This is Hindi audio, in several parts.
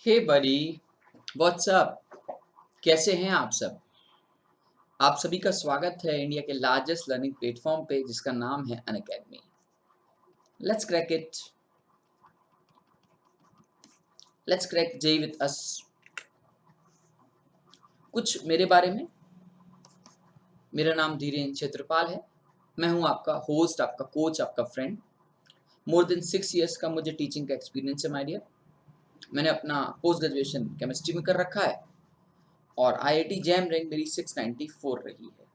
हे बडी, व्हाट्सअप, कैसे हैं आप सब? आप सभी का स्वागत है इंडिया के लार्जेस्ट लर्निंग प्लेटफॉर्म पे जिसका नाम है Unacademy. Let's crack it, let's crack J with us. कुछ मेरे बारे में, मेरा नाम धीरेन्द्र क्षेत्रपाल है। मैं हूं आपका होस्ट, आपका कोच, आपका फ्रेंड। मोर देन 6 ईयर्स का मुझे टीचिंग का एक्सपीरियंस है माय डियर। मैंने अपना पोस्ट ग्रेजुएशन केमिस्ट्री में कर रखा है और IIT जैम रैंक मेरी 694 रही है।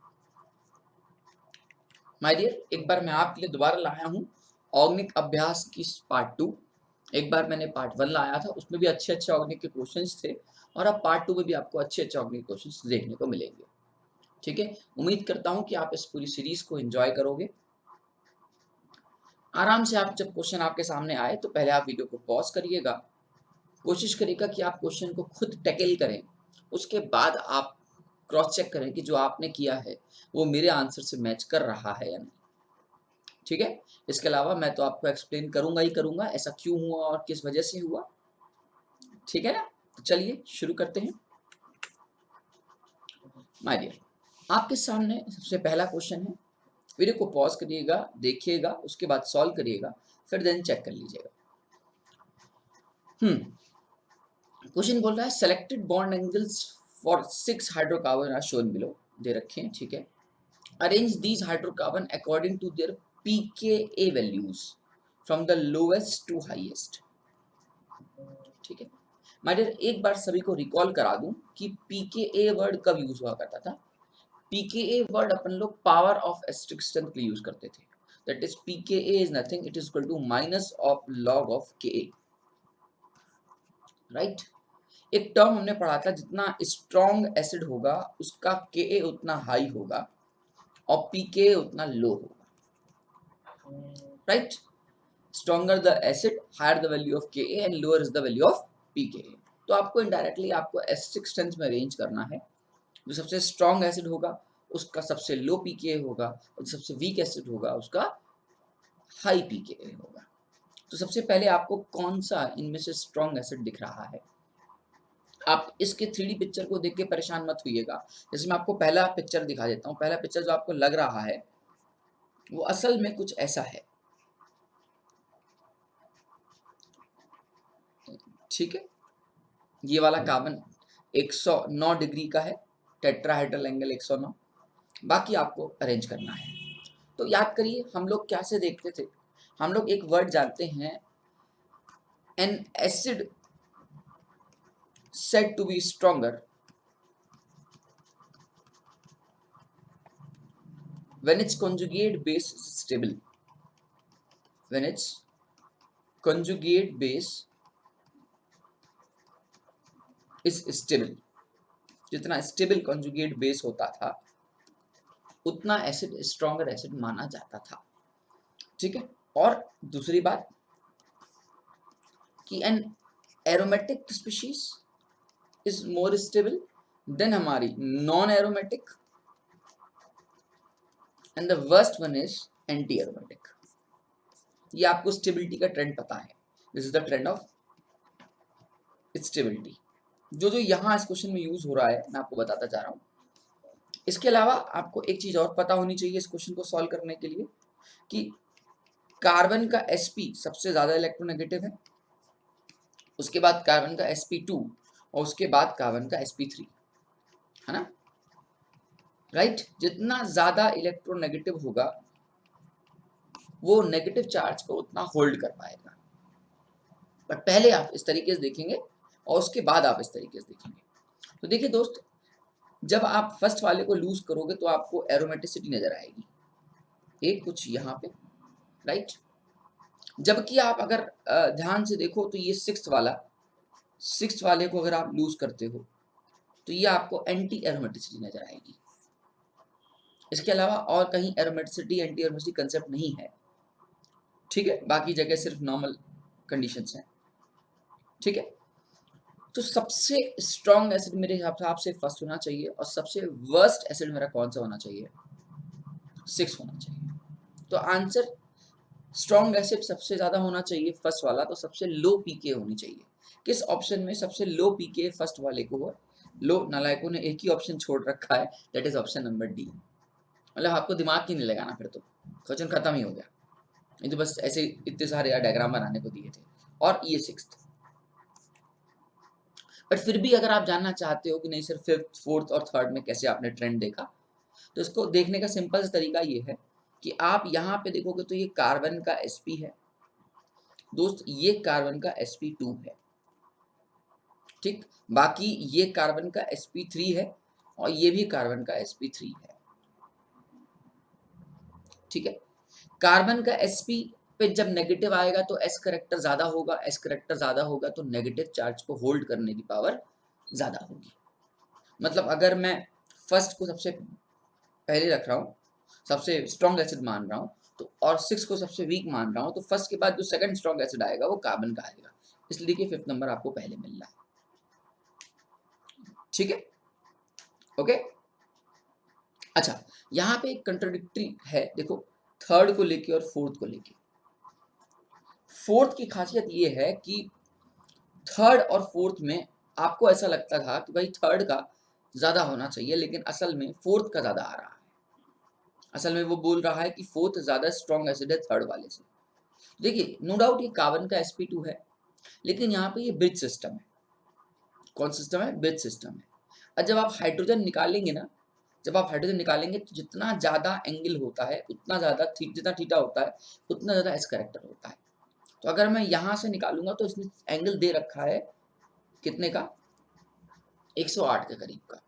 माय डियर, एक बार मैं आपके लिए दोबारा लाया हूँ ऑर्गेनिक अभ्यास की पार्ट 2। एक बार मैंने पार्ट 1 लाया था, उसमें भी अच्छे ऑर्गेनिक के क्वेश्चंस थे और अब पार्ट 2 में भी आपको अच्छे ऑर्गेनिक क्वेश्चंस देखने को मिलेंगे। ठीक है, उम्मीद करता हूँ कि आप इस पूरी सीरीज को एंजॉय करोगे। आराम से आप जब क्वेश्चन आपके सामने आए तो पहले आप वीडियो को पॉज करिएगा, कोशिश करिएगा कि आप क्वेश्चन को खुद टैकल करें। उसके बाद आप क्रॉस चेक करें कि जो आपने किया है वो मेरे आंसर से मैच कर रहा है या नहीं। ठीक है, इसके अलावा मैं तो आपको एक्सप्लेन करूंगा ही करूंगा ऐसा क्यों हुआ और किस वजह से हुआ। ठीक है ना, तो चलिए शुरू करते हैं। माय डियर, आपके सामने सबसे पहला क्वेश्चन है। वीडियो को पॉज करिएगा, देखिएगा, उसके बाद सॉल्व करिएगा, फिर देन चेक कर लीजिएगा। क्वेश्चन बोल रहा है selected bond angles for 6 hydrocarbon are shown below. दे रखे हैं, ठीक है। Arrange these hydrocarbon according to their pKa values from the lowest to highest. ठीक है माय डियर, एक बार सभी को रिकॉल करा दूं कि pKa वर्ड कब यूज हुआ करता था। pKa वर्ड अपन लोग पावर ऑफ एस्टेरिक स्ट्रेंथ के लिए यूज करते थे। That is pKa is nothing, it is equal to minus of log of Ka, right. एक टर्म हमने पढ़ा था, जितना स्ट्रॉन्ग एसिड होगा उसका Ka उतना हाई होगा और pKa उतना लो होगा, right. Stronger the acid, higher the value of Ka and lower is the value of pKa। तो आपको इनडायरेक्टली आपको एसिडिक स्ट्रेंथ में अरेंज करना है। जो सबसे स्ट्रॉन्ग एसिड होगा उसका सबसे लो pKa होगा और सबसे वीक एसिड होगा उसका हाई pKa होगा। तो सबसे पहले आपको कौन सा इनमें से स्ट्रॉन्ग एसिड दिख रहा है। आप इसके 3D पिक्चर को देख के परेशान मत होइएगा। जैसे मैं आपको पहला पिक्चर दिखा देता हूँ। पहला पिक्चर जो आपको लग रहा है वो असल में कुछ ऐसा है, ठीक है। ये वाला कार्बन 109 डिग्री का है, टेट्राहेड्रल एंगल 109। बाकी आपको अरेंज करना है। तो याद करिए हम लोग क्या से देखते थे। हम लोग एक वर्ड जानते हैं, N acid said to be stronger when its conjugate base is stable, when its conjugate base is stable। जितना स्टेबल conjugate base होता था उतना एसिड स्ट्रॉन्गर एसिड माना जाता था, ठीक है। और दूसरी बात कि an aromatic species is more stable than हमारी non aromatic, and the worst one is anti aromatic. ये आपको स्टेबिलिटी का ट्रेंड पता है, this is the trend of stability. जो जो यहाँ इस क्वेश्चन में यूज हो रहा है मैं आपको बताता जा रहा हूँ। इसके अलावा आपको एक चीज और पता होनी चाहिए इस क्वेश्चन को सॉल्व करने के लिए कि कार्बन का sp सबसे ज्यादा इलेक्ट्रोनेगेटिव है, उसके बाद कार्बन का sp2 और उसके बाद कार्बन का sp3, है ना, राइट। जितना ज्यादा इलेक्ट्रोनेगेटिव होगा वो नेगेटिव चार्ज को उतना होल्ड कर पाएगा। बट पहले आप इस तरीके से देखेंगे और उसके बाद आप इस तरीके से देखेंगे। तो देखिए दोस्त, जब आप फर्स्ट वाले को लूज करोगे तो आपको एरोमेटिसिटी नजर आएगी, एक कुछ यहाँ पे, राइट। जबकि आप अगर ध्यान से देखो तो ये सिक्स्थ वाले को अगर आप लूज करते हो तो ये आपको एंटी एरोमेटिसिटी नजर आएगी। इसके अलावा और कहीं एरोमेटिसिटी एंटी एरोमेटिसिटी कंसेप्ट नहीं है, ठीक है। बाकी जगह सिर्फ नॉर्मल कंडीशंस हैं, ठीक है। तो सबसे स्ट्रॉन्ग एसिड मेरे हिसाब से फर्स्ट होना चाहिए और सबसे वर्स्ट एसिड मेरा कौन सा होना चाहिए, 6 होना चाहिए। तो आंसर स्ट्रॉन्ग एसिड सबसे ज्यादा होना चाहिए फर्स्ट वाला, तो सबसे लो पीके होनी चाहिए। किस ऑप्शन में सबसे लो पीके फर्स्ट वाले को है? लो नालायकों ने एक ही ऑप्शन छोड़ रखा है, that is option number D. मतलब आपको दिमाग ही नहीं लगाना, फिर तो क्वेश्चन खत्म ही हो गया। ये तो बस ऐसे इतने सारे डायग्राम बनाने को दिए थे। और ये सिक्स्थ। बट फिर भी अगर आप जानना चाहते हो कि नहीं सर फिफ्थ फोर्थ और थर्ड में कैसे आपने ट्रेंड देखा, तो इसको देखने का सिंपल सा तरीका ये है कि आप यहाँ पे देखोगे तो ये कार्बन का sp है दोस्त, ये कार्बन का sp2 है, ठीक। बाकी ये कार्बन का sp3 है और ये भी कार्बन का sp3 है, ठीक है। कार्बन का sp पे जब नेगेटिव आएगा तो s करेक्टर ज्यादा होगा, s करेक्टर ज्यादा होगा तो नेगेटिव चार्ज को होल्ड करने की पावर ज्यादा होगी। मतलब अगर मैं फर्स्ट को सबसे पहले रख रहा हूँ, सबसे स्ट्रॉन्ग एसिड मान रहा हूँ, तो और 6 को सबसे वीक मान रहा हूँ, तो फर्स्ट के बाद जो सेकंड स्ट्रॉन्ग एसिड आएगा वो कार्बन का आएगा, इसलिए कि फिफ्थ नंबर आपको पहले मिल रहा है, ठीक है, ओके। अच्छा, यहाँ पे एक कंट्राडिक्टरी है, देखो थर्ड को लेके और फोर्थ को लेके। फोर्थ की खासियत ये है कि थर्ड और फोर्थ में आपको ऐसा लगता था कि भाई थर्ड का ज्यादा होना चाहिए, लेकिन असल में फोर्थ का ज्यादा आ रहा है। असल में वो बोल रहा है कि फोर्थ ज्यादा स्ट्रॉन्ग एसिड है थर्ड वाले से। देखिए नो डाउट ये कार्बन का sp2 है, लेकिन यहाँ पे ये ब्रिज सिस्टम है। कौन सिस्टम है? ब्रिज सिस्टम है। और जब आप हाइड्रोजन निकालेंगे ना, जब आप हाइड्रोजन निकालेंगे तो जितना ज्यादा एंगल होता है उतना ज्यादा जितना थीटा होता है उतना ज्यादा एस करेक्टर होता है। तो अगर मैं यहाँ से निकालूंगा तो इसने एंगल दे रखा है कितने का? 108 के करीब का।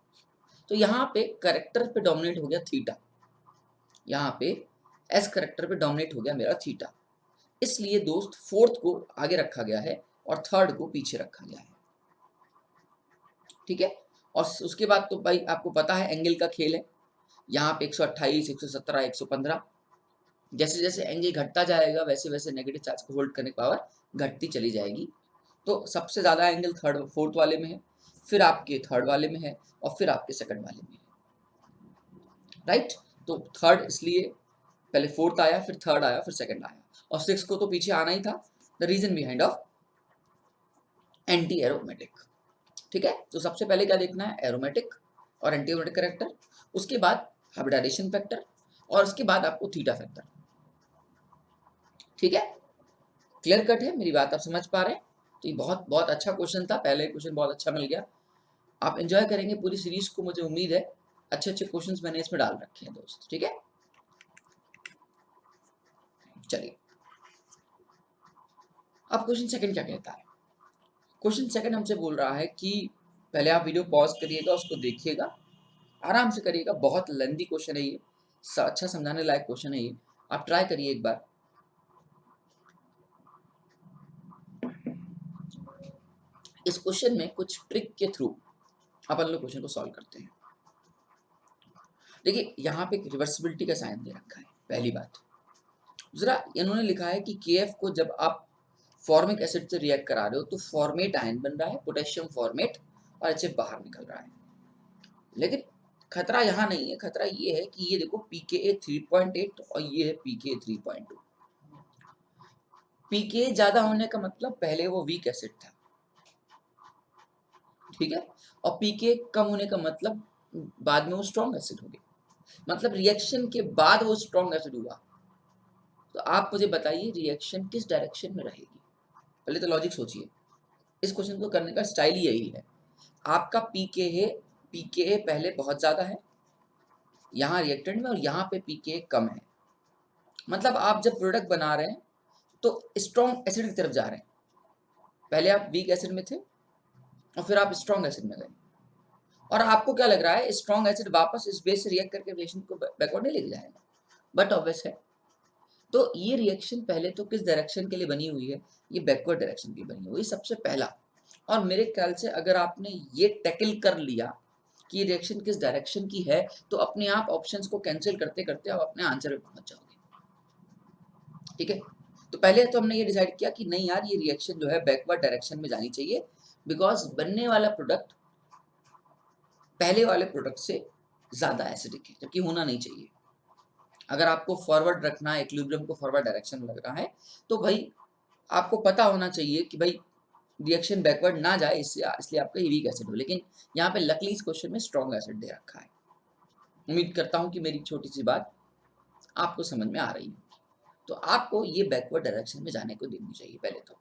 तो यहाँ पे करेक्टर पे डोमिनेट हो गया थीटा, यहाँ पे एस करेक्टर पे डोमिनेट हो गया मेरा थीटा, इसलिए दोस्त फोर्थ को आगे रखा गया है और थर्ड को पीछे रखा गया है, ठीक है। और उसके बाद तो भाई आपको पता है एंगल का खेल है, यहाँ पे 128, 117, 115, जैसे जैसे एंगल घटता जाएगा वैसे वैसे नेगेटिव चार्ज को होल्ड करने की पावर घटती चली जाएगी। तो सबसे ज्यादा एंगल थर्ड फोर्थ वाले में है, फिर आपके थर्ड वाले में है और फिर आपके सेकंड वाले में है, राइट। तो थर्ड इसलिए पहले फोर्थ आया, फिर थर्ड आया, फिर सेकंड आया, और सिक्स को तो पीछे आना ही था। The reason behind of anti aromatic, ठीक है। तो सबसे पहले क्या देखना है? एरोमेटिक और एंटी एरोमेटिक करेक्टर, उसके बाद हाइब्रिडाइजेशन फैक्टर, और उसके बाद आपको थीटा फैक्टर, ठीक है। क्लियर कट है मेरी बात? आप समझ पा रहे हैं? तो ये बहुत बहुत अच्छा क्वेश्चन था, पहले क्वेश्चन बहुत अच्छा मिल गया। आप एंजॉय करेंगे पूरी सीरीज को, मुझे उम्मीद है। अच्छे अच्छे क्वेश्चंस मैंने इसमें डाल रखे हैं दोस्त, ठीक है। चलिए अब क्वेश्चन सेकंड क्या कहता है? क्वेश्चन सेकंड हमसे बोल रहा है कि पहले आप वीडियो पॉज करिएगा, उसको देखिएगा, आराम से करिएगा, बहुत लेंथी क्वेश्चन है ये, अच्छा समझाने लायक क्वेश्चन है ये, आप ट्राई करिए एक बार। इस क्वेश्चन में कुछ ट्रिक के थ्रू अपन लोग क्वेश्चन को सॉल्व करते हैं। देखिए यहाँ पे रिवर्सिबिलिटी का साइन दे रखा है, पहली बात। दूसरा इन्होंने लिखा है कि KF को जब आप फॉर्मिक एसिड से रिएक्ट करा रहे हो तो फॉर्मेट आयन बन रहा है, पोटेशियम फॉर्मेट, और HF बाहर निकल रहा है। लेकिन खतरा यहाँ नहीं है, खतरा ये है कि ये देखो pKa 3.8 और ये है pKa 3.2। pKa ज्यादा होने का मतलब पहले वो वीक एसिड था, ठीक है, और pKa कम होने का मतलब बाद में वो स्ट्रॉन्ग एसिड हो गया, मतलब रिएक्शन के बाद वो स्ट्रॉन्ग एसिड हुआ। तो आप मुझे बताइए रिएक्शन किस डायरेक्शन में रहेगी? पहले तो लॉजिक सोचिए, इस क्वेश्चन को करने का स्टाइल ही यही है। आपका pKa पहले बहुत ज्यादा है यहाँ रिएक्टेंट में, और यहाँ पे pKa कम है, मतलब आप जब प्रोडक्ट बना रहे हैं तो स्ट्रॉन्ग एसिड की तरफ जा रहे हैं। पहले आप वीक एसिड में थे और फिर आप स्ट्रॉन्ग एसिड में गए, और आपको क्या लग रहा है स्ट्रॉन्ग एसिड वापस इस बेस से रिएक्ट करके रिएक्शन को बैकवर्ड नहीं लेके जाएगा, बट ऑब्वियस है। तो ये रिएक्शन पहले तो किस डायरेक्शन के लिए बनी हुई है? ये बैकवर्ड डायरेक्शन की बनी हुई है सबसे पहला। और मेरे ख्याल से अगर आपने ये टैकल कर लिया कि ये रिएक्शन किस डायरेक्शन की है, तो अपने आप ऑप्शंस को कैंसिल करते करते आप अपने आंसर पे पहुंच जाओगे, ठीक है। तो पहले तो हमने ये डिसाइड किया कि नहीं यार ये रिएक्शन जो है बैकवर्ड डायरेक्शन में जानी चाहिए, बिकॉज बनने वाला प्रोडक्ट पहले वाले प्रोडक्ट से ज्यादा एसिडिक है, जबकि होना नहीं चाहिए। अगर आपको फॉरवर्ड रखना है, इक्विलिब्रियम को फॉरवर्ड डायरेक्शन में लग रहा है, तो भाई आपको पता होना चाहिए कि भाई रिएक्शन बैकवर्ड ना जाए, इसलिए आपका ये वीक एसिड हो। लेकिन यहाँ पे लकली इस क्वेश्चन में स्ट्रॉन्ग एसिड दे रखा है। उम्मीद करता हूँ कि मेरी छोटी सी बात आपको समझ में आ रही है। तो आपको ये बैकवर्ड डायरेक्शन में जाने को देनी चाहिए पहले तो।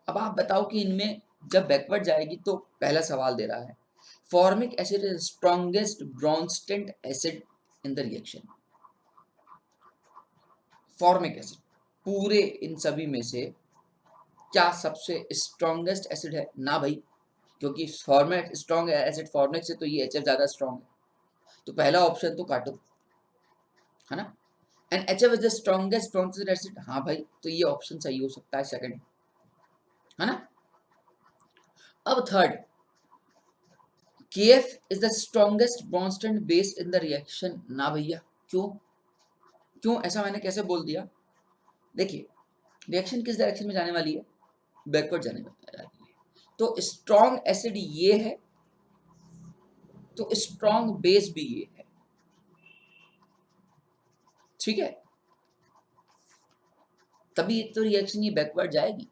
अब आप बताओ कि इनमें जब बैकवर्ड जाएगी तो पहला सवाल दे रहा है, formic acid is strongest Bronsted acid in the reaction. Formic acid पूरे इन सभी में से क्या सबसे स्ट्रॉन्गेस्ट एसिड है? ना भाई, क्योंकि फॉर्मेट स्ट्रॉन्ग एसिड फॉर्मिक से तो ये HF ज्यादा स्ट्रॉन्ग है। तो पहला ऑप्शन तो काटो, है ना। And HF is the strongest Bronsted acid, हाँ भाई, तो ये ऑप्शन सही हो सकता है सेकंड, है ना। अब third, KF is the strongest Bronsted base in the reaction, ना भैया। क्यों क्यों ऐसा मैंने कैसे बोल दिया? देखिए, रिएक्शन किस डायरेक्शन में जाने वाली है? बैकवर्ड जाने वाली है। तो स्ट्रॉन्ग एसिड ये है, तो स्ट्रॉन्ग बेस भी ये है, ठीक है। तभी तो रिएक्शन ये बैकवर्ड जाएगी।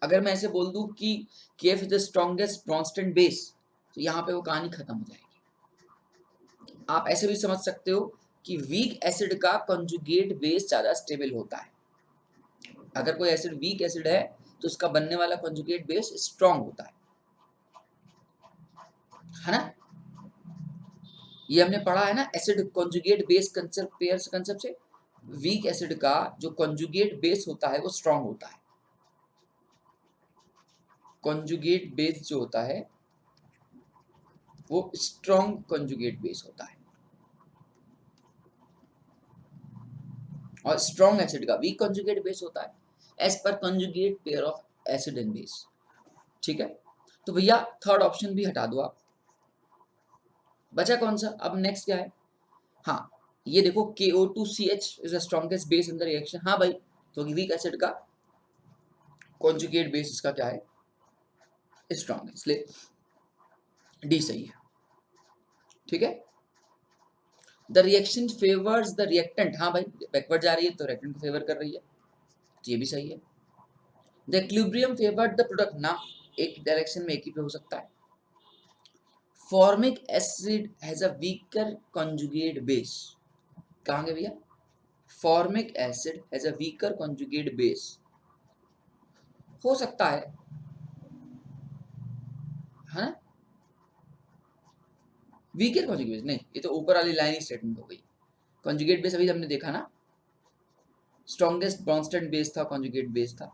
अगर मैं ऐसे बोल दूं कि KF is the strongest Bronsted base, तो यहाँ पे वो कहानी खत्म हो जाएगी। आप ऐसे भी समझ सकते हो कि वीक एसिड का कंजुगेट बेस ज्यादा स्टेबल होता है। अगर कोई एसिड वीक एसिड है तो उसका बनने वाला कंजुगेट बेस स्ट्रॉन्ग होता है ना। ये हमने पढ़ा है ना acid conjugate base concept, pairs concept से। वीक एसिड का जो कंजुगेट बेस होता है वो स्ट्रॉन्ग होता है। कंजुगेट बेस जो होता है वो स्ट्रॉन्ग कंजुगेट बेस होता है, और स्ट्रॉन्ग एसिड का वीक कंजुगेट बेस होता है as per conjugate pair of acid and base, ठीक है। तो भैया थर्ड ऑप्शन भी हटा दो आप, बचा कौन सा? अब नेक्स्ट क्या है? हाँ, ये देखो KO2CH is the strongest base in the reaction, हाँ भाई, क्योंकि वीक एसिड का कंजुगेट बेस इसका क्या है? स्ट्रॉन्ग है, इसलिए डी सही है, ठीक है। The reaction favours the reactant, हाँ भाई, बैकवर्ड जा रही है तो रिएक्टेंट को फेवर कर रही है, ये भी सही है। The equilibrium favoured the product, ना, एक डायरेक्शन में एक ही पे हो सकता है। Formic acid has a weaker conjugate base, कहाँ गए भैया? Formic acid has a weaker conjugate base, हो सकता है हाँ। वीकर कंजुगेट बेस नहीं, ये तो ऊपर वाली लाइन ही स्टेटमेंट हो गई। कंजुगेट बेस अभी हमने देखा ना, स्ट्रॉन्गेस्ट ब्रॉन्स्टेंट बेस था, कंजुगेट बेस था,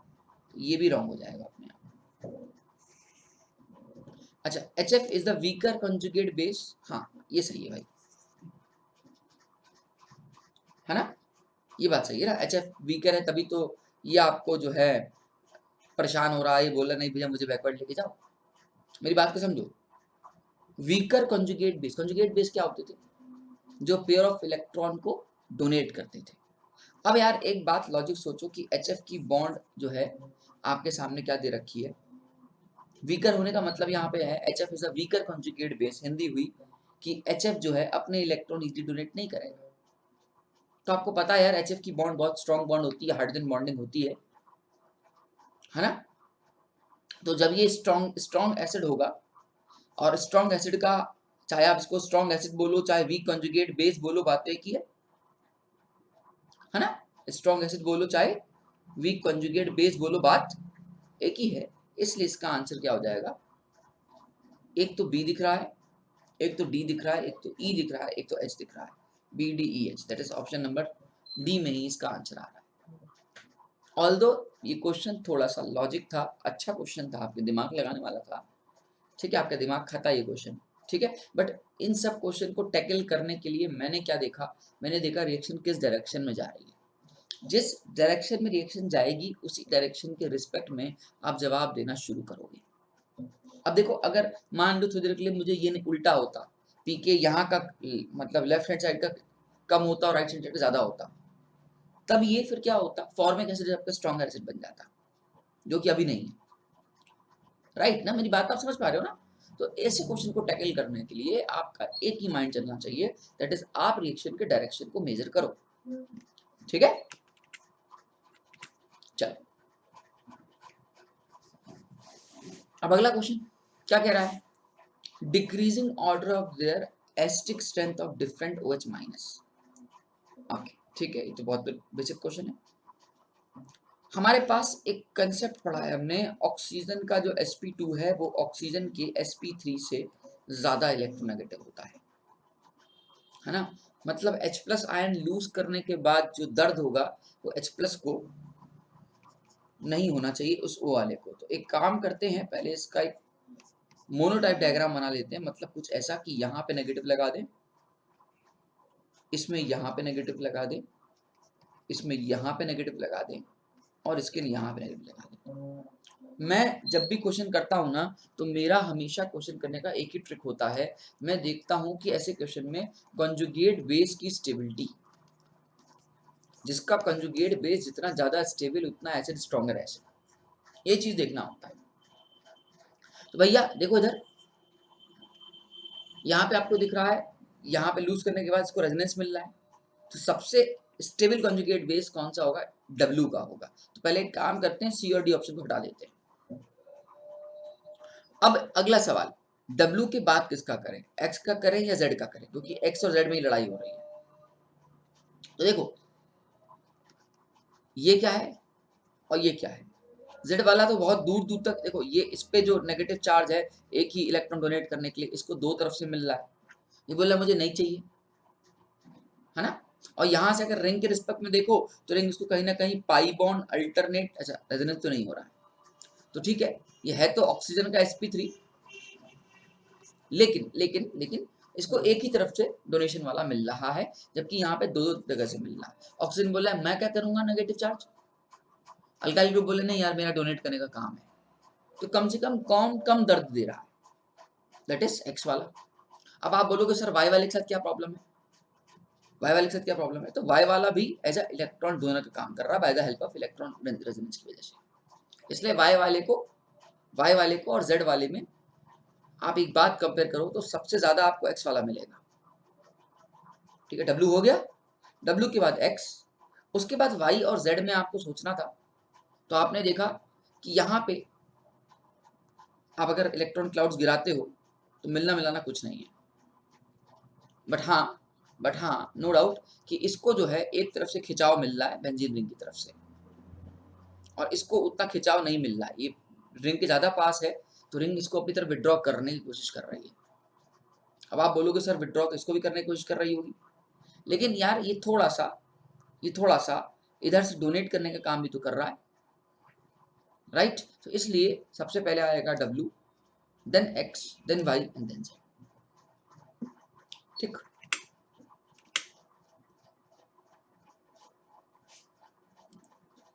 ये भी रॉन्ग हो जाएगा अपने आप। अच्छा, HF is the weaker conjugate base, हाँ ये सही है भाई, है ना, ये बात सही है ना। HF वीकर है तभी तो ये आपको जो है परेशान हो रहा है, ये बोल रहा नहीं भैया मुझे बैकवर्ड लेके जाओ। मेरी बात को समझो, वीकर कंजुगेट बेस क्या होते थे? जो पेयर ऑफ इलेक्ट्रॉन को डोनेट करते थे। अब यार एक बात लॉजिक सोचो कि HF की बॉन्ड जो है आपके सामने क्या दे रखी है, वीकर होने का मतलब यहाँ पे है HF is a weaker conjugate base, Hindi हुई कि HF जो है अपने इलेक्ट्रॉन इजीली डोनेट नहीं करेगा। तो आपको पता है यार HF की बॉन्ड बहुत स्ट्रॉन्ग बॉन्ड होती है, हाइड्रोजन बॉन्डिंग होती है ना। तो जब ये स्ट्रॉन्ग एसिड होगा, और स्ट्रॉन्ग एसिड का चाहे आप इसको स्ट्रॉन्ग एसिड बोलो चाहे वीक कंजुगेट बेस बोलो, बात एक ही है ना। स्ट्रॉन्ग एसिड बोलो चाहे वीक कंजुगेट बेस बोलो, बात एक ही है। इसलिए इसका आंसर क्या हो जाएगा? एक तो बी दिख रहा है, एक तो डी दिख रहा है, एक तो ई दिख रहा है, एक तो एच दिख रहा है, BDEH, that is option number D में ही इसका आंसर आ रहा है। ऑल्दो ये क्वेश्चन थोड़ा सा लॉजिक था, अच्छा क्वेश्चन था, आपके दिमाग लगाने वाला था, ठीक है, आपका दिमाग खाता ये क्वेश्चन, ठीक है। बट इन सब क्वेश्चन को टैकल करने के लिए मैंने क्या देखा, मैंने देखा रिएक्शन किस डायरेक्शन में जा रही है। जिस डायरेक्शन में रिएक्शन जाएगी उसी डायरेक्शन के रिस्पेक्ट में आप जवाब देना शुरू करोगे। अब देखो, अगर मान लो थोड़ी देर के लिए मुझे ये नहीं उल्टा होता, पीके यहाँ का मतलब लेफ्ट हैंड साइड का कम होता और राइट हैंड साइड का ज्यादा होता, तब ये फिर क्या होता, फॉर्मिक एसिड आपका स्ट्रॉन्ग एसिड बन जाता, जो कि अभी नहीं है, राइट ना। मेरी बात आप समझ पा रहे हो ना। तो ऐसे क्वेश्चन को टैकल करने के लिए आपका एक ही माइंड चलना चाहिए, दैट इज आप रिएक्शन के डायरेक्शन को मेजर करो, ठीक है। चलो, अब अगला क्वेश्चन क्या कह रहा है, decreasing order of their asterisk strength of different OH minus. Okay ठीक है, ये तो बहुत बेसिक क्वेश्चन है। हमारे पास एक कंसेप्ट पढ़ा है हमने, ऑक्सीजन का जो sp2 है वो ऑक्सीजन के sp3 से ज्यादा इलेक्ट्रोनेगेटिव होता है ना। मतलब H प्लस आयन लूज करने के बाद जो दर्द होगा वो H प्लस को नहीं होना चाहिए, उस O वाले को। तो एक काम करते हैं, पहले इसका एक मोनोटाइप डायग्राम बना लेते हैं, मतलब कुछ ऐसा कि यहाँ पे नेगेटिव लगा दें, इसमें यहाँ पे नेगेटिव लगा दें, इसमें यहाँ पे नेगेटिव लगा दें, और इसके लिए यहाँ पे नेगेटिव लगा दें। मैं जब भी क्वेश्चन करता हूँ ना, तो मेरा हमेशा क्वेश्चन करने का एक ही ट्रिक होता है, मैं देखता हूँ कि ऐसे क्वेश्चन में कॉन्जुगेट बेस की स्टेबिलिटी, जिसका कॉन्जुगेट बेस जितना ज्यादा स्टेबल उतना एसिड स्ट्रॉन्गर एसिड, ये चीज देखना होता है। तो भैया देखो इधर, यहाँ पे आपको दिख रहा है, यहाँ पे लूज करने के बाद इसको रेजोनेंस मिल रहा है, तो सबसे स्टेबल कॉन्जुगेट बेस कौन सा होगा, W का होगा। तो पहले एक काम करते हैं, C और D ऑप्शन को हटा देते हैं। अब अगला सवाल, W के बाद किसका करें, X का करें या Z का करें, क्योंकि X और Z में ही लड़ाई हो रही है। तो देखो ये क्या है और ये क्या है, Z वाला तो बहुत दूर दूर तक, देखो ये इस पे जो नेगेटिव चार्ज है एक ही इलेक्ट्रॉन डोनेट करने के लिए, इसको दो तरफ से मिल रहा है, ये बोल रहा है मुझे नहीं चाहिए, है ना। और यहाँ से अगर रिंग के रिस्पेक्ट में देखो तो रिंग इसको कहीं ना कहीं पाई बॉन्ड अल्टरनेट, अच्छा रेजोनेंस तो नहीं हो रहा है, तो ठीक है, ये है तो ऑक्सीजन का sp3, लेकिन लेकिन लेकिन इसको एक ही तरफ से डोनेशन वाला मिल रहा है, जबकि यहाँ पे दो दो जगह से मिल रहा है। ऑक्सीजन बोला है मैं क्या करूंगा नेगेटिव चार्ज, अल्काइल ग्रुप बोले नहीं यार मेरा डोनेट करने का काम है, तो कम से कम कौन कम दर्द दे रहा है, दैट इज X वाला। अब आप बोलोगे सर Y वाले के साथ क्या प्रॉब्लम है, Y वाले के साथ क्या प्रॉब्लम है, तो Y वाला भी एज अ इलेक्ट्रॉन डोनर का काम कर रहा है by the help of electron resonance की वजह से, इसलिए Y वाले को और Z वाले में आप एक बात कंपेयर करो तो सबसे ज्यादा आपको X वाला मिलेगा, ठीक है। W हो गया, W के बाद X, उसके बाद Y और Z में आपको सोचना था, तो आपने देखा कि यहाँ पे आप अगर इलेक्ट्रॉन क्लाउड्स गिराते हो तो मिलना मिलाना कुछ नहीं है, बट हाँ नो डाउट कि इसको जो है एक तरफ से खिंचाव मिल रहा है बेंजीन रिंग की तरफ से, और इसको उतना खिंचाव नहीं मिल रहा है, ये रिंग के ज्यादा पास है तो रिंग इसको अपनी तरफ विड्रॉ करने की कोशिश कर रही है। अब आप बोलोगे सर विड्रॉ तो इसको भी करने की कोशिश कर रही होगी, लेकिन यार ये थोड़ा सा इधर से डोनेट करने का काम भी तो कर रहा है, राइट। तो इसलिए सबसे पहले आएगा W, then X, then Y and then Z, ठीक।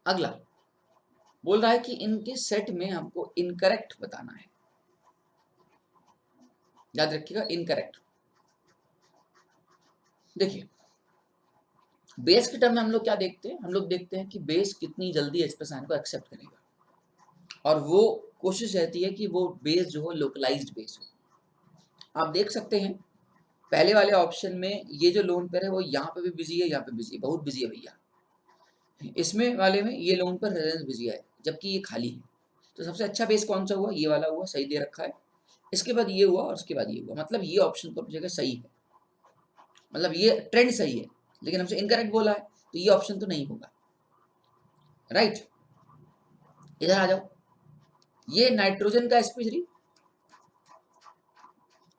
अगला बोल रहा है कि इनके सेट में हमको इनकरेक्ट बताना है, याद रखिएगा इनकरेक्ट। देखिए बेस के टर्म में हम लोग क्या देखते हैं, हम लोग देखते हैं कि बेस कितनी जल्दी H प्लस आयन को एक्सेप्ट करेगा, और वो कोशिश रहती है कि वो बेस जो हो लोकलाइज्ड बेस हो। आप देख सकते हैं पहले वाले ऑप्शन में ये जो लोन पेयर है वो यहाँ पे भी बिजी है, यहाँ पे बिजी है, बहुत बिजी है भैया। इसमें वाले में ये लोन पर रेजोनेंस बिजी है, जबकि ये खाली है। तो सबसे अच्छा बेस कौन सा हुआ, ये वाला हुआ, सही दे रखा है, इसके बाद ये हुआ और उसके बाद ये हुआ, मतलब ये ऑप्शन तो जगह सही है, मतलब ये ट्रेंड सही है, लेकिन हमसे इनकरेक्ट बोला है तो ये ऑप्शन तो नहीं होगा, राइट। इधर आ जाओ, ये नाइट्रोजन का sp3,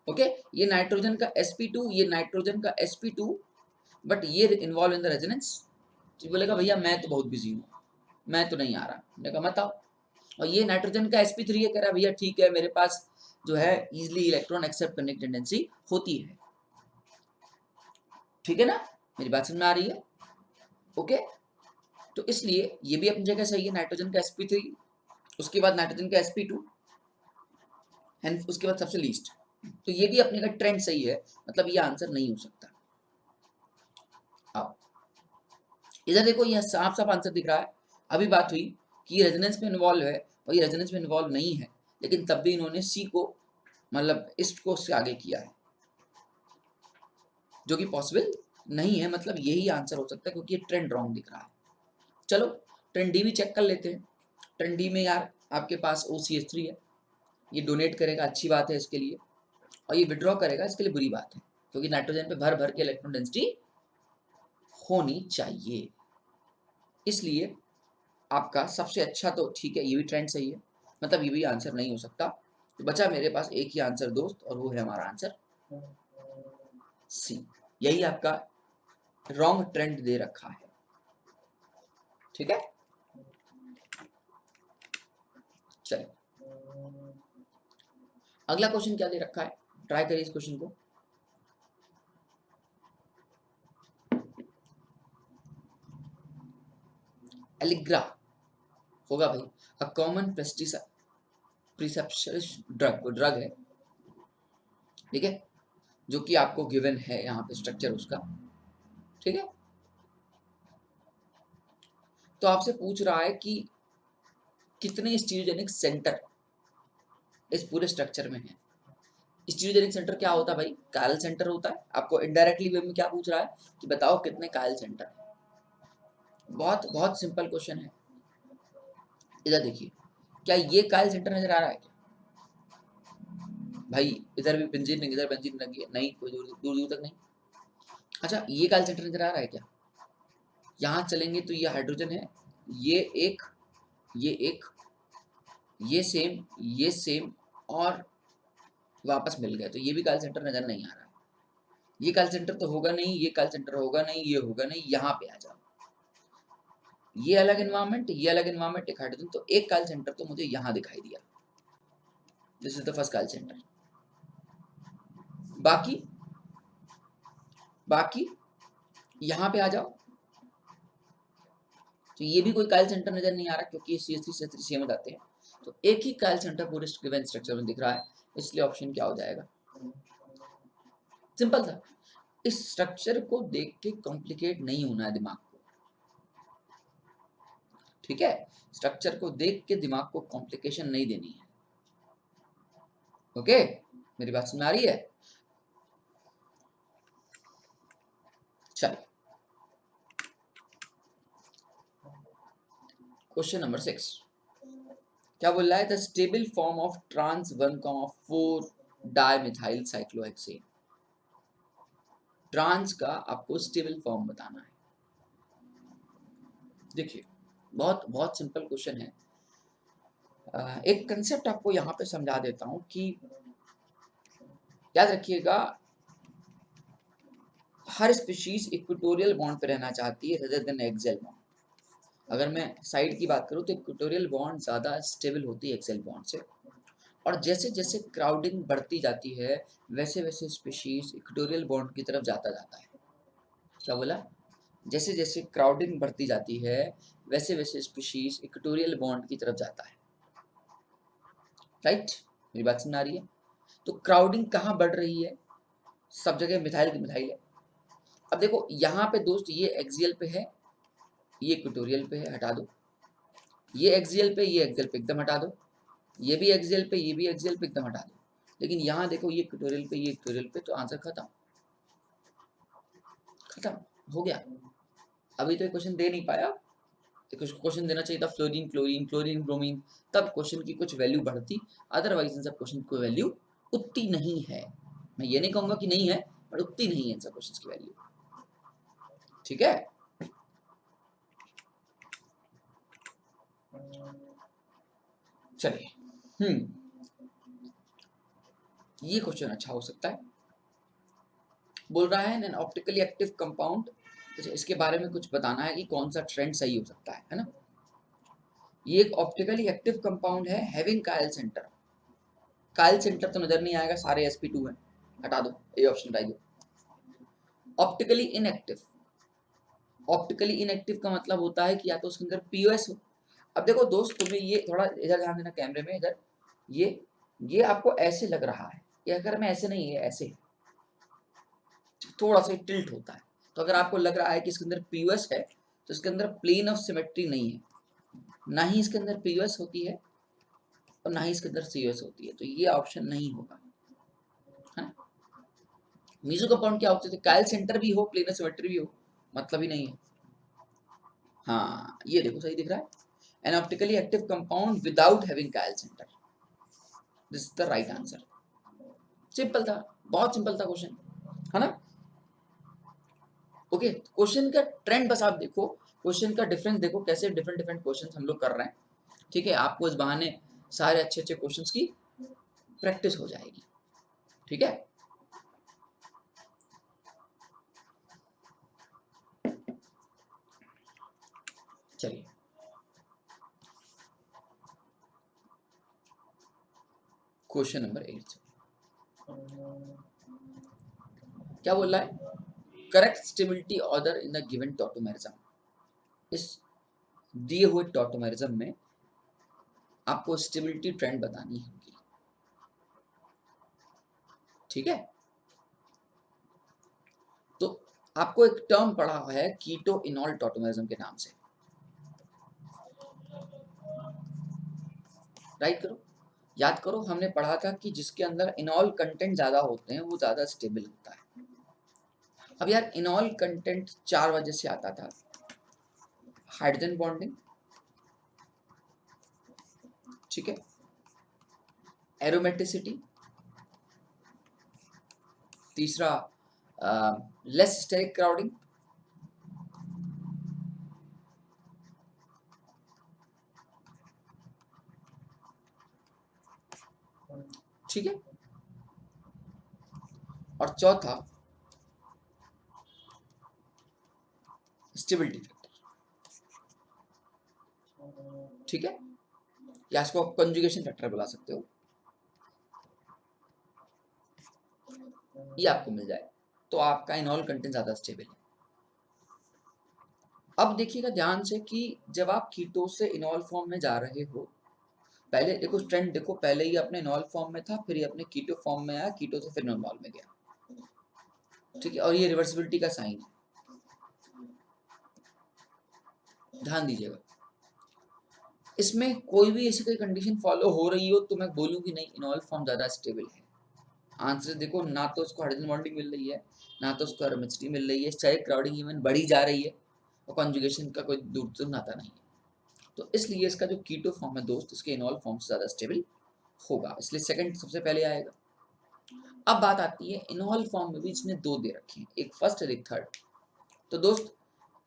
ओके, ये नाइट्रोजन का sp2, ये नाइट्रोजन का sp2, बट ये इन्वॉल्व इन द रेजोनेंस। तो बोलेगा भैया मैं तो बहुत बिजी हूँ, मैं तो नहीं आ रहा, मैंने कहा मत आओ। और ये नाइट्रोजन का sp3 है, कह रहा भैया ठीक है मेरे पास जो है इजिली इलेक्ट्रॉन एक्सेप्ट करने की टेंडेंसी होती है, ठीक है ना, मेरी बात समझ में आ रही है, ओके। तो इसलिए ये भी अपनी जगह सही है, नाइट्रोजन का sp3, उसके बाद नाइट्रोजन का sp2, एंड उसके बाद सबसे लीस्ट, तो ये भी अपने का ट्रेंड सही है, मतलब ये आंसर नहीं हो सकता। अब इधर देखो ये साफ साफ आंसर दिख रहा है, अभी बात हुई कि ये रेजोनेंस में इन्वॉल्व है और ये रेजोनेंस में इन्वॉल्व नहीं है, लेकिन तब भी इन्होंने सी को मतलब ईस्ट को से आगे किया है, जो कि पॉसिबल नहीं है, मतलब यही आंसर हो सकता है क्योंकि ये ट्रेंड रॉन्ग दिख रहा है। चलो ट्रेंड डी भी चेक कर लेते हैं। ट्रेंड डी में यार आपके पास OCH3 है, ये डोनेट करेगा, अच्छी बात है इसके लिए, और ये विड्रॉ करेगा, इसके लिए बुरी बात है, क्योंकि नाइट्रोजन पे भर भर के इलेक्ट्रॉन डेंसिटी होनी चाहिए। इसलिए आपका सबसे अच्छा तो ठीक है, ये भी ट्रेंड सही है, मतलब ये भी आंसर नहीं हो सकता। तो बचा मेरे पास एक ही आंसर दोस्त, और वो है हमारा आंसर सी। यही आपका रॉन्ग ट्रेंड दे रखा है, ठीक है। चलिए अगला क्वेश्चन क्या दे रखा है, ट्राई करिए इस क्वेश्चन को। एलिग्रा होगा भाई, अ कॉमन प्रिस्क्रिप्शन ड्रग है, ठीक है, जो कि आपको गिवन है यहाँ पे स्ट्रक्चर उसका, ठीक है। तो आपसे पूछ रहा है कि कितने स्टीरियोजेनिक सेंटर इस पूरे स्ट्रक्चर में है। स्टीरियोजेनिक सेंटर क्या होता है भाई, कायल सेंटर होता है। आपको इनडायरेक्टली वे में क्या पूछ रहा है कि बताओ कितने कायल सेंटर है। बहुत बहुत सिंपल क्वेश्चन है। इधर देखिए, क्या ये कायल सेंटर नजर आ रहा है क्या भाई? इधर भी बेंजीन, इधर बेंजीन लगी है, नहीं, कोई दूर दूर दूर तक नहीं। अच्छा, ये कायल सेंटर नजर आ रहा है क्या? यहाँ चलेंगे तो ये हाइड्रोजन है, ये एक, ये एक, ये सेम, और वापस मिल गए, तो ये भी कायल सेंटर नजर नहीं आ रहा है। ये कायल सेंटर तो होगा नहीं, ये कायल सेंटर होगा नहीं, ये होगा नहीं। यहाँ पे आ जाओ, ये अलग एनवायरमेंट, ये अलग एनवायरमेंट, एक हाइड्रोजन, तो एक कायल सेंटर तो मुझे यहाँ दिखाई दिया, दिस इज द फर्स्ट कायल सेंटर। बाकी बाकी यहाँ पे आ जाओ, तो ये भी कोई कायल सेंटर नजर नहीं आ रहा, क्योंकि CH3 CH3 सेम हो जाते हैं। तो एक ही कायल सेंटर पूरे गिवन स्ट्रक्चर में दिख रहा है, इसलिए ऑप्शन क्या हो जाएगा? सिंपल था, इस स्ट्रक्चर को देख के कॉम्प्लिकेट नहीं होना है दिमाग को, ठीक है। स्ट्रक्चर को देख के दिमाग को कॉम्प्लिकेशन नहीं देनी है, ओके। मेरी बात समझ आ रही है? चलिए क्वेश्चन नंबर 6 क्या बोल रहा है, the stable form of trans 1,4 dimethyl cyclohexane. Trans का आपको स्टेबल फॉर्म बताना है। देखिए बहुत बहुत सिंपल क्वेश्चन है। एक कंसेप्ट आपको यहाँ पे समझा देता हूँ कि याद रखिएगा, हर स्पीशीज इक्वेटोरियल बॉन्ड पे रहना चाहती है रेदर देन एक्सियल बॉन्ड। अगर मैं साइड की बात करूँ तो इक्वेटोरियल बॉन्ड ज़्यादा स्टेबल होती है एक्सियल बॉन्ड से, और जैसे जैसे क्राउडिंग बढ़ती जाती है वैसे वैसे स्पीशीज इक्वेटोरियल बॉन्ड की तरफ जाता है। क्या बोला? जैसे जैसे क्राउडिंग बढ़ती जाती है वैसे वैसे स्पीशीज इक्वेटोरियल बॉन्ड की तरफ जाता है, राइट? मेरी बात समझ आ रही है? तो क्राउडिंग कहाँ बढ़ रही है? सब जगह मिथाइल की मिथाइल है। अब देखो यहाँ पे दोस्त, ये एक्सियल पे है, ये इक्वेटोरियल पे है, हटा दो। ये एक्सियल पे, ये एक्सियल पे, एकदम हटा दो। ये भी एक्सियल पे, ये भी एक्सियल पे, एकदम हटा दो। लेकिन यहाँ देखो, ये इक्वेटोरियल पे, ये इक्वेटोरियल पे, तो आंसर खत्म, खत्म हो गया। अभी तो क्वेश्चन दे नहीं पाया, कुछ क्वेश्चन देना चाहिए था फ्लोरीन क्लोरीन, क्लोरीन ब्रोमीन, तब क्वेश्चन की कुछ वैल्यू बढ़ती। अदरवाइज इन सब क्वेश्चन की वैल्यू उतनी नहीं है। मैं ये नहीं कहूंगा कि नहीं है, बट उतनी नहीं है इन सब क्वेश्चन की वैल्यू, ठीक है। चलिए ये क्वेश्चन अच्छा हो सकता है। बोल रहा है एन ऑप्टिकली एक्टिव कंपाउंड, इसके बारे में कुछ बताना है कि कौन सा ट्रेंड सही हो सकता है ना। ये एक ऑप्टिकली एक्टिव कंपाउंड है हैविंग कायल सेंटर। कायल सेंटर तो नजर नहीं आएगा, सारे sp2 हैं, हटा दो, ये ऑप्शन हटाइए। ऑप्टिकली इनएक्टिव, ऑप्टिकली इनएक्टिव का मतलब होता है कि या तो उसके अंदर पीओएस हो। अब देखो दोस्त, तुम्हें ये थोड़ा इधर ध्यान देना कैमरे में, इधर ये आपको ऐसे लग रहा है, ये अगर मैं ऐसे नहीं है, ऐसे थोड़ा सा टिल्ट होता है। तो अगर आपको लग रहा है कि इसके अंदर पीओएस है, तो इसके अंदर प्लेन ऑफ सिमेट्री नहीं है, ना ही इसके अंदर पीओएस होती है और ना ही इसके अंदर सीओएस होती है, तो ये ऑप्शन नहीं होगा, है ना। मीजो कंपाउंड क्या होते थे, कायल सेंटर भी हो, प्लेन ऑफ सिमेट्री भी हो, मतलब ही नहीं है। हाँ ये देखो सही दिख रहा है, an optically active compound without having chiral centre. This is the right answer. Simple था, बहुत सिंपल था क्वेश्चन, है ना। ओके, क्वेश्चन का ट्रेंड बस आप देखो, क्वेश्चन का डिफरेंस देखो, कैसे डिफरेंट डिफरेंट क्वेश्चन हम लोग कर रहे हैं। ठीक है, आपको इस बहाने सारे अच्छे अच्छे क्वेश्चंस की प्रैक्टिस हो जाएगी। ठीक है, चलिए क्वेश्चन नंबर 8 क्या बोल रहा है, correct stability order in the given tautomerism. इस दिए हुए टॉटोमेरिज्म में आपको स्टेबिलिटी ट्रेंड बतानी होगी। ठीक है, तो आपको एक टर्म पढ़ा हुआ है कीटो इनॉल टॉटोमेरिज्म के नाम से, राइट करो, याद करो, हमने पढ़ा था कि जिसके अंदर इनॉल कंटेंट ज्यादा होते हैं वो ज्यादा स्टेबल होता है। अब यार इनॉल कंटेंट 4 वजह से आता था, हाइड्रोजन बॉन्डिंग, ठीक है, एरोमेटिसिटी, तीसरा लेस स्टेरिक क्राउडिंग, ठीक है, और चौथा स्टेबिलिटी फैक्टर। ठीक है, या इसको कंजुगेशन फैक्टर बुला सकते हो, ये आपको मिल जाए तो आपका इनॉल कंटेंट ज्यादा स्टेबल है। अब देखिएगा ध्यान से कि जब आप कीटो से इनॉल फॉर्म में जा रहे हो, पहले देखो ट्रेंड देखो, पहले ही अपने इनॉल फॉर्म में था, फिर ये अपने कीटो फॉर्म में आया, कीटो से फिर इनॉल में गया। ठीक है, और ये रिवर्सिबिलिटी का साइन है, ध्यान दीजिएगा। इसमें कोई भी ऐसी कोई कंडीशन फॉलो हो रही हो तो मैं बोलूँ कि नहीं इनॉल फॉर्म ज्यादा स्टेबल है। आंसर देखो, ना तो उसको हाइड्रोजन बॉन्डिंग मिल रही है, ना तो उसको एरोमेटिसिटी मिल रही है, स्टेरिक क्राउडिंग इवन बढ़ी जा रही है, और कॉन्जुगेशन का कोई दूर दूर नाता नहीं है। तो इसलिए इसका जो कीटो फॉर्म है दोस्त, इसके इनॉल फॉर्म से ज्यादा स्टेबल होगा, इसलिए सेकंड सबसे पहले आएगा। अब बात आती है इनॉल फॉर्म में भी इसने दो दे रखे हैं, एक फर्स्ट और एक थर्ड। तो दोस्त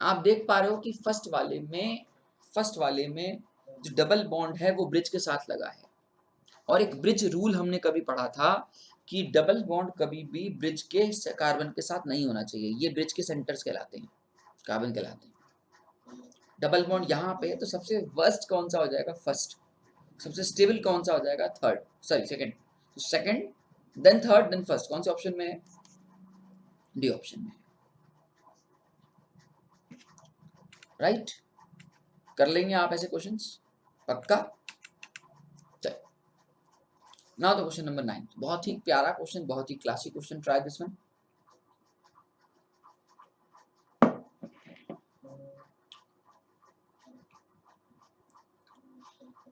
आप देख पा रहे हो कि फर्स्ट वाले में जो डबल बॉन्ड है वो ब्रिज के साथ लगा है, और एक ब्रिज रूल हमने कभी पढ़ा था कि डबल बॉन्ड कभी भी ब्रिज के कार्बन के साथ नहीं होना चाहिए, ये ब्रिज के सेंटर्स कहलाते हैं, कार्बन कहलाते हैं। डबल बॉन्ड यहाँ पे है तो सबसे वर्स्ट कौन सा हो जाएगा, फर्स्ट। सबसे स्टेबल कौन सा हो जाएगा, थर्ड, सॉरी सेकंड। तो second, then third, then first, कौन से ऑप्शन में है, डी ऑप्शन में है, राइट। कर लेंगे आप ऐसे क्वेश्चंस पक्का। चल नाउ द क्वेश्चन नंबर 9, बहुत ही प्यारा क्वेश्चन, बहुत ही classic question, try this one.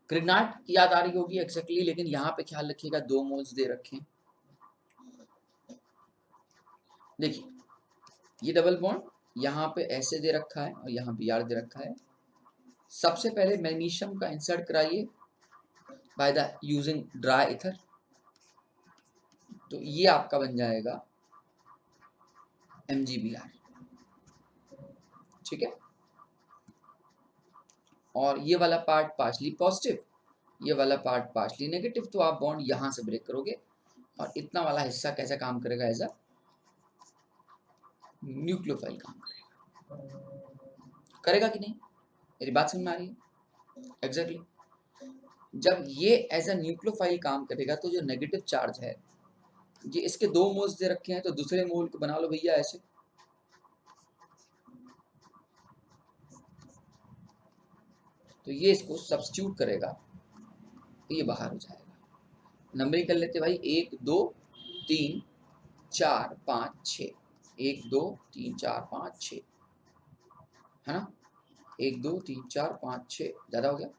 Grignard की याद आ रही होगी एक्जेक्टली, लेकिन यहाँ पे ख्याल रखिएगा 2 मोल्स दे रखे हैं। देखिए ये डबल बॉन्ड यहाँ पे ऐसे दे रखा है और यहाँ बी आर दे रखा है। सबसे पहले मैग्नीशियम का इंसर्ट कराइए by the using dry ether, तो ये आपका बन जाएगा MgBr, ठीक है। और ये वाला पार्ट पार्शली पॉजिटिव, ये वाला पार्ट पार्शली नेगेटिव, तो आप बॉन्ड यहाँ से ब्रेक करोगे और इतना वाला हिस्सा कैसे काम करेगा, एज अ न्यूक्लियोफाइल काम करेगा कि नहीं, मेरी बात समझ में आ रही है। एग्जैक्टली जब ये एज अ न्यूक्लियोफाइल काम करेगा तो जो नेगेटिव चार्ज है, ये इसके 2 मोल्स दे रखे हैं तो दूसरे मोल को बना लो भैया ऐसे, तो ये इसको सब्स्टिट्यूट करेगा तो ये बाहर हो जाएगा। नंबरिंग कर लेते भाई, 1 2 3 4 5 6, 1 2 3 4 5 6, है ना, 1 2 3 4 5 6, ज्यादा हो गया,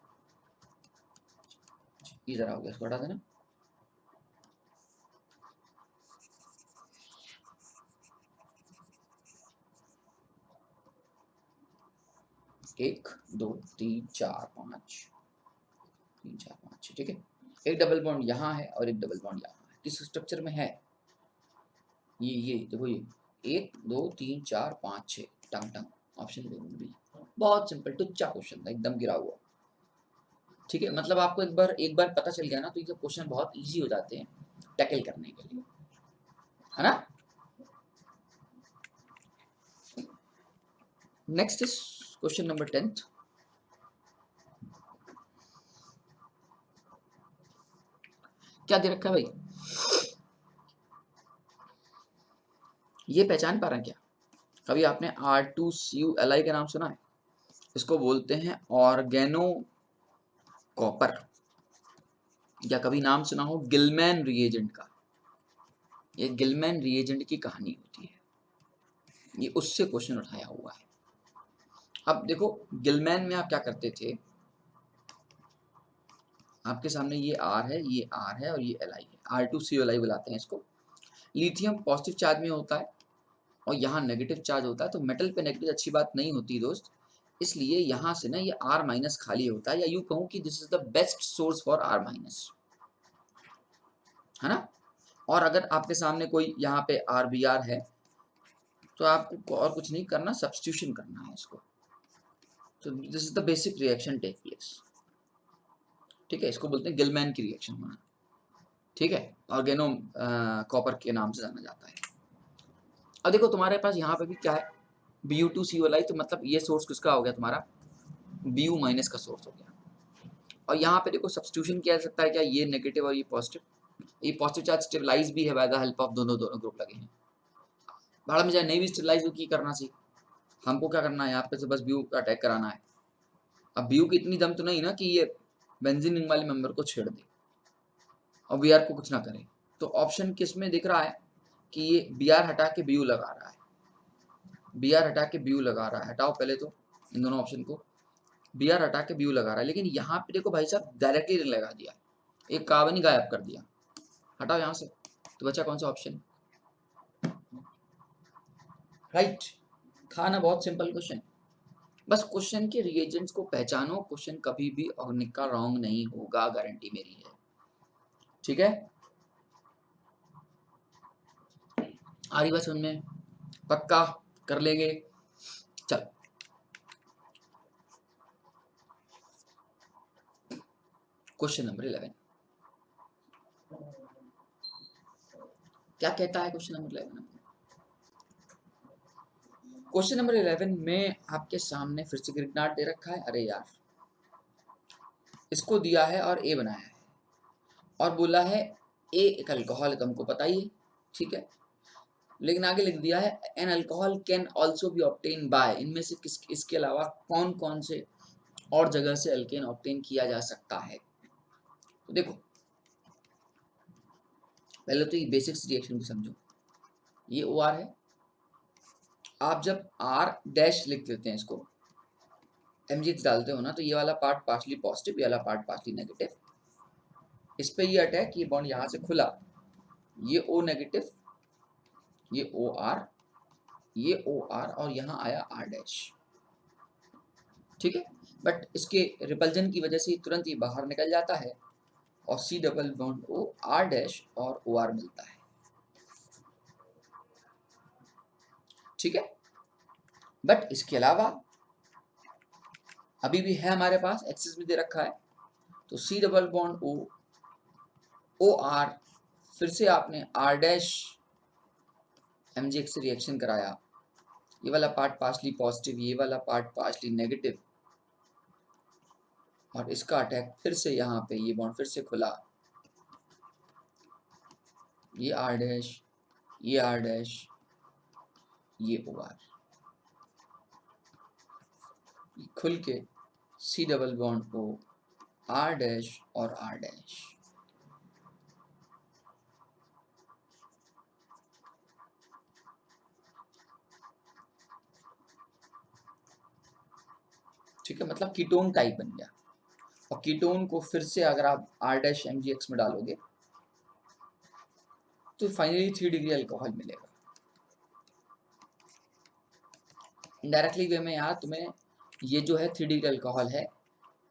ये जरा हो गया, इसको हटा देना। एक 2 3 4 5 3 4 5 6, ठीक है। एक डबल बॉन्ड यहाँ है और एक डबल बॉन्ड यहाँ है, किस स्ट्रक्चर में है? ये देखो, ये 1 2 3 4 5 6 टंग टंग, ऑप्शन बी। बहुत सिंपल टुच्चा क्वेश्चन था, एकदम गिरा हुआ। ठीक है, मतलब आपको एक बार पता चल गया ना, तो ये क्वेश्चन बहुत इजी हो जाते हैं टैकल करने के लिए, है ना। Next is question number 10th। क्या दे रखा है भाई? ये पहचान पा रहे हैं क्या? कभी आपने R2CuLi का नाम सुना है? इसको बोलते हैं ऑर्गेनो कॉपर, या कभी नाम सुना हो गिलमैन रिएजेंट का? ये गिलमैन रिएजेंट की कहानी होती है, ये उससे क्वेश्चन उठाया हुआ है। अब देखो, गिलमैन में आप क्या करते थे, आपके सामने ये R है, ये R है और ये Li है, R2CuLi बुलाते हैं इसको। लिथियम पॉजिटिव चार्ज में होता है और यहाँ नेगेटिव चार्ज होता है, तो मेटल पे नेगेटिव अच्छी बात नहीं होती दोस्त, इसलिए यहाँ से ना ये R माइनस खाली होता है, या यूँ कहूँ कि this is the best source for R minus, है ना। और अगर आपके सामने कोई यहाँ पे RBr है, तो आपको और कुछ नहीं करना, सब्स्टिट्यूशन करना है इसको। तो this is the basic reaction take place. ठीक है, इसको बोलते हैं गिलमैन की रिएक्शन होना। ठीक है, ऑर्गेनो कॉपर के नाम से जाना जाता है। अब देखो तुम्हारे पास यहाँ पे भी क्या है, Bu2CuLi, तो मतलब ये सोर्स किसका हो गया तुम्हारा, Bu माइनस का सोर्स हो गया। और यहाँ पे देखो सब्स्टिट्यूशन किया जा सकता है क्या, ये नेगेटिव और ये पॉजिटिव, ये पॉजिटिव चार्ज स्टेबलाइज भी है बाय द हेल्प ऑफ दोनों ग्रुप लगे हैं। भाड़ा में जाए नहीं भी स्टेबलाइज की करना चाहिए, हमको क्या करना है यहाँ पे, से बस Bu का अटैक कराना है। अब Bu की इतनी दम तो नहीं ना कि ये बेंजीन रिंग वाले मेंबर को छेड़ दे और Br को कुछ ना करे। तो ऑप्शन किस में दिख रहा है कि ये Br हटा के Bu लगा रहा है, Br हटा के Bu लगा रहा है। हटाओ पहले तो इन दोनों ऑप्शन को, Br हटा के Bu लगा रहा है, लेकिन यहाँ पे देखो भाई साहब डायरेक्टली रिंग लगा दिया, एक कार्बन ही गायब कर दिया। हटाओ यहाँ से, तो बचा कौन सा ऑप्शन, राइट। था ना बहुत सिंपल क्वेश्चन। बस क्वेश्चन के रिएजेंट्स को पहचानो, क्वेश्चन कभी भी ऑर्गेनिक का रॉन्ग नहीं होगा, गारंटी मेरी है। ठीक है, आ रही बात समझ में, पक्का कर लेंगे। चल क्वेश्चन नंबर 11 क्या कहता है? क्वेश्चन नंबर 11, क्वेश्चन नंबर 11 में आपके सामने फिर से ग्रिग्नार्ड दे रखा है। अरे यार, इसको दिया है और ए बनाया है और बोला है ए एक अल्कोहल, हमको बताइए। ठीक है, लेकिन आगे लिख दिया है an alcohol can also be obtain bye, इनमें से किस, इसके अलावा कौन कौन से और जगह से अल्केन ऑब्टेन किया जा सकता है। तो देखो, पहले तो ये बेसिक्स रिएक्शन को समझो। ये OR है, आप जब R डैश लिख देते हैं, इसको MgX डालते हो ना, तो ये वाला पार्ट पार्शली पॉजिटिव, ये वाला पार्ट पार्शली नेगेटिव। इस पे ये अटैक, ये बॉन्ड यहाँ से खुला, ये O नेगेटिव, ये OR, ये OR और यहाँ आया R डैश। ठीक है, बट इसके रिपल्जन की वजह से तुरंत ये बाहर निकल जाता है और C double bond O R dash और OR मिलता है। ठीक है, बट इसके अलावा अभी भी है हमारे पास, एक्सेस भी दे रखा है, तो C double bond O OR, फिर से आपने R डैश MgX से रिएक्शन कराया, ये वाला पार्ट पार्शली पॉजिटिव, ये वाला पार्ट पार्शली नेगेटिव, और इसका अटैक फिर से यहाँ पे, ये बॉन्ड फिर से खुला, ये R डैश, ये R डैश, ये OR, खुल के C double bond O R dash और R डैश। ठीक है, मतलब कीटोन टाइप बन गया, और कीटोन को फिर से अगर आप R डैश MgX में डालोगे तो फाइनली 3 डिग्री अल्कोहल मिलेगा। इनडायरेक्टली वे में यार तुम्हें ये जो है 3 डिग्री अल्कोहल है,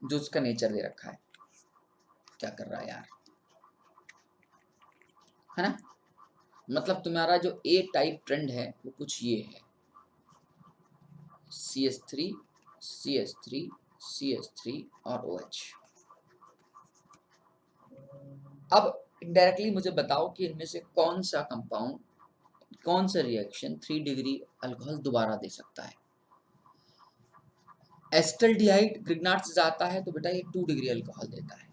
जो उसका नेचर दे रखा है। क्या कर रहा है यार, है ना। मतलब तुम्हारा जो ए टाइप ट्रेंड है वो कुछ ये है, CH3 CH3 CH3 और OH। अब इनडायरेक्टली मुझे बताओ कि इनमें से कौन सा कंपाउंड, कौन सा रिएक्शन 3 डिग्री अल्कोहल दोबारा दे सकता है। एस्टल्डिहाइड ग्रिग्नार्ड से जाता है तो बेटा ये 2 डिग्री अल्कोहल देता है।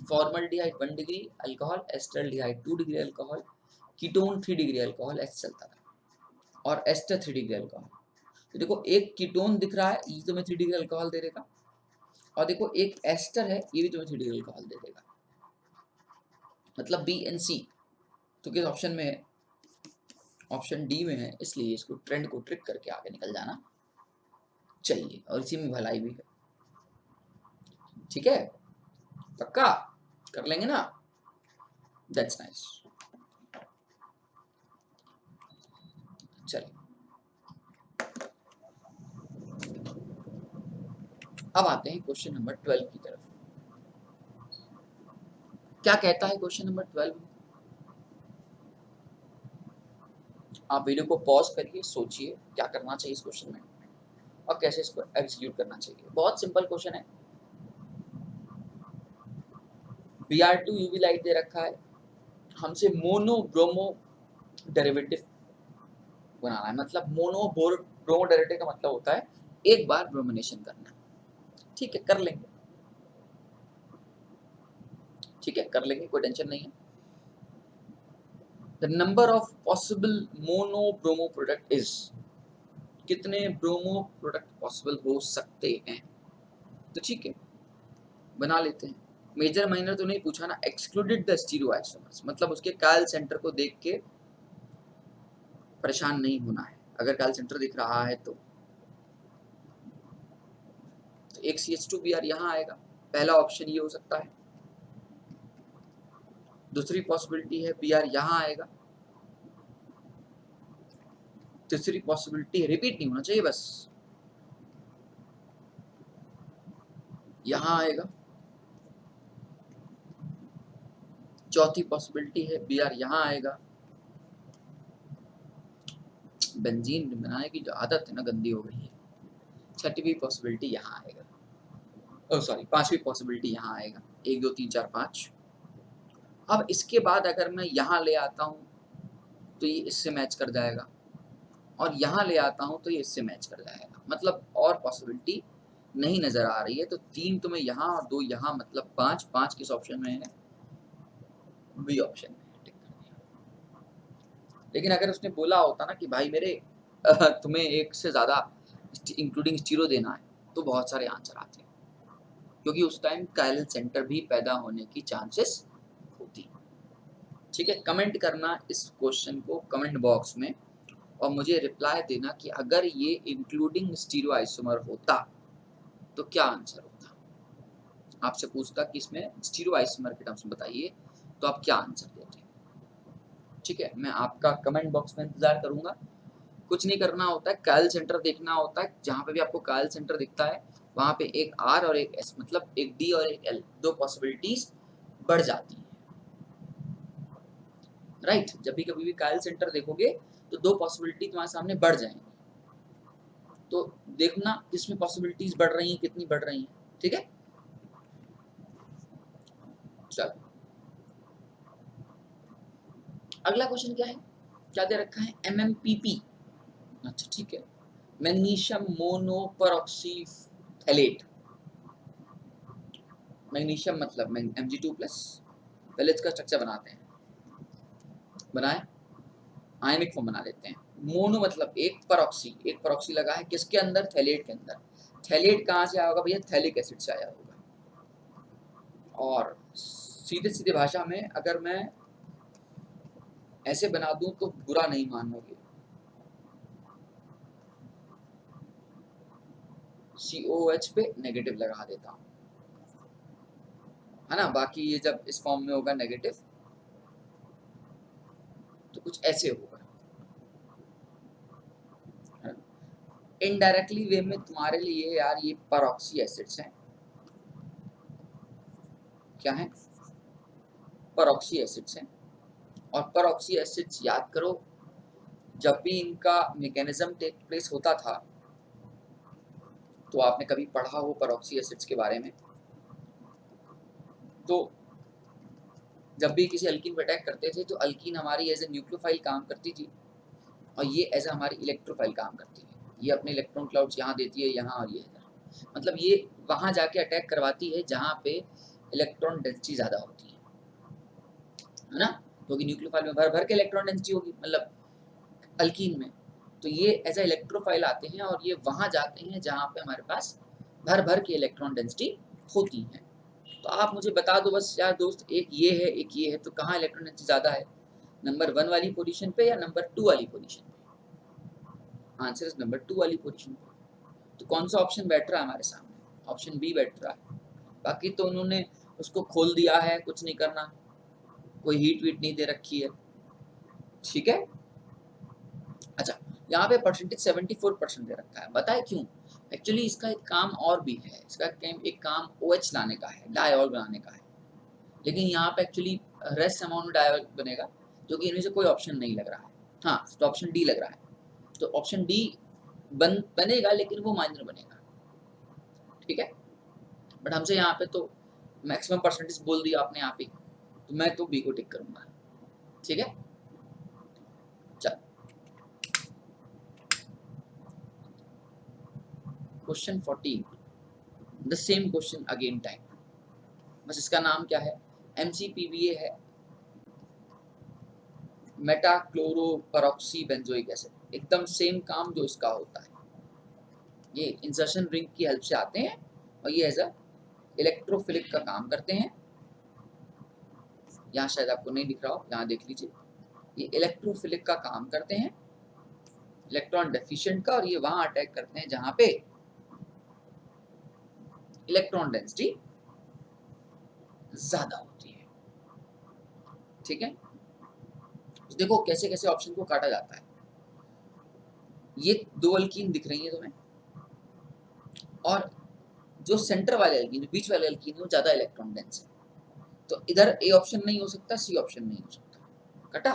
Formaldehyde 1 degree alcohol, acetaldehyde 2 degree alcohol, ketone 3 degree alcohol, ऐसे चलता था। और एस्टर 3 डिग्री अल्कोहल। तो देखो एक कीटोन दिख रहा है, ये तुम्हें 3 डिग्री अल्कोहल दे देगा, और देखो एक एस्टर है, ये भी तुम्हें 3 डिग्री अल्कोहल दे देगा। मतलब बी एंड सी तो किस ऑप्शन में है, ऑप्शन डी में है, इसलिए इसको ट्रेंड को ट्रिक करके आगे निकल जाना चाहिए, और इसी में भलाई भी है। ठीक है, पक्का कर लेंगे ना, दैट्स नाइस। चलिए अब आते हैं क्वेश्चन नंबर 12 की तरफ। क्या कहता है क्वेश्चन नंबर 12? आप वीडियो को पॉज करिए, सोचिए क्या करना चाहिए इस क्वेश्चन में और कैसे इसको एग्जीक्यूट करना चाहिए। बहुत सिंपल क्वेश्चन है। Br2 यूवी लाइट दे रखा है, हमसे मोनो ब्रोमो डेरिवेटिव बनाना है। मतलब मोनो ब्रोमो डेरिवेटिव का मतलब होता है एक बार ब्रोमिनेशन करना। ठीक है, कर लेंगे, ठीक है कर लेंगे, कोई टेंशन नहीं है। The number of possible mono bromo product is, कितने ब्रोमो प्रोडक्ट पॉसिबल हो सकते हैं। तो ठीक है बना लेते हैं। मेजर माइनर तो नहीं पूछा ना, एक्सक्लूडेड द स्टीरियोआइसोमर्स, मतलब उसके कायल सेंटर को देख के परेशान नहीं होना है। अगर कायल सेंटर दिख रहा है तो एक CH2Br यहाँ आएगा, पहला ऑप्शन ये हो सकता है। दूसरी पॉसिबिलिटी है Br यहाँ आएगा। तीसरी पॉसिबिलिटी, रिपीट नहीं होना चाहिए बस, यहाँ आएगा। चौथी पॉसिबिलिटी है Br यहाँ आएगा। बेंजीन बनाने की जो आदत है ना गंदी हो गई है। छठवीं पॉसिबिलिटी यहाँ आएगा, ओ सॉरी पांचवी पॉसिबिलिटी यहाँ आएगा। 1 2 3 4 5। अब इसके बाद अगर मैं यहाँ ले आता हूँ तो ये इससे मैच कर जाएगा, और यहाँ ले आता हूँ तो ये इससे मैच कर जाएगा। मतलब और पॉसिबिलिटी नहीं नजर आ रही है। तो 3 तो मैं यहाँ और 2 यहाँ, मतलब 5। 5 किस ऑप्शन में है, बी ऑप्शन में है, टिक कर दिया। लेकिन अगर उसने बोला होता ना कि भाई मेरे तुम्हें एक से ज्यादा इंक्लूडिंग स्टीरो देना है, तो बहुत सारे आंसर आते हैं, क्योंकि उस टाइम काइरल सेंटर भी पैदा होने की चांसेस होती। ठीक है, कमेंट करना इस क्वेश्चन को कमेंट बॉक्स में, और मुझे रिप्लाई देना कि अगर ये इंक्लूडिंग स्टीरियो आइसोमर होता तो क्या आंसर होता। आपसे पूछता कि इसमें स्टीरियो आइसोमर के टर्म्स में बताइए, तो आप क्या आंसर देते। ठीक है, मैं आपका कमेंट बॉक्स में इंतजार करूंगा। कुछ नहीं करना होता है, कायल सेंटर देखना होता है। जहां पे भी आपको कायल सेंटर दिखता है वहां पे एक R और एक S, मतलब एक D और एक L, दो पॉसिबिलिटीज बढ़ जाती है। राइट, जब भी कभी भी कायल सेंटर देखोगे तो दो पॉसिबिलिटी तुम्हारे सामने बढ़ जाएंगी। तो देखना किसमें पॉसिबिलिटीज बढ़ रही हैं, कितनी बढ़ रही हैं। ठीक है, चलो अगला क्वेश्चन क्या है, क्या दे रखा है, MMPP। अच्छा ठीक है, मैग्नीशियम मोनोपरऑक्सीथैलेट। मैग्नीशियम मतलब Mg2+। पहले इसका स्ट्रक्चर बनाते हैं, बनाए आयनिक फॉर्म बना लेते हैं। मोनो मतलब एक, परऑक्सी, एक परऑक्सी लगा है किसके अंदर, थैलेट के अंदर। थैलेट कहाँ से आया होगा भैया, थैलिक एसिड से आया होगा। और सीधे सीधे भाषा में अगर मैं ऐसे बना दूं तो बुरा नहीं मानोगे, COH पे नेगेटिव लगा देता हूं, है ना। बाकी ये जब इस फॉर्म में होगा नेगेटिव तो कुछ ऐसे होगा। इनडायरेक्टली वे में तुम्हारे लिए यार ये परऑक्सी एसिड्स हैं, क्या है, परऑक्सी एसिड्स हैं, और परऑक्सी एसिड्स याद करो, जब भी इनका मैकेनिज्म टेक प्लेस होता था तो आपने कभी पढ़ा हो परऑक्सी एसिड्स के बारे में, तो जब भी किसी अल्कीन पे अटैक करते थे तो अल्कीन हमारी एज ए न्यूक्लियोफाइल काम करती थी और ये एज ए हमारी इलेक्ट्रोफाइल काम करती है। ये अपने इलेक्ट्रॉन क्लाउड्स यहाँ देती है, यहाँ और ये इधर, मतलब ये वहाँ जाके अटैक करवाती है जहाँ पे इलेक्ट्रॉन डेंसिटी ज़्यादा होती है ना, क्योंकि न्यूक्लियोफाइल में भर भर के इलेक्ट्रॉन डेंसिटी होगी, मतलब अल्कीन में, तो ये एज ए इलेक्ट्रोफाइल आते हैं और ये वहाँ जाते हैं जहाँ पे हमारे पास भर भर के इलेक्ट्रॉन डेंसिटी होती है। तो आप मुझे बता दो बस यार दोस्त, एक ये है एक ये है, तो कहाँ इलेक्ट्रॉन डेंसिटी ज़्यादा है, नंबर 1 वाली पोजीशन पे या नंबर 2 वाली पोजीशन पे? आंसर इज नंबर 2 वाली पोजीशन पे। तो कौन सा ऑप्शन बैठ रहा है हमारे सामने? ऑप्शन बी बैठ रहा है। बाकी तो उन्होंने उसको खोल दिया है, कुछ नहीं करना, कोई हीट वीट नहीं दे रखी है, ठीक है। अच्छा, यहाँ पे परसेंटेज 74% दे रखा है, बताए क्यों? एक्चुअली इसका एक काम और भी है, इसका एक काम OH लाने का है, डायऑल बनाने का है, लेकिन यहाँ पे एक्चुअली रेस्ट अमाउंट में डायऑल बनेगा, जो कि इनमें से कोई ऑप्शन नहीं लग रहा है। हाँ, तो ऑप्शन डी लग रहा है, तो ऑप्शन डी बनेगा, लेकिन वो माइनर बनेगा, ठीक है। बट हमसे यहाँ पे तो मैक्सिमम परसेंटेज बोल दिया आपने आप ही, तो मैं तो बी को टिक करूंगा, ठीक है। चल, question 14, the same question again time, बस इसका नाम क्या है, MCPBA है, मेटा क्लोरो परऑक्सी बेंजोइक एसिड, एकदम सेम काम जो इसका होता है। ये इंसर्शन रिंग की हेल्प से आते हैं और ये एज अ इलेक्ट्रोफिलिक का काम करते हैं। यहाँ शायद आपको नहीं दिख रहा हो, यहाँ देख लीजिए, ये इलेक्ट्रोफिलिक का काम करते हैं, इलेक्ट्रॉन डेफिशिएंट का, और ये वहां अटैक करते हैं जहां पे इलेक्ट्रॉन डेंसिटी ज्यादा होती है, ठीक है। तो देखो कैसे कैसे ऑप्शन को काटा जाता है। ये 2 अल्कीन दिख रही है तुम्हें, और जो सेंटर वाले अल्कीन, जो बीच वाले अल्कीन है, वो ज्यादा इलेक्ट्रॉन डेंस है, तो इधर ए ऑप्शन नहीं हो सकता, सी ऑप्शन नहीं हो सकता, कटा।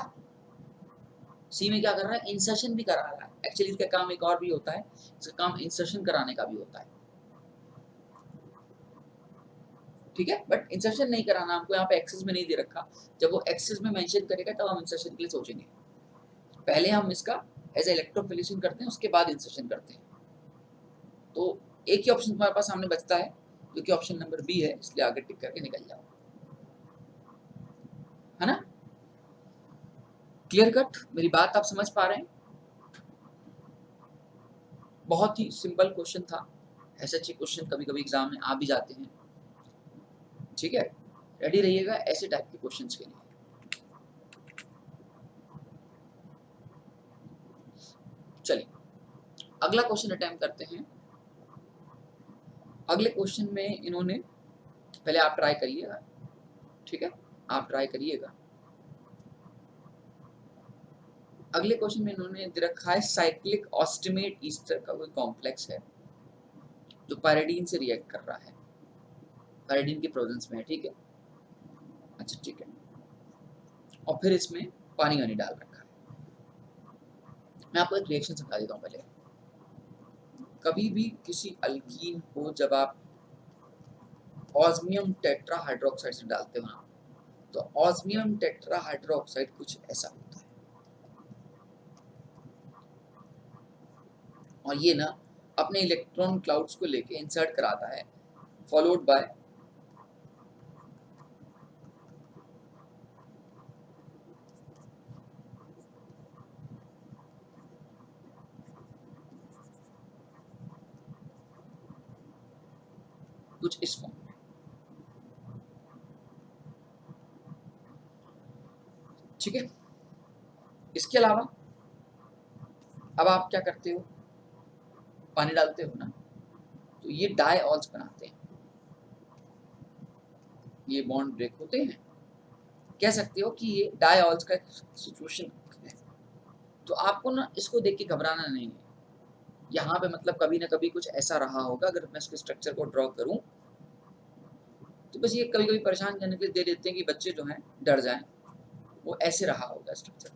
सी में क्या कर रहा है, इंसर्शन भी करा रहा है, एक्चुअली इसका काम एक और भी होता है, इसका काम इंसर्शन कराने का भी होता है, ठीक है। बट इंसर्शन नहीं कराना हमको, यहाँ पे एक्सेस में नहीं दे रखा, जब वो एक्सेस में मेंशन करेगा तब हम इंसर्शन के लिए सोचेंगे, पहले हम इसका एज इलेक्ट्रोफिलिशन करते हैं, उसके बाद इंसर्शन करते हैं। तो एक ही ऑप्शन तुम्हारे पास सामने बचता है, जो कि ऑप्शन नंबर बी है, इसलिए आगे टिक करके निकल जाओ, है ना। क्लियर कट, मेरी बात आप समझ पा रहे हैं? बहुत ही सिंपल क्वेश्चन था, ऐसे क्वेश्चन कभी कभी एग्जाम में आ भी जाते हैं, ठीक है। रेडी रहिएगा ऐसे टाइप के क्वेश्चंस के लिए। चलिए अगला क्वेश्चन अटेम्प्ट करते हैं। अगले क्वेश्चन में इन्होंने, पहले आप ट्राई करिएगा, ठीक है, आप ट्राई करिएगा। अगले क्वेश्चन में इन्होंने दे रखा है साइक्लिक ऑस्टिमेट ईस्टर का कोई कॉम्प्लेक्स है जो पायरिडीन से रिएक्ट कर रहा है, पायरिडीन की प्रेजेंस में है, ठीक है। अच्छा ठीक है, और फिर इसमें पानी वानी डाल रखा है। मैं आपको एक रिएक्शन समझा देता हूँ पहले। कभी भी किसी अल्कीन को जब आप ऑस्मियम टेट्रा हाइड्रोक्साइड से डालते हो ना, तो ऑस्मियम टेट्रा हाइड्रोक्साइड कुछ ऐसा होता है, और ये ना अपने इलेक्ट्रॉन क्लाउड्स को लेके इंसर्ट कराता है, फॉलोड बाय कुछ इस फॉर्म में, ठीक है। इसके अलावा अब आप क्या करते हो, पानी डालते हो ना, तो ये डायऑल्स बनाते हैं, ये बॉन्ड ब्रेक होते हैं, कह सकते हो कि ये डायऑल्स का सिचुएशन है। तो आपको ना इसको देख के घबराना नहीं है, यहाँ पे मतलब कभी ना कभी कुछ ऐसा रहा होगा। अगर मैं इसके स्ट्रक्चर को ड्रॉ करूं, तो बस ये कभी कभी परेशान करने के लिए दे देते हैं कि बच्चे जो हैं डर जाएं, वो ऐसे रहा होगा स्ट्रक्चर,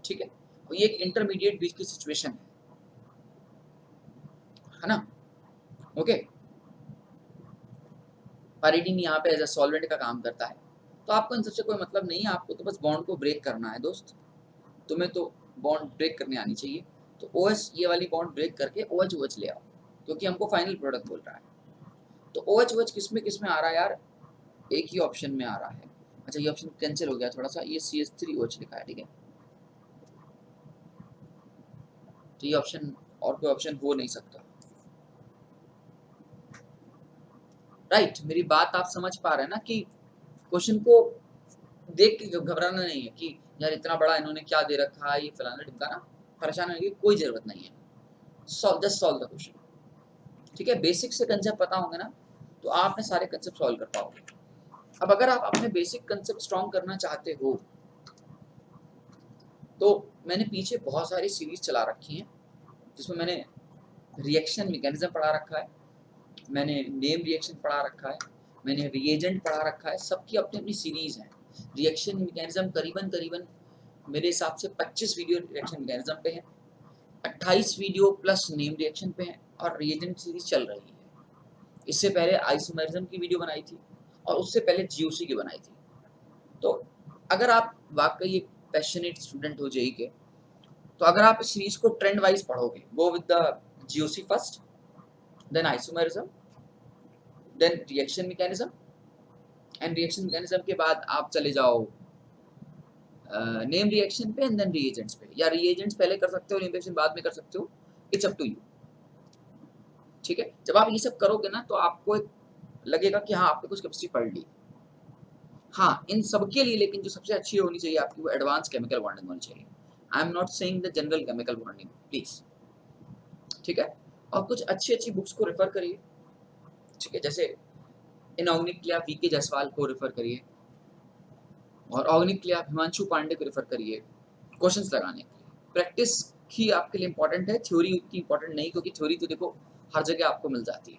ठीक है। और ये एक इंटरमीडिएट बीच की सिचुएशन है ना, ओके। पाइरीडीन यहाँ पे एज अ सॉल्वेंट का काम करता है। तो आपको इन सबसे कोई मतलब नहीं है, आपको तो बस बॉन्ड को ब्रेक करना है दोस्त, तुम्हें तो बॉन्ड ब्रेक करने आनी चाहिए। तो OH ये वाली बॉन्ड ब्रेक करके OH OH ले आओ, क्योंकि हमको फाइनल प्रोडक्ट बोल रहा है। तो OH OH किस में आ रहा है यार, एक ही ऑप्शन में आ रहा है। अच्छा ये ऑप्शन कैंसिल हो गया थोड़ा सा, ये CH3OH लिखा है, ठीक है। तो ये ऑप्शन और कोई ऑप्शन हो नहीं सकता, राइट। मेरी बात आप समझ पा रहे हैं ना कि क्वेश्चन को देख के घबराना नहीं है कि यार इतना बड़ा इन्होंने क्या दे रखा है, ये फलाना ढिमकाना, परेशान होने की कोई जरूरत नहीं है। जस्ट सॉल्व द क्वेश्चन, ठीक है। बेसिक से कंसेप्ट पता होंगे ना तो आप अपने सारे कंसेप्ट सॉल्व कर पाओगे। अब अगर आप अपने बेसिक कंसेप्ट स्ट्रॉन्ग करना चाहते हो तो मैंने पीछे बहुत सारी सीरीज चला रखी हैं, जिसमें मैंने रिएक्शन मैकेनिज्म पढ़ा रखा है, मैंने नेम रिएक्शन पढ़ा रखा है, मैंने रिएजेंट पढ़ा रखा है, सबकी अपनी अपनी सीरीज है। रिएक्शन मैकेनिज्म करीबन करीबन मेरे हिसाब से 25 वीडियो रिएक्शन मैकेनिज्म पे है, 28 वीडियो प्लस नेम रिएक्शन पे है, और रिएजेंट सीरीज चल रही है। इससे पहले आइसोमेरिज्म की वीडियो बनाई थी, और उससे पहले GOC की बनाई थी। तो अगर आप वाकई एक पैशनेट स्टूडेंट हो जेई के, तो अगर आप इस सीरीज को ट्रेंड वाइज पढ़ोगे, go with the GOC first, then isomerism, then reaction mechanism, and reaction mechanism के बाद आप चले जाओ नेम रिएक्शन पे, एंड देन रिएजेंट्स पे, या रिएजेंट्स पहले कर सकते हो, नेम रिएक्शन बाद में कर सकते हो, इट्स अप टू यू, ठीक है। जब आप ये सब करोगे ना तो आपको एक लगेगा कि हाँ आपने कुछ केमिस्ट्री पढ़ ली। हाँ इन सब के लिए लेकिन जो सबसे अच्छी होनी चाहिए आपकी, वो एडवांस केमिकल बॉन्डिंग होनी चाहिए। I am not saying the general chemical bonding, please, ठीक है। और कुछ अच्छी अच्छी बुक्स को रेफर करिए, ठीक है। जैसे इनऑर्गेनिक के लिए आप VK जायसवाल को रेफर करिए, और ऑर्गेनिक के लिए आप हिमांशु पांडे को रेफर करिए क्वेश्चंस लगाने के लिए। प्रैक्टिस ही आपके लिए इंपॉर्टेंट है, थ्योरी उतनी इंपॉर्टेंट नहीं, क्योंकि थ्योरी तो देखो हर जगह आपको मिल जाती है,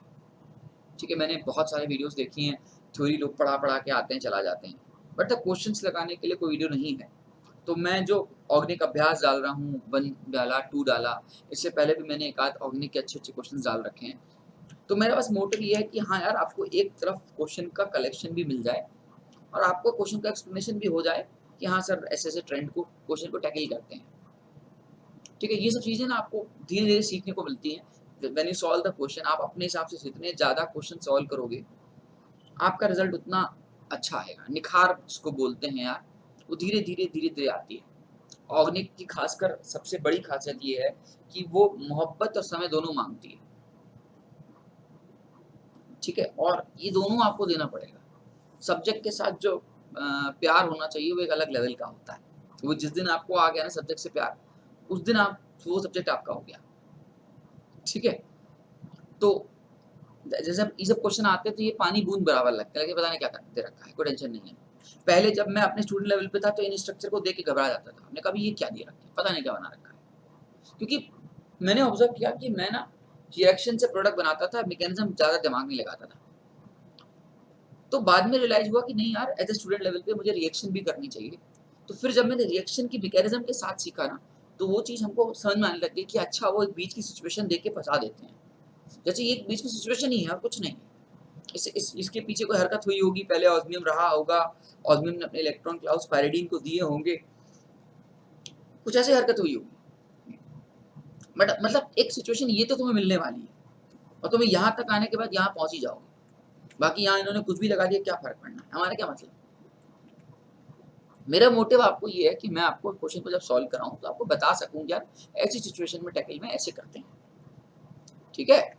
ठीक है। मैंने बहुत सारे वीडियोस देखी हैं, थ्योरी लोग पढ़ा पढ़ा के आते हैं चला जाते हैं, बट क्वेश्चंस लगाने के लिए कोई वीडियो नहीं है। तो मैं जो ऑर्गेनिक अभ्यास डाल रहा हूँ, 1 डाला, 2 डाला, इससे पहले भी मैंने एक आध ऑर्गेनिक के अच्छे अच्छे क्वेश्चन डाल रखे हैं। तो मेरा बस मोटिव ये है कि हाँ यार आपको एक तरफ क्वेश्चन का कलेक्शन भी मिल जाए, और आपको क्वेश्चन का एक्सप्लेनेशन भी हो जाए कि हाँ सर ऐसे ऐसे ट्रेंड को, क्वेश्चन को टैकल करते हैं, ठीक है। ये सब चीज़ें ना आपको धीरे धीरे सीखने को मिलती हैं। When you solve the question, आप अपने हिसाब से जितने ज़्यादा क्वेश्चन सॉल्व करोगे, आपका रिजल्ट उतना अच्छा आएगा। निखार जिसको बोलते हैं यार, वो धीरे धीरे धीरे धीरे आती है। ऑर्गेनिक की खासकर सबसे बड़ी खासियत ये है कि वो मोहब्बत और समय दोनों मांगती है, ठीक है। और ये दोनों आपको देना पड़ेगा। सब्जेक्ट के साथ जो प्यार होना चाहिए वो एक अलग लेवल का होता है। वो जिस दिन आपको आ गया ना सब्जेक्ट से प्यार, उस दिन आप, वो सब्जेक्ट आपका हो गया, ठीक है। तो जैसे ये सब क्वेश्चन आते हैं तो ये पानी बूंद बराबर लगता है, पता नहीं क्या दे रखा है, कोई टेंशन नहीं है। पहले जब मैं अपने स्टूडेंट लेवल पे था तो इन स्ट्रक्चर को देख के घबरा जाता था, हमने कहा ये क्या दे रखा है, पता नहीं क्या बना रखा है। क्योंकि मैंने ऑब्जर्व किया कि मैं ना रिएक्शन से प्रोडक्ट बनाता था, मैकेनिज्म ज़्यादा दिमाग नहीं लगाता था। तो बाद में रियलाइज हुआ कि नहीं यार, एज ए स्टूडेंट लेवल पे मुझे रिएक्शन भी करनी चाहिए। तो फिर जब मैंने रिएक्शन की मैकेनिज्म के साथ सीखा ना, तो वो चीज़ हमको समझ में आने लग गई कि अच्छा वो एक बीच की सिचुएशन देख के फंसा देते हैं। जैसे ये एक बीच की सिचुएशन ही है और कुछ नहीं। इसके पीछे कोई हरकत हुई होगी, पहले ऑस्मियम रहा होगा, ऑस्मियम ने अपने इलेक्ट्रॉन क्लाउड्स पायरिडीन को दिए होंगे, कुछ ऐसी हरकत हुई होगी। बट मतलब एक सिचुएशन ये तो तुम्हें मिलने वाली है, और तुम्हें यहाँ तक आने के बाद यहाँ पहुंच ही जाओगे। बाकी यहाँ इन्होंने कुछ भी लगा दिया, क्या फर्क पड़ना है, हमारा क्या मतलब। मेरा मोटिव आपको ये है कि मैं आपको क्वेश्चन को जब सॉल्व कराऊं तो आपको बता सकूं यार ऐसी सिचुएशन में टैकल में ऐसे करते हैं, ठीक है।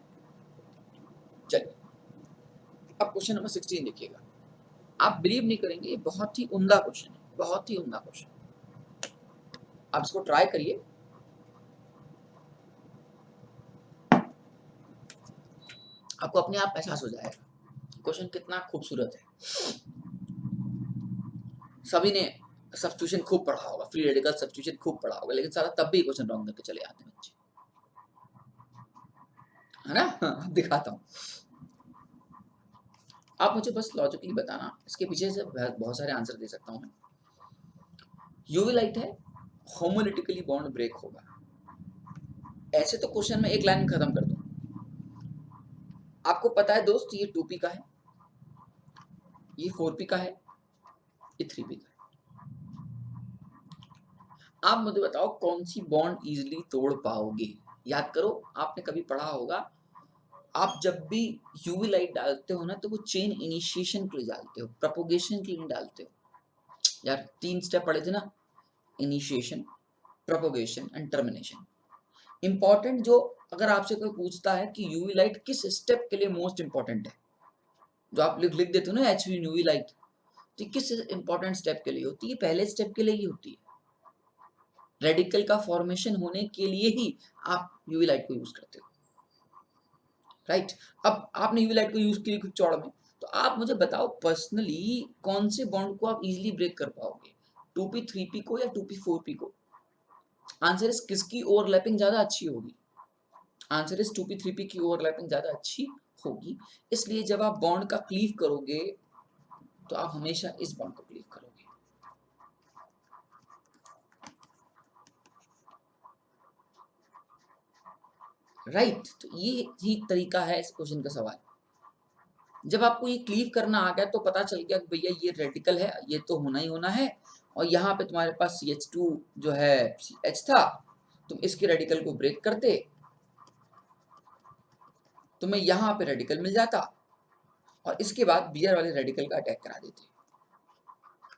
चलिए अब क्वेश्चन नंबर 16 देखिएगा। आप बिलीव नहीं करेंगे, ये बहुत ही उम्दा क्वेश्चन है, बहुत ही उम्दा क्वेश्चन। आप इसको ट्राई करिए, आपको अपने आप एहसास हो जाएगा क्वेश्चन कितना खूबसूरत है। सभी ने सब्स्टिट्यूशन खूब पढ़ा होगा, फ्री रेडिकल सब्स्टिट्यूशन खूब पढ़ा होगा, लेकिन सारा तब भी क्वेश्चन रॉन्ग करके चले आते हैं बच्चे। है ना। दिखाता हूँ, आप मुझे बस लॉजिकली बताना, इसके पीछे से बहुत सारे आंसर दे सकता हूँ मैं। यूवी लाइट है, होमोलिटिकली बॉन्ड ब्रेक होगा। ऐसे तो क्वेश्चन में एक लाइन में खत्म कर दूं। आपको पता है दोस्त, ये 2p का है, ये 4p का है, ये 3p का है। आप मुझे बताओ कौन सी बॉन्ड इजीली तोड़ पाओगे। याद करो, आपने कभी पढ़ा होगा, आप जब भी यूवी लाइट डालते हो ना, तो वो चेन इनिशिएशन के लिए डालते हो, प्रोपोगेशन के लिए डालते हो। यार 3 स्टेप पढ़े थे ना, initiation, propagation and termination. Important जो, अगर आपसे कोई पूछता है कि यूवी लाइट किस स्टेप के लिए मोस्ट इंपॉर्टेंट है, जो आप लिख देते हो ना एच यूवी लाइट, तो किस इंपॉर्टेंट स्टेप के लिए होती है? पहले स्टेप के लिए ही होती है। रेडिकल का फॉर्मेशन होने के लिए ही आप यूवी लाइट को यूज करते हो, राइट। अब आपने यूवी लाइट को यूज की कुछ चौड़ में, तो आप मुझे बताओ पर्सनली कौन से बॉन्ड को आप इजीली ब्रेक कर पाओगे, 2p 3p को या 2p 4p को? आंसर इज किसकी ओवरलैपिंग ज्यादा अच्छी होगी? आंसर इज 2p 3p की ओवरलैपिंग ज्यादा अच्छी होगी। इसलिए जब आप बॉन्ड का क्लीव करोगे तो आप हमेशा इस बॉन्ड को क्लीव करोगे, राइट। तो ये ही तरीका है इस क्वेश्चन का सवाल। जब आपको ये क्लीव करना आ गया तो पता चल गया कि भैया ये रेडिकल है, ये तो होना ही होना है, और यहाँ पे तुम्हारे पास CH2 जो है CH था, तुम इसके रेडिकल को ब्रेक करते, तुम्हें यहाँ पे रेडिकल मिल जाता, और इसके बाद Br वाले रेडिकल का अटैक करा देते,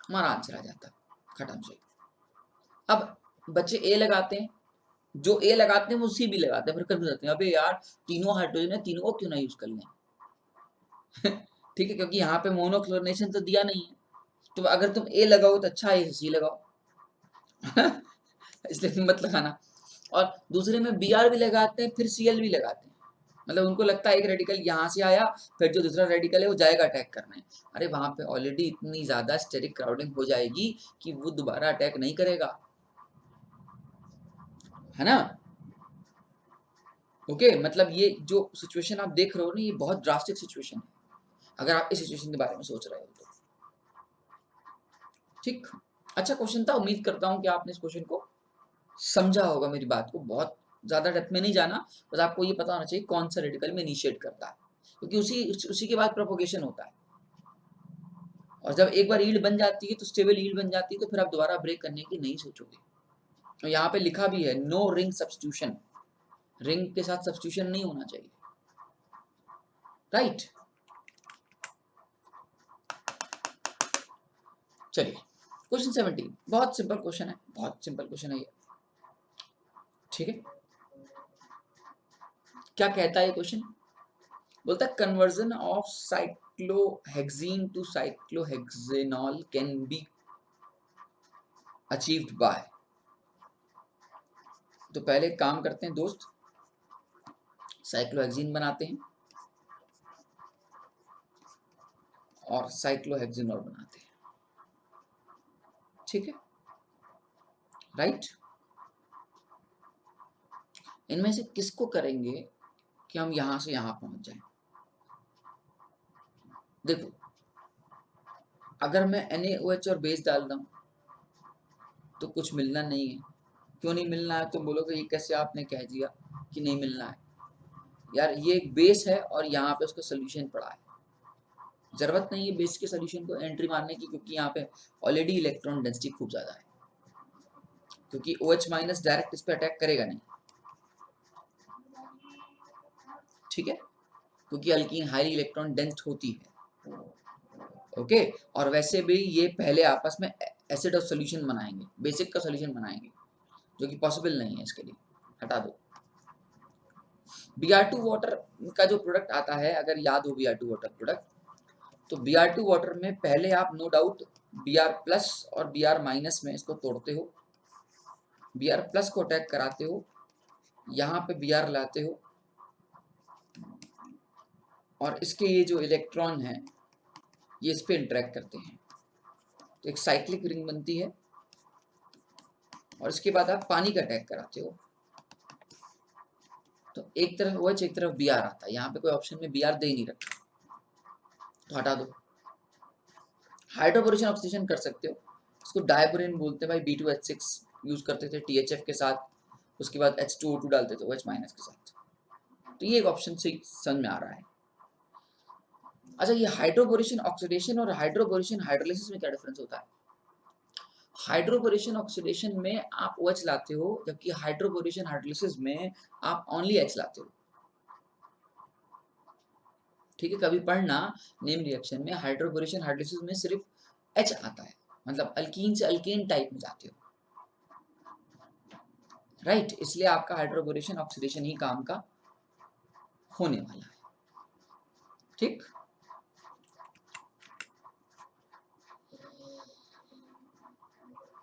हमारा आंसर आ जाता खत्म से। अब बच्चे ए लगाते हैं, जो ए लगाते हैं वो सी भी लगाते हैं, फिर कर जाते हैं अबे यार तीनों हाइड्रोजन है, तीनों को क्यों ना यूज कर लें। ठीक है, क्योंकि यहाँ पे मोनोक्लोरिनेशन तो दिया नहीं है, तो अगर तुम ए लगाओ तो अच्छा है, सी लगाओ। इसलिए मत लगाना। और दूसरे में Br भी लगाते हैं, फिर Cl भी लगाते हैं, मतलब उनको लगता है एक रेडिकल यहाँ से आया, फिर जो दूसरा रेडिकल है वो जाएगा अटैक करने। अरे वहां पे ऑलरेडी इतनी ज्यादा स्टेरिक क्राउडिंग हो जाएगी कि वो दोबारा अटैक नहीं करेगा, है ना। ओके, मतलब ये जो सिचुएशन आप देख रहे हो ना, ये बहुत ड्रास्टिक सिचुएशन है अगर आप इस सिचुएशन के बारे में सोच रहे हो तो। ठीक, अच्छा क्वेश्चन था, उम्मीद करता हूँ कि आपने इस क्वेश्चन को समझा होगा, मेरी बात को बहुत ज्यादा डेप्थ में नहीं जाना, बस आपको ये पता होना चाहिए कौन सा रेडिकल में इनिशिएट करता है, क्योंकि उसी के बाद प्रोपोगेशन होता है। और जब एक बार ईल्ड बन जाती है तो स्टेबल ईल्ड बन जाती है, तो फिर आप दोबारा ब्रेक करने की नहीं सोचोगे। तो यहाँ पे लिखा भी है नो रिंग सब्स्टिट्यूशन, रिंग के साथ सब्स्टिट्यूशन नहीं होना चाहिए, राइट। चलिए क्वेश्चन 17, बहुत सिंपल क्वेश्चन है, बहुत सिंपल क्वेश्चन है ये, ठीक है। क्या कहता है ये क्वेश्चन? बोलता है conversion of cyclohexene to cyclohexanol can be achieved by. तो पहले काम करते हैं दोस्त, साइक्लोहेक्सीन बनाते हैं और साइक्लोहेक्सेनॉल बनाते हैं, ठीक है, राइट। इनमें से किसको करेंगे कि हम यहां से यहां पहुंच जाएं? देखो, अगर मैं NaOH और बेस डाल दूं तो कुछ मिलना नहीं है। क्यों नहीं मिलना है? तो बोलोगे ये कैसे आपने कह दिया कि नहीं मिलना है? यार ये एक बेस है और यहाँ पे उसका सोल्यूशन पड़ा है, जरूरत नहीं है बेस के सोल्यूशन को एंट्री मारने की, क्योंकि यहाँ पे ऑलरेडी इलेक्ट्रॉन डेंसिटी खूब ज्यादा है, क्योंकि OH माइनस डायरेक्ट इस पर अटैक करेगा नहीं, ठीक है, क्योंकि अल्कीन हाईली इलेक्ट्रॉन डेंस होती है, ओके। और वैसे भी ये पहले आपस में एसिड और सोल्यूशन बनाएंगे, बेसिक का सोल्यूशन बनाएंगे, जो कि पॉसिबल नहीं है, इसके लिए हटा दो। Br2 वाटर का जो प्रोडक्ट आता है, अगर याद हो Br2 वाटर प्रोडक्ट, तो Br2 वाटर में पहले आप नो डाउट Br प्लस और Br माइनस में इसको तोड़ते हो, Br प्लस को अटैक कराते हो, यहाँ पे Br लाते हो, और इसके ये जो इलेक्ट्रॉन है ये इस पे इंटरेक्ट करते हैं, तो एक साइक्लिक रिंग बनती है, और इसके बाद आप पानी का अटैक कराते हो, तो एक तरफ OH एक तरफ Br आता है, यहाँ पे कोई ऑप्शन में Br दे ही नहीं रखा, तो हटा दो। हाइड्रोबोरेशन ऑक्सीडेशन कर सकते हो, इसको डायबोरेन बोलते हैं भाई। B2H6 यूज करते थे THF के साथ, उसके बाद H2O2 डालते थे OH माइनस के साथ। तो ये एक ऑप्शन से समझ में आ रहा है। अच्छा, ये हाइड्रोबोरेशन ऑक्सीडेशन और हाइड्रोबोरेशन हाइड्रोलिसिस में क्या डिफरेंस होता है? हाइड्रोबोरेशन ऑक्सीडेशन में आप OH लाते हो, जबकि हाइड्रोबोरेशन हाइड्रोलिसिस में आप ओनली H लाते हो। ठीक है, कभी पढ़ना नेम रिएक्शन में हाइड्रोबोरेशन हाइड्रोलिसिस में सिर्फ H आता है, मतलब अल्कीन से अल्केन टाइप में जाते हो, राइट। इसलिए आपका हाइड्रोबोरेशन ऑक्सीडेशन ही काम का होने वाला है। ठीक,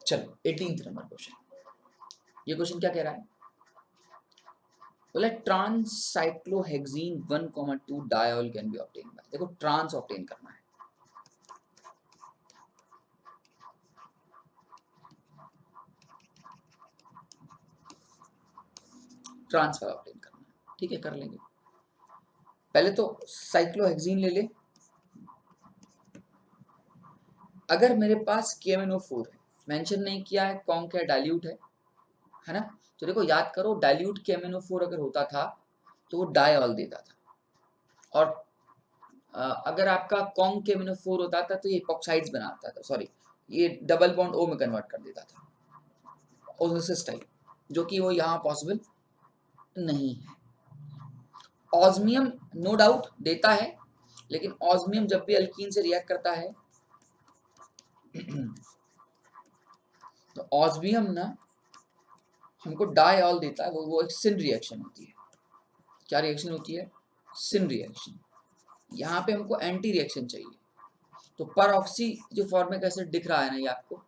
चलो 18th नंबर क्वेश्चन। ये क्वेश्चन क्या कह रहा है? बोला ट्रांससाइक्लोहेक्सीन 1,2 diol can be obtain bye. देखो ट्रांस ऑब्टेन करना है, ट्रांस वाला ऑब्टेन करना है। ठीक है, कर लेंगे। पहले तो साइक्लोहेक्सीन ले ले। अगर मेरे पास KMNO4 है, मेंशन नहीं किया है कौन क्या डाइल्यूट है ना? तो देखो याद करो, डाइल्यूट KMNO4 अगर होता था तो वो डायऑल देता था, और अगर आपका कॉन्ग KMNO4 होता था तो ये इपॉक्साइड्स बनाता था, सॉरी ये डबल बॉन्ड O में कन्वर्ट कर देता था, ओजोसिस टाइप, जो कि वो यहाँ पॉसिबल नहीं है। ऑस्मियम नो डाउट देता है, लेकिन ऑस्मियम जब भी अल्कीन से रिएक्ट करता है तो ऑस्मियम ना हमको डायऑल देता है, वो एक सिन रिएक्शन होती है। क्या रिएक्शन होती है? सिन रिएक्शन। यहाँ पे हमको एंटी रिएक्शन चाहिए, तो परऑक्सी जो फॉर्मिक एसिड दिख रहा है ना, ये आपको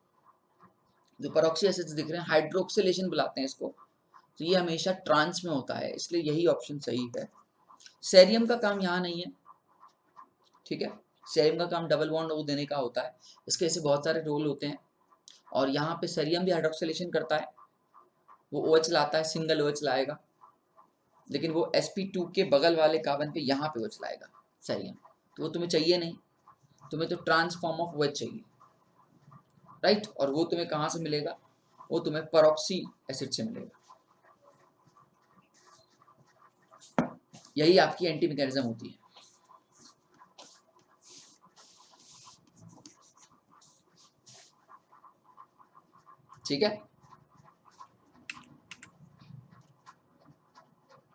जो परऑक्सी एसिड्स दिख रहे हैं, हाइड्रोक्सिलेशन बुलाते हैं इसको, तो ये हमेशा ट्रांस में होता है, इसलिए यही ऑप्शन सही है। सेरियम का काम यहाँ नहीं है, ठीक है, सेरियम का काम डबल बॉन्ड O देने का होता है, इसके ऐसे बहुत सारे रोल होते हैं, और यहाँ पे सेरियम भी हाइड्रोक्सिलेशन करता है, वो OH लाता है, सिंगल OH लाएगा, लेकिन वो sp2 के बगल वाले कार्बन पे यहाँ पे OH लाएगा सेरियम, तो वो तुम्हें चाहिए नहीं, तुम्हें तो ट्रांसफॉर्म ऑफ OH चाहिए, राइट। और वो तुम्हें कहाँ से मिलेगा? वो तुम्हें परऑक्सी एसिड से मिलेगा। यही आपकी एंटी मैकेनिज्म होती है। ठीक है,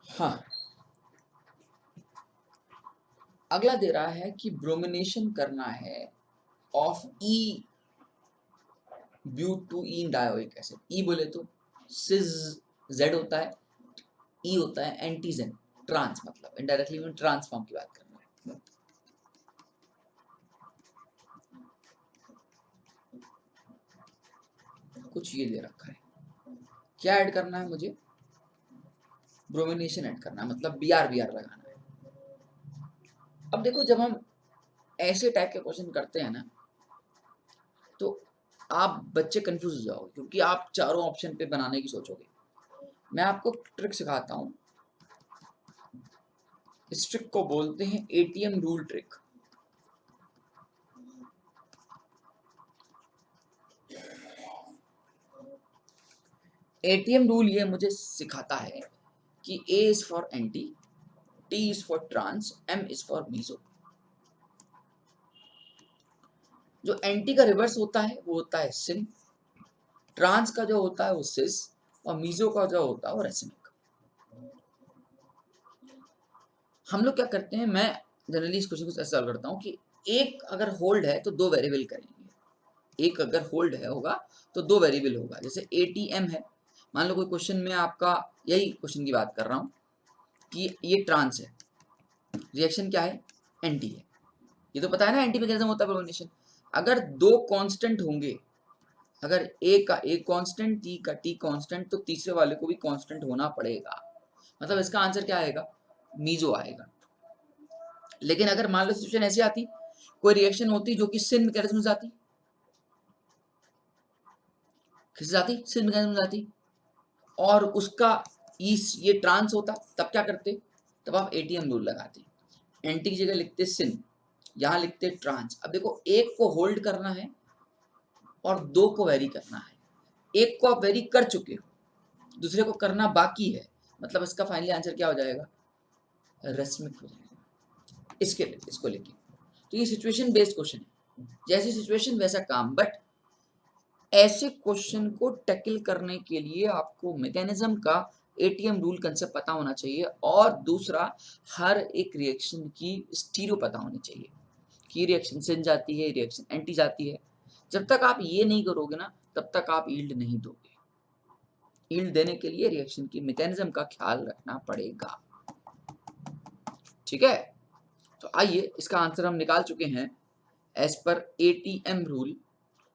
हाँ। अगला दे रहा है कि ब्रोमिनेशन करना है of E butene dioic acid. E बोले तो सिज Z होता है, E होता है एंटीजन, ट्रांस, मतलब इनडायरेक्टली में ट्रांसफॉर्म की बात कर रहे हैं। कुछ ये दे रखा है, क्या ऐड करना है मुझे? ब्रोमिनेशन ऐड करना है, मतलब Br लगाना है। अब देखो, जब हम ऐसे टाइप के क्वेश्चन करते हैं ना, तो आप बच्चे कंफ्यूज हो जाओगे, क्योंकि आप चारों ऑप्शन पे बनाने की सोचोगे। मैं आपको ट्रिक सिखाता हूँ, इस ट्रिक को बोलते हैं ATM rule trick. ATM rule ये मुझे सिखाता है कि A is for anti, T is for trans, M is for meso. जो एंटी का रिवर्स होता है वो होता है सिन, ट्रांस का जो होता है वो सिस, और मीजो का जो होता है वो रेसिनिक। हम लोग क्या करते हैं, मैं जनरली इस क्वेश्चन को ऐसा सॉल्व करता हूँ कि एक अगर होल्ड है तो दो वेरिएबल करेंगे, एक अगर होल्ड है होगा तो दो वेरिएबल होगा। जैसे ATM है, मान लो कोई क्वेश्चन में आपका, यही क्वेश्चन की बात कर रहा हूँ कि ये ट्रांस है, रिएक्शन क्या है? एंटी है, ये तो पता है ना एंटी मैकेनिज्म होता है ब्रोमिनेशन। अगर दो कांस्टेंट होंगे, अगर ए का ए कांस्टेंट, टी का टी कांस्टेंट, तो तीसरे वाले को भी कांस्टेंट होना पड़ेगा, मतलब इसका आंसर क्या आएगा? मीजो आएगा। लेकिन अगर मान लो सिचुएशन ऐसी आती, कोई रिएक्शन होती जो कि सिन मैकेनिज्म से आती, किससे आती? सिन मैकेनिज्म से आती, और उसका ये ट्रांस होता तब क्या करते, तब आप एटीएम रूल लगाते, एंटी की जगह लिखते सिन, यहां लिखते ट्रांस। अब देखो एक को होल्ड करना है और दो को वेरी करना है, एक को आप वेरी कर चुके हो, दूसरे को करना बाकी है, मतलब इसका फाइनली आंसर क्या हो जाएगा, रस्मिक हो जाएगा। इसको लेके तो ये सिचुएशन बेस्ड क्वेश्चन है, जैसी सिचुएशन वैसा काम। बट ऐसे क्वेश्चन को टैकल करने के लिए आपको मैकेनिज्म का एटीएम रूल कंसेप्ट पता होना चाहिए, और दूसरा हर एक रिएक्शन की स्टीरियो पता होनी चाहिए कि रिएक्शन सिन जाती है, रिएक्शन एंटी जाती है। जब तक आप ये नहीं करोगे ना, तब तक आप यील्ड नहीं दोगे। यील्ड देने के लिए रिएक्शन की मैकेनिज्म का ख्याल रखना पड़ेगा, ठीक है। तो आइए इसका आंसर हम निकाल चुके हैं एज पर एटीएम रूल।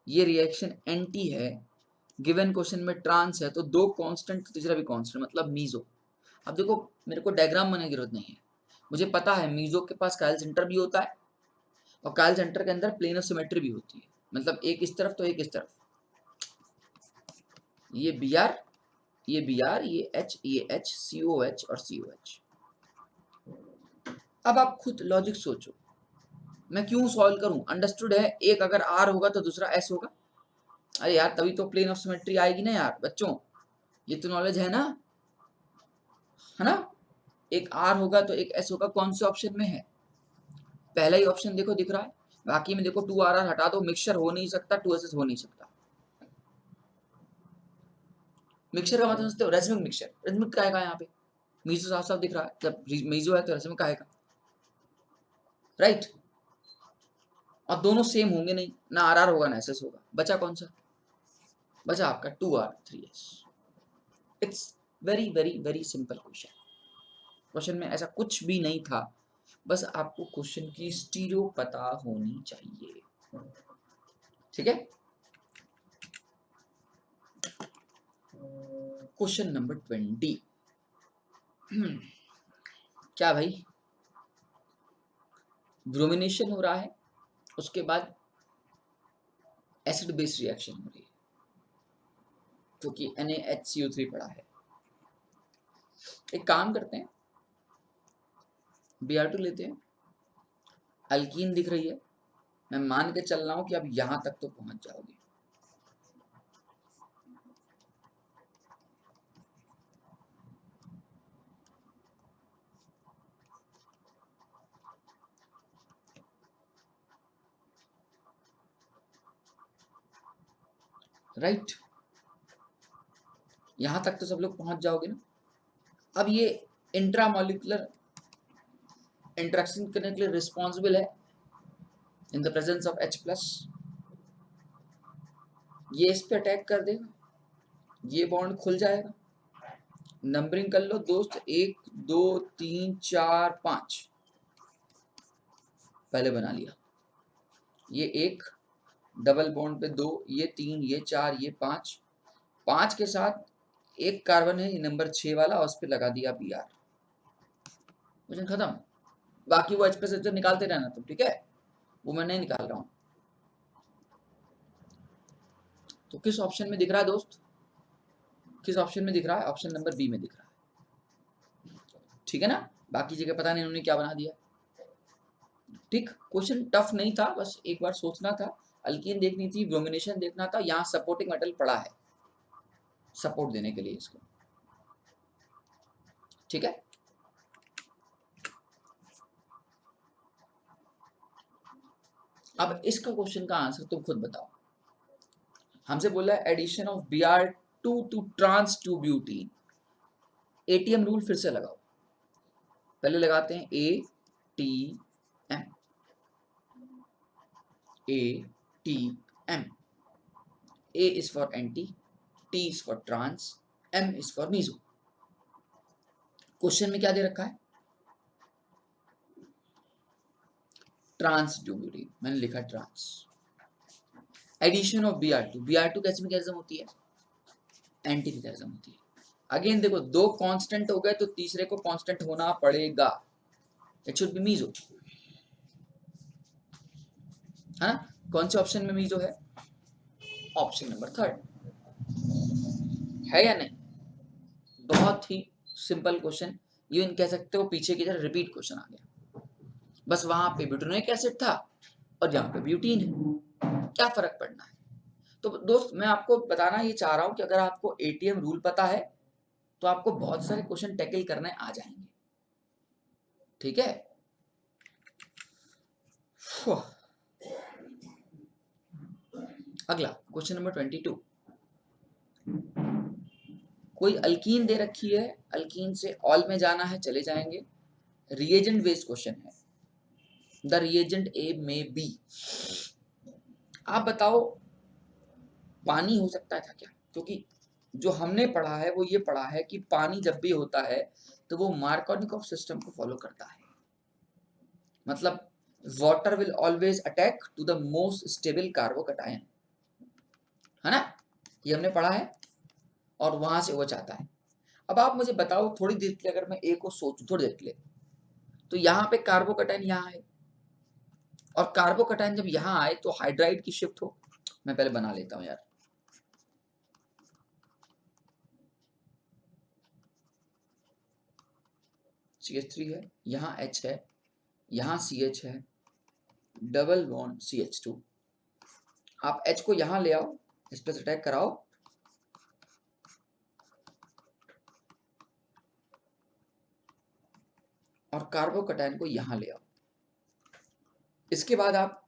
ये रिएक्शन एंटी है, गिवन क्वेश्चन में ट्रांस है, तो दो कांस्टेंट, तीसरा भी कांस्टेंट, मतलब मीजो। अब देखो मेरे को डायग्राम बनाने की जरूरत नहीं है, मुझे पता है मीजो के पास कायल सेंटर भी होता है, और कायल सेंटर के अंदर प्लेन ऑफ सिमेट्री भी होती है, मतलब एक इस तरफ तो एक इस तरफ, ये बी आर, ये बी आर, ये एच, सी ओ एच और सी ओ एच। अब आप खुद लॉजिक सोचो, मैं क्यों सॉल्व करूं, अंडरस्टूड है, एक अगर आर होगा तो दूसरा एस होगा। अरे यार तभी तो प्लेन ऑफ सिमेट्री आएगी ना यार बच्चों, ये तो नॉलेज है ना, है ना। एक आर होगा तो एक एस होगा, कौन से ऑप्शन में है, पहला ही ऑप्शन देखो दिख रहा है, बाकी में देखो 2 आर हटा दो, मिक्सचर हो नहीं सकता, 2 एस हो नहीं सकता। मिक्सचर का मतलब समझते हो, रेसमिक मिक्सचर, रेसमिक का है यहाँ पे, मीजो साफ साफ दिख रहा है, जब मीजो है तो रेसमिक का है, राइट। और दोनों सेम होंगे नहीं, ना आर आर होगा ना एस एस होगा, बचा कौन सा, बचा आपका 2 R 3 S. It's very very very simple question, question में ऐसा कुछ भी नहीं था, बस आपको क्वेश्चन की स्टीरियो पता होनी चाहिए, ठीक है। क्वेश्चन नंबर 20, क्या भाई, ब्रोमिनेशन हो रहा है, उसके बाद एसिड बेस रिएक्शन हो रही है, क्योंकि NaHCO3 पड़ा है। एक काम करते हैं, Br2 लेते हैं, अल्कीन दिख रही है, मैं मान के चल रहा हूं कि अब यहां तक तो पहुंच जाओगे, राइट, यहां तक तो सब लोग पहुंच जाओगे ना। अब ये इंट्रामोलिकुलर इंटरेक्शन करने के लिए रिस्पॉन्सिबल है in the presence of H+, ये इस पे अटैक कर देगा, ये बॉन्ड खुल जाएगा, नंबरिंग कर लो दोस्त, 1 2 3 4 5, पहले बना लिया, ये एक डबल बॉन्ड पे 2, ये 3, ये 4, ये 5, 5 के साथ एक कार्बन है, ये नंबर 6 वाला, और उस पर लगा दिया Br, क्वेश्चन खत्म। बाकी वो H+ निकालते रहना तुम, ठीक है, वो मैं नहीं निकाल रहा हूं। तो किस ऑप्शन में दिख रहा है दोस्त, किस ऑप्शन में दिख रहा है, ऑप्शन नंबर बी में दिख रहा है, ठीक है ना। बाकी जगह पता नहीं उन्होंने क्या बना दिया, ठीक। क्वेश्चन टफ नहीं था, बस एक बार सोचना था, अल्कीन देखनी थी, ब्रोमिनेशन देखना था, यहाँ सपोर्टिंग मेटल पड़ा है सपोर्ट देने के लिए इसको, ठीक है। अब इसका क्वेश्चन का आंसर तुम खुद बताओ, हमसे बोला है addition of Br2 to trans 2 butene, ATM rule फिर से लगाओ, पहले लगाते हैं ATM, ATM, A is for anti, T is for trans, M is for meso। Question में क्या दे रखा है, ट्रांस ब्यूटीन, मैंने लिखा ट्रांस, एडिशन ऑफ Br2 कैसे मैकेनिज्म होती है, एंटी मैकेनिज्म होती है। अगेन देखो दो कांस्टेंट हो गए तो तीसरे को कांस्टेंट होना पड़ेगा, इट शुड बी मीजो, है ना। कौन से ऑप्शन में मीजो है, ऑप्शन नंबर 3 है या नहीं, बहुत ही सिंपल क्वेश्चन, इवन कह सकते हो पीछे की तरह रिपीट क्वेश्चन आ गया, बस वहां पे ब्यूटेनोइक एसिड था और यहाँ पे ब्यूटीन है, क्या फर्क पड़ना है। तो दोस्त मैं आपको बताना ये चाह रहा हूं कि अगर आपको एटीएम रूल पता है तो आपको बहुत सारे क्वेश्चन टैकल करने आ जाएंगे, ठीक है। अगला क्वेश्चन नंबर 22, कोई अल्कीन दे रखी है, अल्कीन से ऑल में जाना है, चले जाएंगे। रिएजेंट बेस्ड क्वेश्चन है, the reagent A may be. आप बताओ पानी हो सकता था क्या, क्योंकि जो हमने पढ़ा है वो ये पढ़ा है कि पानी जब भी होता है तो वो मार्कोनिकॉफ सिस्टम को फॉलो करता है, मतलब water will always attack to the most stable carbocation, है ना, ये हमने पढ़ा है और वहां से वो चाहता है। अब आप मुझे बताओ थोड़ी देर के लिए, अगर मैं ए को सोचूं थोड़ी देर के लिए, तो यहाँ पे कार्बोकैटायन यहाँ है और कार्बोकैटायन जब यहाँ आए तो हाइड्राइड की शिफ्ट हो। मैं पहले बना लेता हूँ यार, CH3 है, यहाँ H है, यहाँ CH है, डबल बॉन्ड CH2। आप H को यहाँ ले आओ, इस पर अटैक कराओ और कार्बोकैटायन को यहाँ ले आओ। इसके बाद आप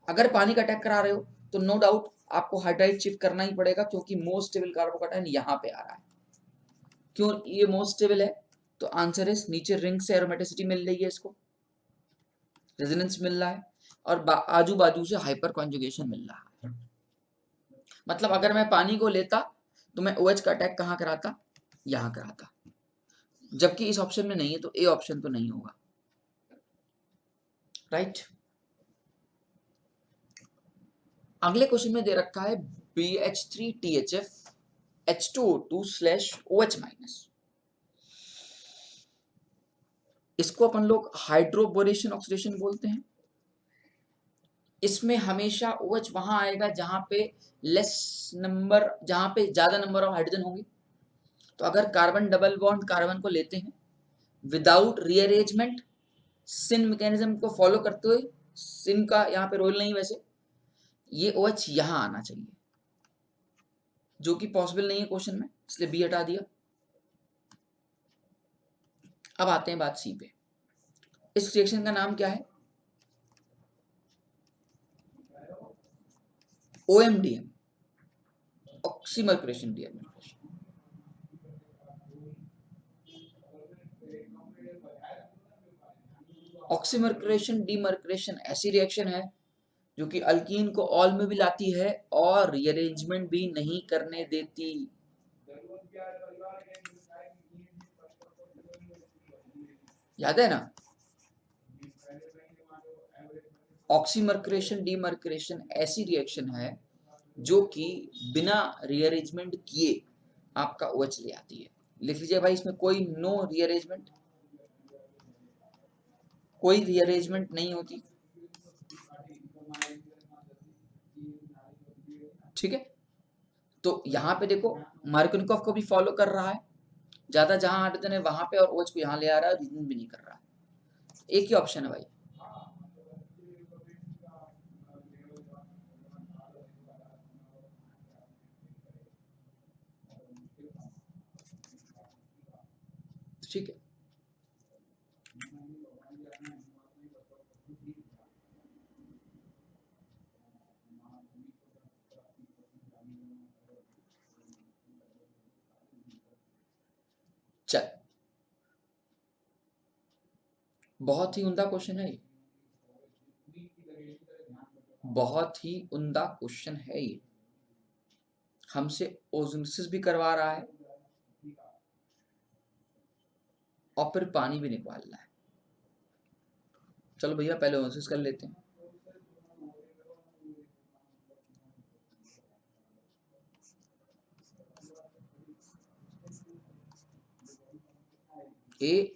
अगर पानी का अटैक करा रहे हो तो नो डाउट आपको हाइड्राइड शिफ्ट करना ही पड़ेगा, क्योंकि मोस्ट स्टेबल कार्बोकैटायन यहाँ पे आ रहा है। क्यों ये मोस्ट स्टेबल है, तो आंसर है नीचे रिंग से एरोमेटिसिटी मिल रही है, इसको रेजोनेंस मिल रहा है और आजू बाजू से हाइपर कॉन्जुगेशन मिल रहा है। मतलब अगर मैं पानी को लेता तो मैं OH का अटैक कहाँ कराता, यहाँ कराता, जबकि इस ऑप्शन में नहीं है तो ए ऑप्शन तो नहीं होगा, राइट। अगले क्वेश्चन में दे रखा है BH3THF H2O2/OH-। इसको अपन लोग हाइड्रोबोरेशन ऑक्सीडेशन बोलते हैं। इसमें हमेशा OH वहां आएगा जहां पे लेस नंबर, जहां पे ज्यादा नंबर ऑफ हाइड्रोजन होंगे। तो अगर कार्बन डबल बॉन्ड कार्बन को लेते हैं विदाउट रीअरेंजमेंट, सिन मैकेनिज्म को फॉलो करते हुए, सिन का यहाँ पे रोल नहीं वैसे, ये OH यहां आना चाहिए, जो कि पॉसिबल नहीं है क्वेश्चन में, इसलिए बी हटा दिया। अब आते हैं बात सी पे। इस रिएक्शन का नाम क्या है, OMDM, ऑक्सीमर्क्रेशन डीमर्क्रेशन। ऑक्सीमर्क्रेशन डीमर्क्रेशन ऐसी रिएक्शन है जो कि अल्कीन को ऑल में भी लाती है और रीअरेंजमेंट भी नहीं करने देती। याद है ना, ऑक्सीमर्क्रेशन डीमर्क्रेशन ऐसी रिएक्शन है जो कि बिना रीअरेंजमेंट किए आपका OH ले आती है। लिख लीजिए भाई, इसमें कोई नो रीअरेंजमेंट, कोई रीअरेंजमेंट नहीं होती, ठीक है। तो यहाँ पे देखो मार्कोनिकॉफ को भी फॉलो कर रहा है, ज्यादा जहां हाइड्रोजन है वहां पे, और OH को यहाँ ले आ रहा है, रीजन भी नहीं कर रहा है। एक ही ऑप्शन है भाई, ठीक है। चल, बहुत ही उम्दा क्वेश्चन है ये, बहुत ही उम्दा क्वेश्चन है ये। हमसे ओजोनिसिस भी करवा रहा है और फिर पानी भी निकाल रहा है। चलो भैया पहले ओजोनिसिस कर लेते हैं। ए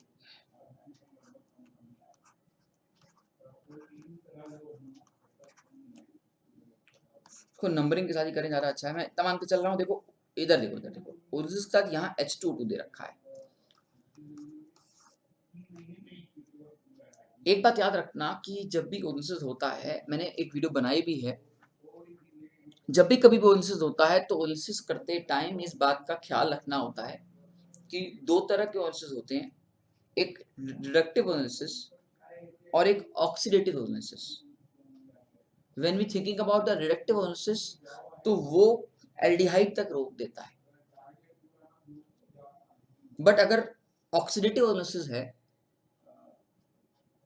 को नंबरिंग के साथ ही करें, ज्यादा अच्छा है। मैं तमाम के चल रहा हूँ, देखो इधर देखो, इधर देखो, ओलिसिस के साथ यहाँ H2O2 दे रखा है। एक बात याद रखना कि जब भी ओलिसिस होता है, मैंने एक वीडियो बनाई भी है, जब भी कभी भी ओलिसिस होता है तो ओलिसिस करते टाइम इस बात का ख्याल रखना होता है कि दो तरह के ओलिसिस होते हैं, एक रिडक्टिव ओलिसिस और एक oxidative ozonolysis. When we thinking about the reductive ozonolysis, तो वो एल्डिहाइड तक रोक देता है, बट अगर ऑक्सीडेटिव ओलिसिस है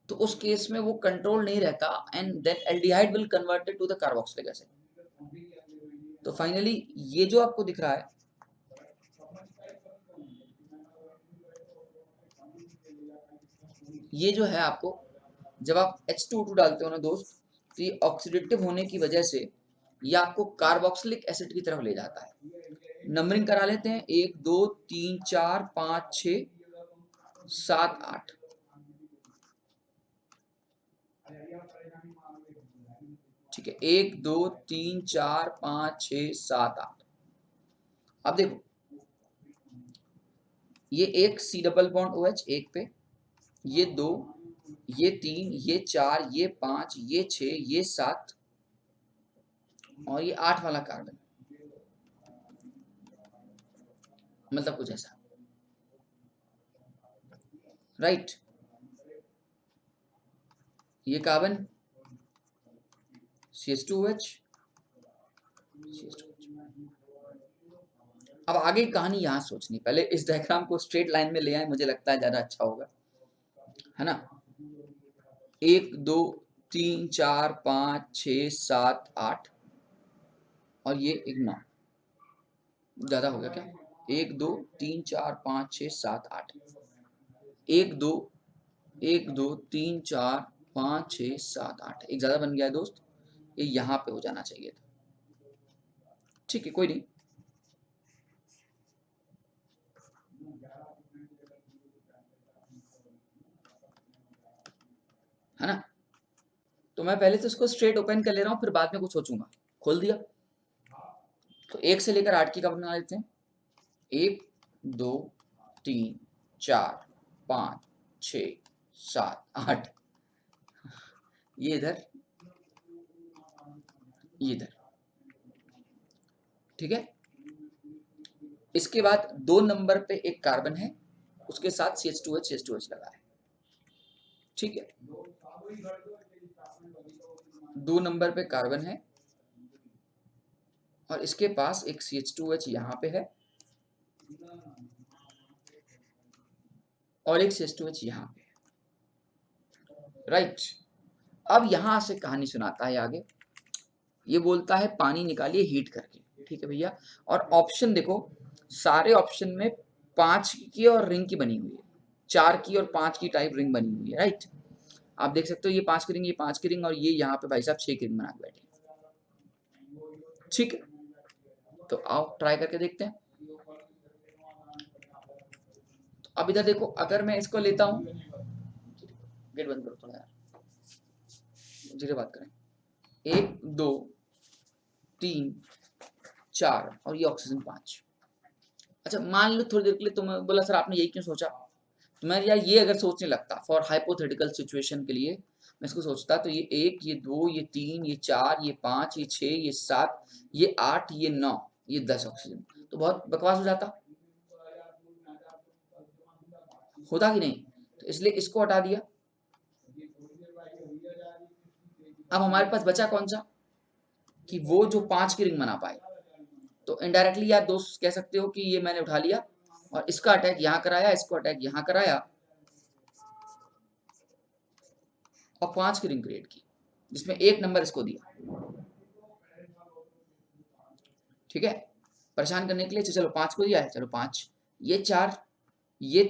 तो उस केस में वो कंट्रोल नहीं रहता and then aldehyde will converted to the carboxylic acid. तो फाइनली ये जो आपको दिख रहा है, ये जो है आपको जब आप H2O2 डालते हो ना दोस्त, तो ये ऑक्सीडेटिव होने की वजह से ये आपको कार्बोक्सिलिक एसिड की तरफ ले जाता है। नंबरिंग करा लेते हैं, 1 2 3 4 5 6 7 8। ठीक है, 1 2 3 4 5 6 7 8। अब देखो, ये एक C डबल बॉन्ड OH एक पे, ये 2, ये 3, ये 4, ये 5, ये 6, ये 7 और ये 8 वाला कार्बन, मतलब कुछ ऐसा, राइट। ये कार्बन CH2OH, अब आगे कहानी यहाँ सोचनी, पहले इस डायग्राम को स्ट्रेट लाइन में ले आए, मुझे लगता है ज्यादा अच्छा होगा, है ना। 1 2 3 4 5 6 7 8 और ये एक 9, ज्यादा हो गया क्या? 1 2 3 4 5 6 7 8, 1 2 1 2 3 4 5 6 7 8, एक ज्यादा बन गया है दोस्त, ये यहाँ पे हो जाना चाहिए था। ठीक है, कोई नहीं, है ना। तो मैं पहले तो इसको स्ट्रेट ओपन कर ले रहा हूँ, फिर बाद में कुछ सोचूंगा। खोल दिया, तो 1 से लेकर 8 की का बना लेते हैं। 1 2 3 4 5 6 7 8, ये इधर, ये इधर, ठीक है। इसके बाद 2 नंबर पे एक कार्बन है, उसके साथ CH2H लगा है, ठीक है। 2 नंबर पे कार्बन है और इसके पास एक CH2H यहाँ पे है और एक CH2H यहाँ पे है, राइट। अब यहां से कहानी सुनाता है आगे, ये बोलता है पानी निकालिए हीट करके, ठीक है भैया। और ऑप्शन देखो, सारे ऑप्शन में 5 की और रिंग की बनी हुई है, 4 की और 5 की टाइप रिंग बनी हुई है, राइट। आप देख सकते हो ये 5 की रिंग, ये 5 की रिंग और ये यहाँ पे भाई साहब 6 की रिंग बना के बैठे, ठीक है। तो आओ ट्राई करके देखते हैं। तो अब इधर देखो, अगर मैं इसको लेता हूँ, गेट बंद करो थोड़ा यार, धीरे बात करें। 1 2 3 4 और ये ऑक्सीजन 5। अच्छा मान लो थोड़ी देर के लिए तुम बोला सर आपने यही क्यों सोचा, तो मैं यार ये अगर सोचने लगता फॉर हाइपोथेटिकल सिचुएशन के लिए, मैं इसको सोचता तो ये 1 ये 2 ये 3 ये 4 ये 5 ये 6 ये 7 ये 8 ये 9 ये 10 ऑक्सीजन, तो बहुत बकवास हो जाता, होता कि नहीं। तो इसलिए इसको हटा दिया। अब हमारे पास बचा कौन सा, कि वो जो 5 की रिंग बना पाए। तो इनडायरेक्टली यार दोस्त कह सकते हो कि ये मैंने उठा लिया और इसका अटैक यहाँ कराया, इसको अटैक यहाँ कराया और 5 की रिंग क्रिएट की, जिसमें 1 नंबर इसको दिया, ठीक है, परेशान करने के लिए। चलो 5 को दिया है, चलो 5, ये 4 ये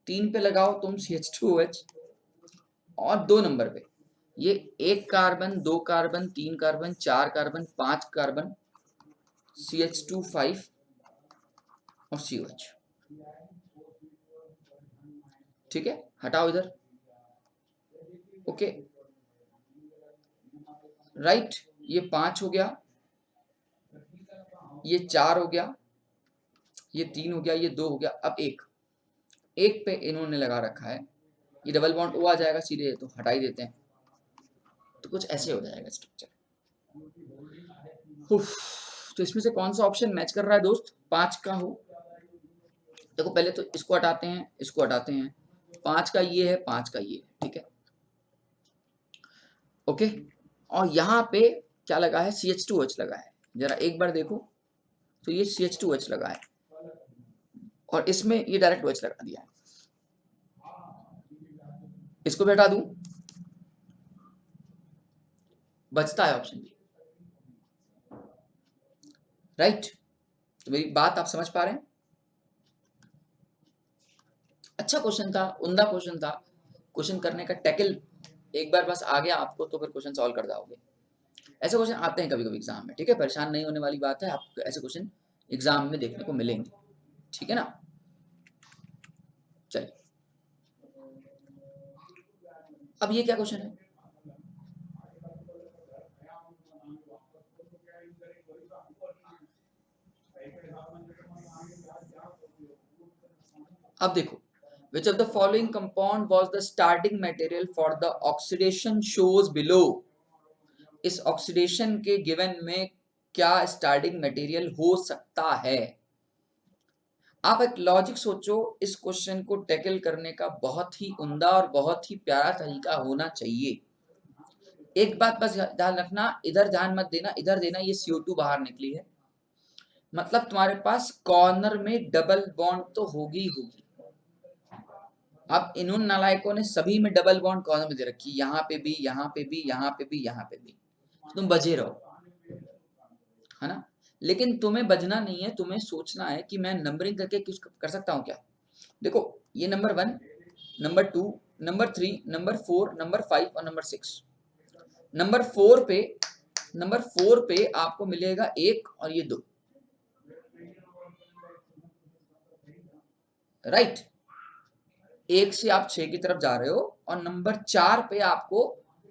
3 पे लगाओ तुम CH2OH और 2 नंबर पे ये 1 carbon 2 carbon 3 carbon 4 carbon 5 carbon CH2 5 और COH, ठीक है। हटाओ इधर, ओके, राइट। ये 5 हो गया, ये 4 हो गया, ये 3 हो गया, ये 2 हो गया, अब एक पे इन्होंने लगा रखा है, ये डबल बॉन्ड ओ आ जाएगा सीधे, तो हटा ही देते हैं, तो कुछ ऐसे हो जाएगा स्ट्रक्चर। तो इसमें से कौन सा ऑप्शन मैच कर रहा है दोस्त? 5 का हो। देखो पहले तो इसको हटाते हैं, इसको हटाते हैं, 5 का ये है, 5 का ये है, ठीक है, ओके। और यहाँ पे क्या लगा है? CH2H लगा है, जरा एक बार देखो, तो ये CH2H लगा है, और इसमें ये डायरेक्ट OH लगा दिया है। इसको भी हटा दूं, बचता है ऑप्शन बी, राइट। तो मेरी बात आप समझ पा रहे हैं? अच्छा क्वेश्चन था, उम्दा क्वेश्चन था, क्वेश्चन करने का टैकल एक बार बस आ गया आपको तो फिर क्वेश्चन सॉल्व कर जाओगे। ऐसे क्वेश्चन आते हैं कभी कभी एग्जाम में, ठीक है, परेशान नहीं होने वाली बात है, आपको ऐसे क्वेश्चन एग्जाम में देखने को मिलेंगे, ठीक है ना। चलिए, अब ये क्या क्वेश्चन है? अब देखो, which of the following compound was the starting material for the oxidation shows below? इस ऑक्सीडेशन के गिवन में क्या स्टार्टिंग मटेरियल हो सकता है? आप एक लॉजिक सोचो, इस क्वेश्चन को टैकल करने का बहुत ही उम्दा और बहुत ही प्यारा तरीका होना चाहिए। एक बात बस ध्यान रखना, इधर ध्यान मत देना, इधर देना, ये CO2 बाहर निकली है, मतलब तुम्हारे पास कॉर्नर में डबल बॉन्ड तो होगी होगी। अब इन नालायकों ने सभी में डबल बॉन्ड कॉर्नर में दे रखी, यहाँ पे भी, यहाँ पे भी, यहाँ पे भी, यहाँ पे भी, तुम बजे रहो, है ना। लेकिन तुम्हें बजना नहीं है, तुम्हें सोचना है कि मैं नंबरिंग करके कुछ कर सकता हूँ क्या। देखो, ये number 1, number 2, number 3, number 4, number 5 और नंबर 6। नंबर 4 पे आपको मिलेगा 1 और ये 2, राइट। 1 से आप 6 की तरफ जा रहे हो, और नंबर 4 पे आपको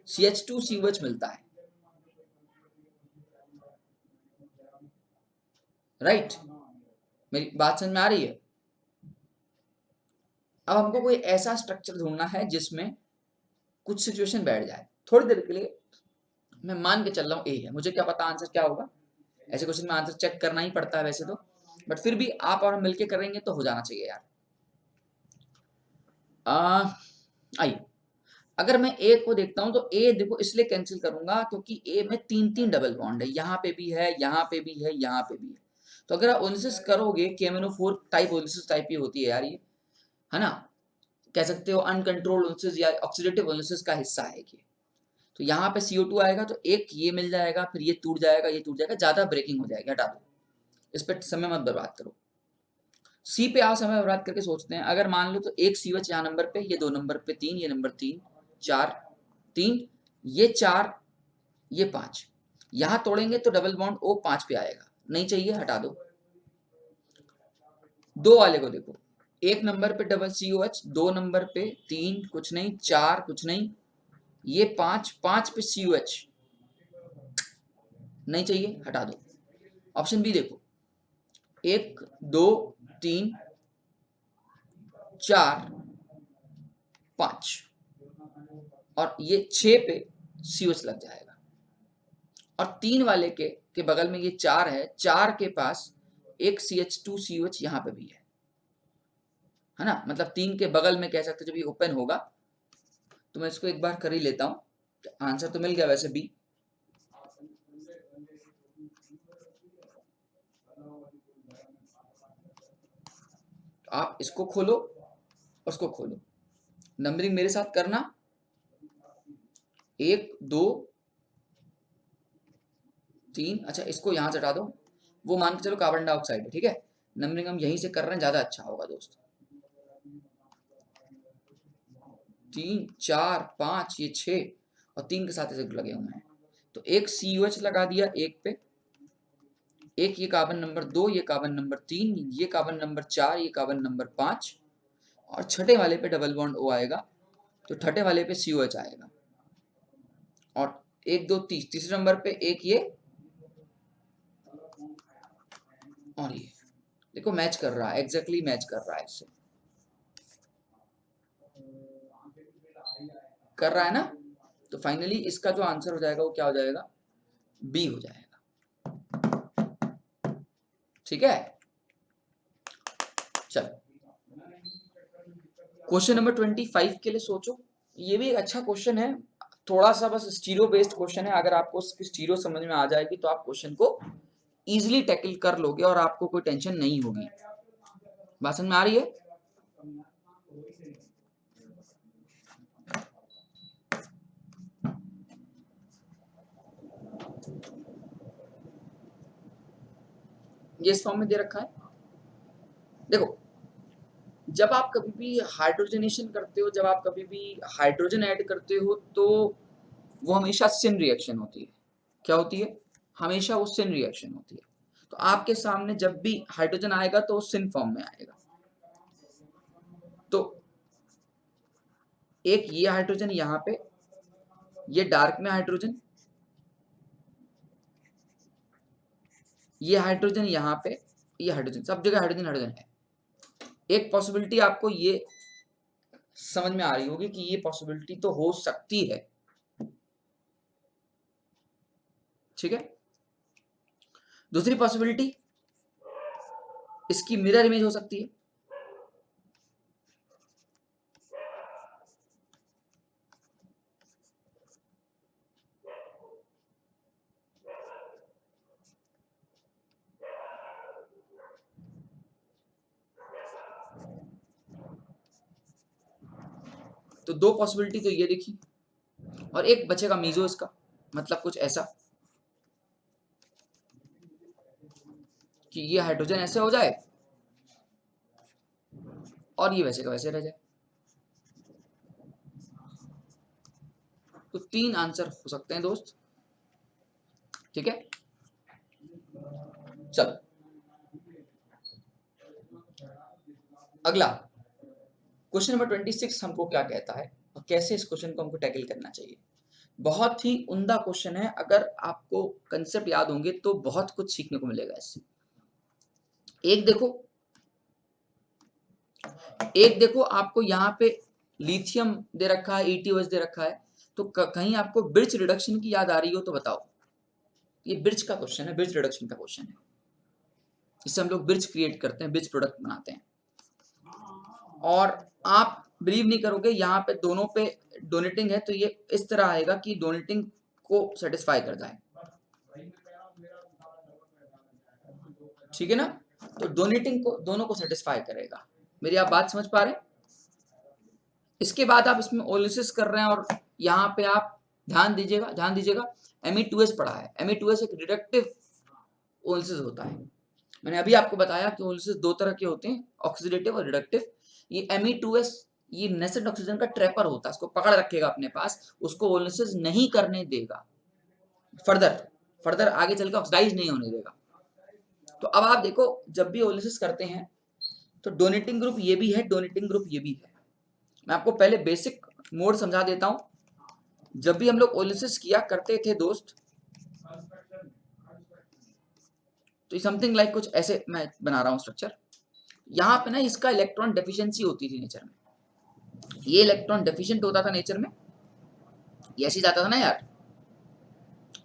CH2COH मिलता है, राइट। मेरी बात समझ में आ रही है? अब हमको कोई ऐसा स्ट्रक्चर ढूंढना है जिसमें कुछ सिचुएशन बैठ जाए थोड़ी देर के लिए। मैं मान के चल रहा हूँ ए है, मुझे क्या पता आंसर क्या होगा, ऐसे क्वेश्चन में आंसर चेक करना ही पड़ता है वैसे तो, बट फिर भी आप और हम मिलके करेंगे तो हो जाना चाहिए यार। आइए, अगर मैं ए को देखता हूं तो ए देखो इसलिए कैंसिल करूंगा क्योंकि ए में 3 डबल बॉन्ड है, यहाँ पे भी है, यहाँ पे भी है, यहाँ पे भी है। तो अगर आप एनालिसिस करोगे, KMnO4 टाइप एनालिसिस टाइप ही होती है यार ये, है ना, कह सकते हो अनकंट्रोल्ड एनालिसिस या ऑक्सीडेटिव एनालिसिस का हिस्सा है ये। तो यहाँ पे CO2 आएगा तो एक ये मिल जाएगा, फिर ये टूट जाएगा, ये टूट जाएगा, ज्यादा ब्रेकिंग हो जाएगी, हटा दो, इस पर समय मत बर्बाद करो। सी पे आप समय बर्बाद करके सोचते हैं, अगर मान लो तो एक COH यहाँ नंबर पे, ये 2 नंबर पे 3, ये नंबर 3, 4, 3, ये 4, ये 5, यहाँ तोड़ेंगे तो डबल बॉन्ड O 5 पे आएगा, नहीं चाहिए, हटा दो। 2 वाले को देखो, 1 नंबर पे डबल COH, 2 नंबर पे 3 कुछ नहीं, 4 कुछ नहीं, ये 5 पे COH, नहीं चाहिए, हटा दो। ऑप्शन बी देखो, 1 2 3 4 5 और ये 6 पे COH लग जाएगा, और 3 वाले के बगल में ये 4 है, 4 के पास एक CH2COH यहाँ पे भी है ना, मतलब 3 के बगल में कह सकते जब ये ओपन होगा, तो मैं इसको एक बार कर ही लेता हूँ, आंसर तो मिल गया वैसे बी। आप इसको खोलो, उसको खोलो, नंबरिंग मेरे साथ करना, 1 2 3, अच्छा इसको यहां से हटा दो, वो मान के चलो कार्बन डाइऑक्साइड है, ठीक है, नंबरिंग हम यहीं से कर रहे हैं, ज्यादा अच्छा होगा दोस्त। 3 4 5, ये 6 और 3 के साथ ऐसे लगे हुए हैं, तो एक COH लगा दिया एक पे, एक ये कार्बन नंबर 2, ये कार्बन नंबर 3, ये कार्बन नंबर 4, ये कार्बन नंबर 5, और छठे वाले पे डबल बॉन्ड O आएगा, तो छठे वाले पे COH आएगा, और 1 2 तीसरे नंबर पे एक ये और ये, देखो मैच कर रहा है, एग्जैक्टली मैच कर रहा है, इससे कर रहा है ना। तो फाइनली इसका जो आंसर हो जाएगा वो क्या हो जाएगा, बी हो जाएगा। ठीक है, चलो क्वेश्चन नंबर 25 के लिए सोचो। ये भी एक अच्छा क्वेश्चन है, थोड़ा सा बस स्टीरियो बेस्ड क्वेश्चन है। अगर आपको स्टीरियो समझ में आ जाएगी तो आप क्वेश्चन को इजीली टैकल कर लोगे और आपको कोई टेंशन नहीं होगी। बात समझ में आ रही है? ये इस फॉर्म में दे रखा है। देखो जब आप कभी भी हाइड्रोजनेशन करते हो, जब आप कभी भी हाइड्रोजन ऐड करते हो, तो वो हमेशा सिन रिएक्शन होती है। क्या होती है? हमेशा वो सिन रिएक्शन होती है। तो आपके सामने जब भी हाइड्रोजन आएगा तो सिन फॉर्म में आएगा। तो एक ये हाइड्रोजन यहाँ पे, ये डार्क में हाइड्रोजन, ये हाइड्रोजन यहाँ पे, ये हाइड्रोजन, सब जगह हाइड्रोजन हाइड्रोजन है। एक पॉसिबिलिटी आपको ये समझ में आ रही होगी कि ये पॉसिबिलिटी तो हो सकती है। ठीक है, दूसरी पॉसिबिलिटी इसकी मिरर इमेज हो सकती है। तो दो पॉसिबिलिटी तो ये देखी, और एक बचेगा मीजो इसका, मतलब कुछ ऐसा कि ये हाइड्रोजन ऐसे हो जाए और ये वैसे का वैसे रह जाए। तो तीन आंसर हो सकते हैं दोस्त। ठीक है, चलो अगला क्वेश्चन नंबर 26 हमको क्या कहता है और कैसे इस क्वेश्चन को हमको टैकल करना चाहिए। बहुत ही उम्दा क्वेश्चन है, अगर आपको कंसेप्ट याद होंगे तो बहुत कुछ सीखने को मिलेगा इससे। एक देखो, आपको यहाँ पे लिथियम दे रखा है, ETOH दे रखा है, तो कहीं आपको ब्रिज रिडक्शन की याद आ रही हो तो बताओ। ये ब्रिज का क्वेश्चन है, ब्रिज रिडक्शन का क्वेश्चन है। इससे हम लोग ब्रिज क्रिएट करते हैं, ब्रिज प्रोडक्ट बनाते हैं। और आप बिलीव नहीं करोगे, यहाँ पे दोनों पे डोनेटिंग है, तो ये इस तरह आएगा कि डोनेटिंग को सेटिस्फाई कर जाए। ठीक है ना, तो डोनेटिंग को दोनों को सेटिस्फाई करेगा। मेरी आप बात समझ पा रहे हैं? इसके बाद आप इसमें ओलिसिस कर रहे हैं, और यहाँ पे आप ध्यान दीजिएगा Me2S पढ़ा है। Me2S एक रिडक्टिव ओलिसिस होता है। मैंने अभी आपको बताया कि ओलिसिस दो तरह के होते हैं, ऑक्सीडेटिव और रिडक्टिव। ये Me2S ये नेसेंट ऑक्सीजन का ट्रैपर होता है, इसको पकड़ रखेगा अपने पास, उसको ओलिसिस नहीं करने देगा, फर्दर आगे चल के ऑक्सीडाइज नहीं होने देगा। तो अब आप देखो, जब भी ओलिसिस करते हैं तो डोनेटिंग ग्रुप ये भी है, डोनेटिंग ग्रुप ये भी है। मैं आपको पहले बेसिक मोड समझा देता हूं। जब भी हम लोग ओलिसिस किया करते थे दोस्त, तो समथिंग लाइक कुछ ऐसे मैं बना रहा हूं स्ट्रक्चर। यहाँ पे ना इसका इलेक्ट्रॉन डेफिशिएंसी होती थी नेचर में, ये इलेक्ट्रॉन डेफिशिएंट होता था नेचर में, ये ऐसे जाता था ना यार।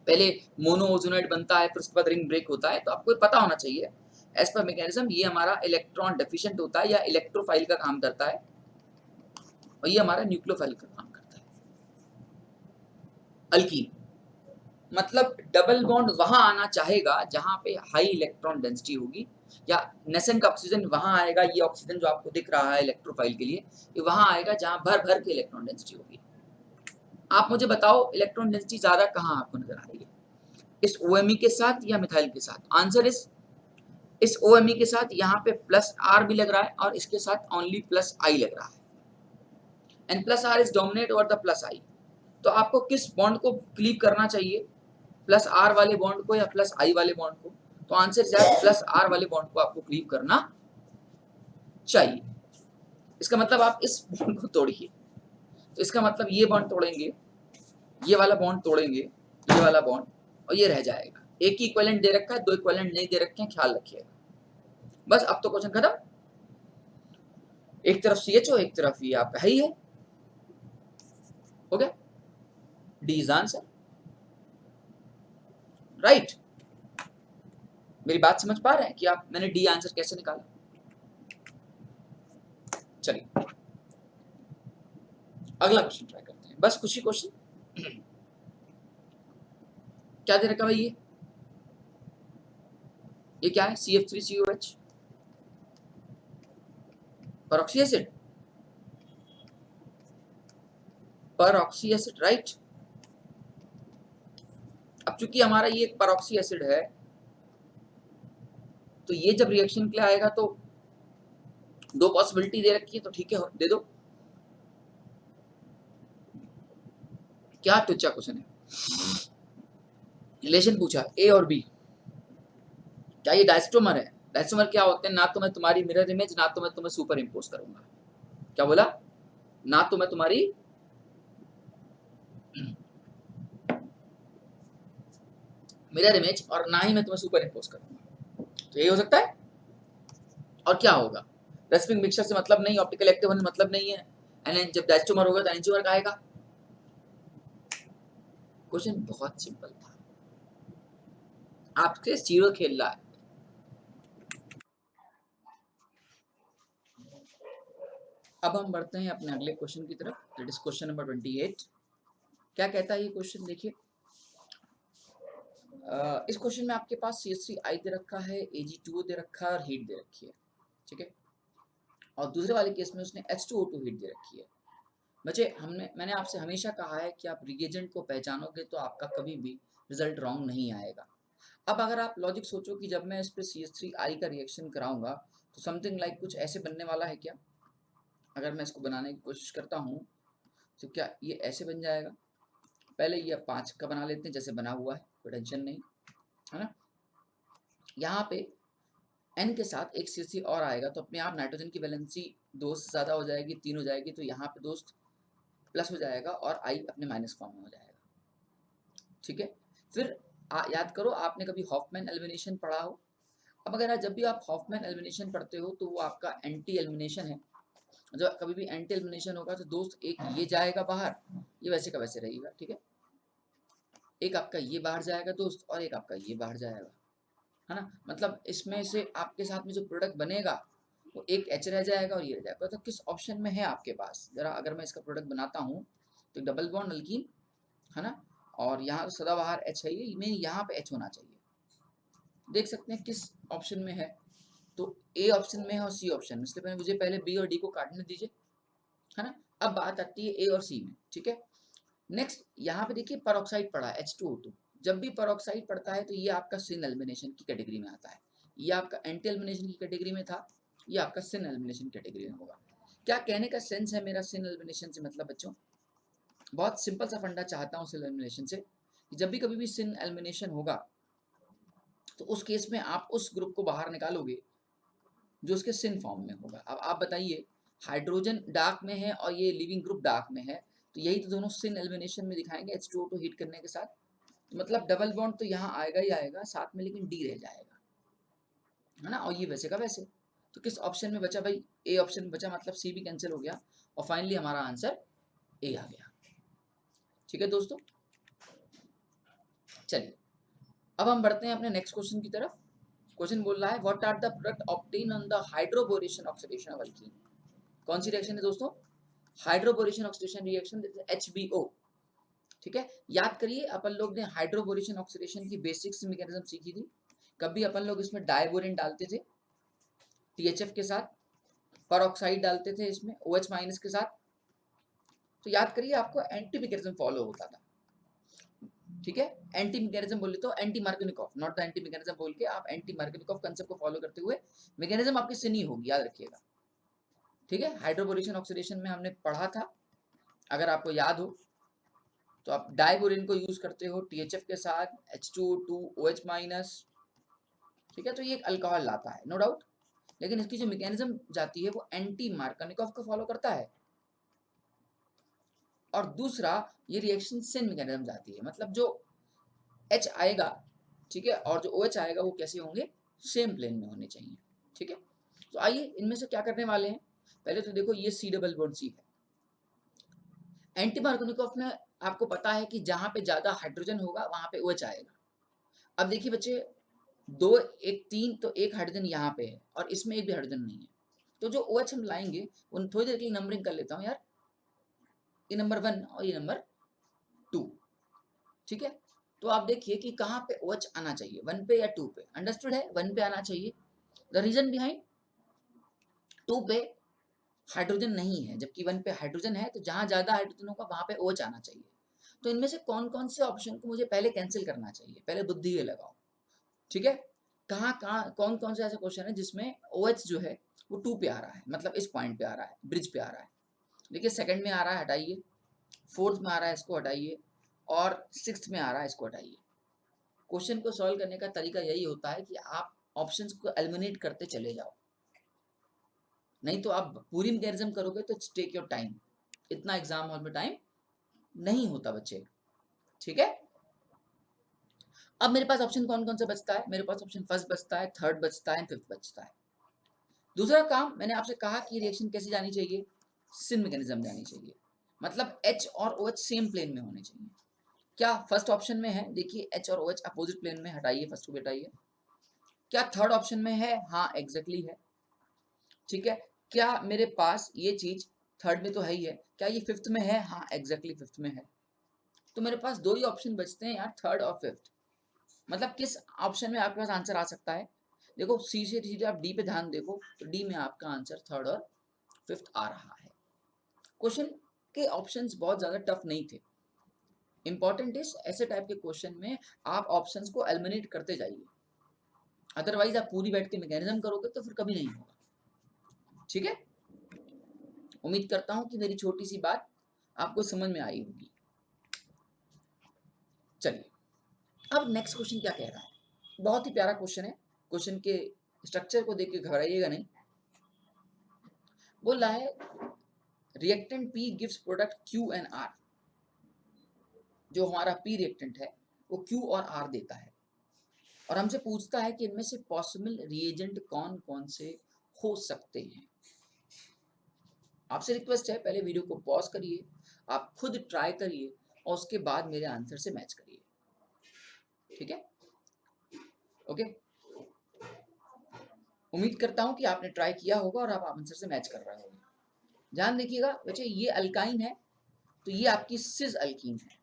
पहले मोनोओजोनाइड बनता है, फिर उसके बाद रिंग ब्रेक होता है, तो आपको पता होना चाहिए एज पर मैकेनिज्म ये हमारा इलेक्ट्रॉन डेफिशिएंट होता है या इलेक्ट्रोफाइल का काम करता है, और ये हमारा न्यूक्लियोफाइल का काम करता है। अल्कीन मतलब डबल बॉन्ड वहां आना चाहेगा जहां पे हाई इलेक्ट्रॉन डेंसिटी होगी, या नेसेंट ऑक्सीजन वहां आएगा, ये ऑक्सीजन जो आपको दिख रहा है इलेक्ट्रोफाइल के लिए, ये वहां आएगा जहां भर भर के इलेक्ट्रॉन डेंसिटी होगी। आप मुझे बताओ इलेक्ट्रॉन डेंसिटी ज्यादा कहां आपको नजर आ रही है, इस OMe के साथ या मिथाइल के साथ? आंसर इस OMe के साथ यहाँ पे प्लस R भी लग रहा है, और इसके साथ ओनली प्लस I लग रहा है, and plus R is dominate over the plus I। तो आपको किस बॉन्ड को क्लीव करना चाहिए, प्लस R वाले बॉन्ड को या प्लस I वाले बॉन्ड को? तो आंसर है प्लस R वाले बॉन्ड को आपको क्लीव करना चाहिए। इसका मतलब आप इस बॉन्ड को तोड़िए, तो इसका मतलब ये बॉन्ड तोड़ेंगे, ये वाला बॉन्ड तोड़ेंगे, ये वाला बॉन्ड, और ये रह जाएगा। एक ही इक्विवेलेंट दे रखा है, दो इक्विवेलेंट नहीं दे रखे हैं, ख्याल रखिएगा। बस अब तो क्वेश्चन खत्म। एक तरफ CHO, एक तरफ ये आपका है ही है। हो गया, डी इज आंसर, राइट। मेरी बात समझ पा रहे हैं कि आप मैंने डी आंसर कैसे निकाला? चलिए अगला क्वेश्चन ट्राई करते हैं। बस कुछ ही क्वेश्चन। क्या दे रखा भाई? ये क्या है? CF3COH, परऑक्सी acid, परऑक्सी acid, right. अब चूंकि हमारा ये एक परऑक्सी एसिड है, तो ये जब रिएक्शन के लिए आएगा तो दो पॉसिबिलिटी दे रखी है, तो ठीक है दे दो। क्या टुच्चा क्वेश्चन है? रिलेशन पूछा ए और बी। क्या ये डायस्टोमर है? डायस्टोमर क्या होते हैं? ना तो मैं तुम्हारी मिरर इमेज, ना तो मैं तुम्हें सुपर इम्पोज करूंगा। क्या बोला? ना तो मैं तुम्हारी मिरर इमेज और ना ही मैं तुम्हें सुपर इम्पोज करूंगा। तो यही हो सकता है। और क्या होगा? रेस्पिंग मिक्सचर से मतलब नहीं, ऑप्टिकल एक्टिव होने मतलब नहीं है। एंड जब डायस्टोमर होगा तो एंजीओमर का आएगा। क्वेश्चन बहुत सिंपल था, आपसे जीरो खेल रहा है। अब हम बढ़ते हैं अपने अगले क्वेश्चन की तरफ, दैट इज क्वेश्चन नंबर 28। क्या कहता है ये क्वेश्चन? देखिए, इस क्वेश्चन में आपके पास CH3I दे रखा है, Ag2O दे रखा है और हीट दे रखी है, ठीक है। और दूसरे वाले केस में उसने H2O2 हीट दे रखी है। मैंने आपसे हमेशा कहा है कि आप रिएजेंट को पहचानोगे तो आपका कभी भी रिजल्ट रॉन्ग नहीं आएगा। अब अगर आप लॉजिक सोचो कि जब मैं इस पे CH3I का रिएक्शन कराऊंगा तो समथिंग लाइक कुछ ऐसे बनने वाला है क्या? अगर मैं इसको बनाने की कोशिश करता हूँ तो क्या ये ऐसे बन जाएगा? पहले ये 5 का बना लेते हैं जैसे बना हुआ है, कोई टेंशन नहीं है ना। यहाँ पे N के साथ एक CH3 और आएगा तो अपने आप नाइट्रोजन की वैलेंसी 2 से ज़्यादा हो जाएगी, 3 हो जाएगी, तो यहाँ पे दोस्त प्लस हो जाएगा और I अपने माइनस फॉर्म में हो जाएगा, ठीक है। फिर याद करो, आपने कभी हॉफमैन एलिमिनेशन पढ़ा हो। अब अगर जब भी आप हॉफमैन एलिमिनेशन पढ़ते हो तो वो आपका एंटी एलिमिनेशन है। जब कभी भी एंटी एलिमिनेशन होगा तो दोस्त एक ये जाएगा बाहर, ये वैसे का वैसे रहेगा, ठीक है। एक आपका ये बाहर जाएगा दोस्त और एक आपका ये बाहर जाएगा, है ना। मतलब इसमें से आपके साथ में जो प्रोडक्ट बनेगा वो एक H रह जाएगा और ये रह जाएगा। तो किस ऑप्शन में है आपके पास? जरा अगर मैं इसका प्रोडक्ट बनाता हूँ तो डबल बॉन्ड अल्कीन, है ना, और यहाँ तो सदाबहार H है, ये में यहाँ पे H होना चाहिए। देख सकते हैं किस ऑप्शन में है, तो A ऑप्शन में है और C ऑप्शन में। इसलिए पहले मुझे पहले B और D को काटने दीजिए, है ना। अब बात आती है A और C में, ठीक है। नेक्स्ट यहाँ पे देखिए परऑक्साइड पड़ा है H2O2। जब भी परऑक्साइड पड़ता है तो ये आपका सिन एलिमिनेशन की कैटेगरी में आता है। ये आपका एंटी एलिमिनेशन की कैटेगरी में था, ये आपका सिन एलिमिनेशन कैटेगरी में होगा। क्या कहने का सेंस है मेरा सिन एलिमिनेशन से? मतलब बच्चों बहुत सिंपल सा फंडा चाहता हूँ सिन एलिमिनेशन से, कि जब भी कभी भी सिन एलिमिनेशन होगा तो उस केस में आप उस ग्रुप को बाहर निकालोगे जो उसके सिन फॉर्म में होगा। अब आप बताइए, हाइड्रोजन डार्क में है और ये लिविंग ग्रुप डार्क में है, तो यही तो दोनों सिन एलिमिनेशन में दिखाएंगे H2O2 हीट करने के साथ। तो मतलब डबल बॉन्ड तो यहाँ आएगा ही आएगा साथ में, लेकिन डी रह जाएगा, है ना। और ये वैसे का वैसे, तो किस ऑप्शन में बचा भाई? ए ऑप्शन में बचा, मतलब सी भी कैंसिल हो गया और फाइनली हमारा आंसर ए आ गया, ठीक है दोस्तों। चलिए अब हम बढ़ते हैं अपने नेक्स्ट क्वेश्चन की तरफ। क्वेश्चन बोल रहा है what are the product obtain on the hydroboration oxidation of alkene. कौन सी रिएक्शन है दोस्तों? हाइड्रोबोरेशन ऑक्सीडेशन रिएक्शन, HBO, ठीक है। याद करिए अपन लोग ने हाइड्रोबोरेशन ऑक्सीडेशन की बेसिक्स मैकेनिज्म सीखी थी। कभी अपन लोग इसमें डायबोरेन डालते थे THF के साथ, परऑक्साइड डालते थे इसमें OH माइनस के साथ, तो याद करिए आपको एंटी मैकेनिज्म फॉलो होता था, ठीक है। एंटी मैकेनिज्म बोले तो anti Markovnikov, not the anti mechanism बोल के आप एंटी मार्कोनिकॉफ कंसेप्ट को फॉलो करते हुए मैकेनिज्म आपकी सिनी होगी, याद रखिएगा, ठीक है। हाइड्रोबोरेशन ऑक्सीडेशन में हमने पढ़ा था, अगर आपको याद हो तो आप डाइबोरेन को यूज करते हो THF के साथ, H2O2 OH माइनस, ठीक है। तो ये एक अल्कोहल लाता है, नो डाउट, लेकिन इसकी जो मैकेनिज्म जाती है वो एंटी मार्कोनिकॉफ को फॉलो करता है। और दूसरा ये रिएक्शन सिन मैकेनिज्म जाती है, मतलब जो H आएगा, ठीक है, और जो OH आएगा वो कैसे होंगे? सेम प्लेन में होने चाहिए, ठीक है, तो आइए इनमें से क्या करने वाले हैं। पहले तो देखो ये C डबल बॉन्ड C है। एंटी मार्कोनिकॉफ में आपको पता है कि जहां पे ज्यादा हाइड्रोजन होगा वहां पे OH आएगा। अब देखिए बच्चे, दो एक तीन, तो एक हाइड्रोजन यहाँ पे है और इसमें एक भी हाइड्रोजन नहीं है, तो जो OH हम लाएंगे उन थोड़ी देर के लिए नंबरिंग कर लेता हूँ यार, ये नंबर 1 और ये नंबर 2, ठीक है। तो आप देखिए कि कहाँ पे OH आना चाहिए, 1 पे या 2 पे। अंडरस्टूड है, 1 पे आना चाहिए। द रीजन बिहाइंड, 2 पे हाइड्रोजन नहीं है जबकि 1 पे हाइड्रोजन है, तो जहां ज्यादा हाइड्रोजन होगा वहां पे OH आना चाहिए। तो इनमें से कौन कौन से ऑप्शन को मुझे पहले कैंसिल करना चाहिए, पहले बुद्धि ये लगाओ, ठीक है। कहाँ कहाँ कौन कौन से ऐसे क्वेश्चन है जिसमें OH जो है वो 2 पे आ रहा है, मतलब इस पॉइंट पे आ रहा है, ब्रिज पे आ रहा है। देखिए सेकंड में आ रहा है, हटाइए। फोर्थ में आ रहा है, इसको हटाइए। और सिक्स्थ में आ रहा है, इसको हटाइए। क्वेश्चन को सॉल्व करने का तरीका यही होता है कि आप ऑप्शंस को एलिमिनेट करते चले जाओ, नहीं तो आप पूरी मैकेनिज्म करोगे तो टेक योर टाइम, इतना एग्जाम हॉल में टाइम नहीं होता बच्चे, ठीक है। अब मेरे पास ऑप्शन कौन कौन सा बचता है, मेरे पास ऑप्शन फर्स्ट बचता है, थर्ड बचता है, फिफ्थ बचता है। दूसरा काम, मैंने आपसे कहा कि रिएक्शन कैसी जानी चाहिए, सिन मैकेनिज्म जानी चाहिए, मतलब H और OH सेम प्लेन में होने चाहिए। क्या फर्स्ट ऑप्शन में है, देखिए H और OH अपोजिट प्लेन में, हटाइए फर्स्ट को, हटाइए। क्या थर्ड ऑप्शन में है, हाँ एग्जैक्टली है, ठीक है। क्या मेरे पास ये चीज थर्ड में तो है ही है, क्या ये फिफ्थ में है, हाँ एग्जैक्टली फिफ्थ में है। तो मेरे पास दो ही ऑप्शन बचते हैं यार, थर्ड और फिफ्थ। मतलब किस ऑप्शन में आपके पास आंसर आ सकता है, देखो सी से सीधे आप डी पे ध्यान देखो, तो डी में आपका आंसर थर्ड और फिफ्थ आ रहा है। क्वेश्चन के ऑप्शंस बहुत ज्यादा टफ नहीं थे। इंपॉर्टेंट इज ऐसे टाइप के क्वेश्चन में आप ऑप्शंस को एलिमिनेट करते जाइए, अदरवाइज आप पूरी बैठ के मैकेनिज्म करोगे तो फिर कभी नहीं होगा, ठीक है। उम्मीद करता हूं कि मेरी छोटी सी बात आपको समझ में आई होगी। चलिए, अब नेक्स्ट क्वेश्चन क्या कह रहा है, बहुत ही प्यारा क्वेश्चन है। क्वेश्चन के स्ट्रक्चर को देख के घबराइएगा नहीं। बोल रहा है reactant P gives product Q and R। जो हमारा P रिएक्टेंट है वो Q और R देता है और हमसे पूछता है कि इनमें से पॉसिबल रिएजेंट कौन कौन से हो सकते हैं। आपसे रिक्वेस्ट है, पहले वीडियो को पॉज करिए, आप खुद ट्राई करिए और उसके बाद मेरे आंसर से मैच करिए, ठीक है। ओके, उम्मीद करता हूं कि आपने ट्राई किया होगा और आप आंसर से मैच कर रहे होंगे। ध्यान देखिएगा बच्चे, ये अल्काइन है तो ये आपकी सिस अल्कीन है,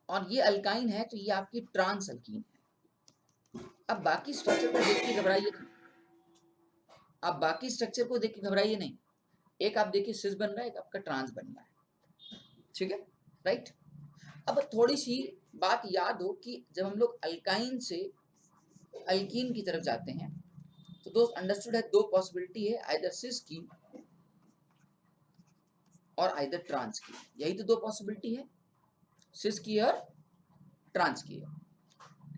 और ये अल्काइन है तो ये आपकी ट्रांस अल्कीन है। अब बाकी स्ट्रक्चर को देख के घबराइए नहीं, आप बाकी स्ट्रक्चर को देख के घबराइए नहीं। एक आप देखिए सिस बन रहा है, एक आपका ट्रांस बन रहा है, ठीक है, राइट। अब थोड़ी सी बात याद हो कि जब हम लोग अल्काइन से अल्कीन की तरफ जाते हैं तो दोस्त अंडरस्टूड है, दो पॉसिबिलिटी है, आइदर सिस की और आइदर ट्रांस की। यही तो दो पॉसिबिलिटी है, सिस की और ट्रांस की है।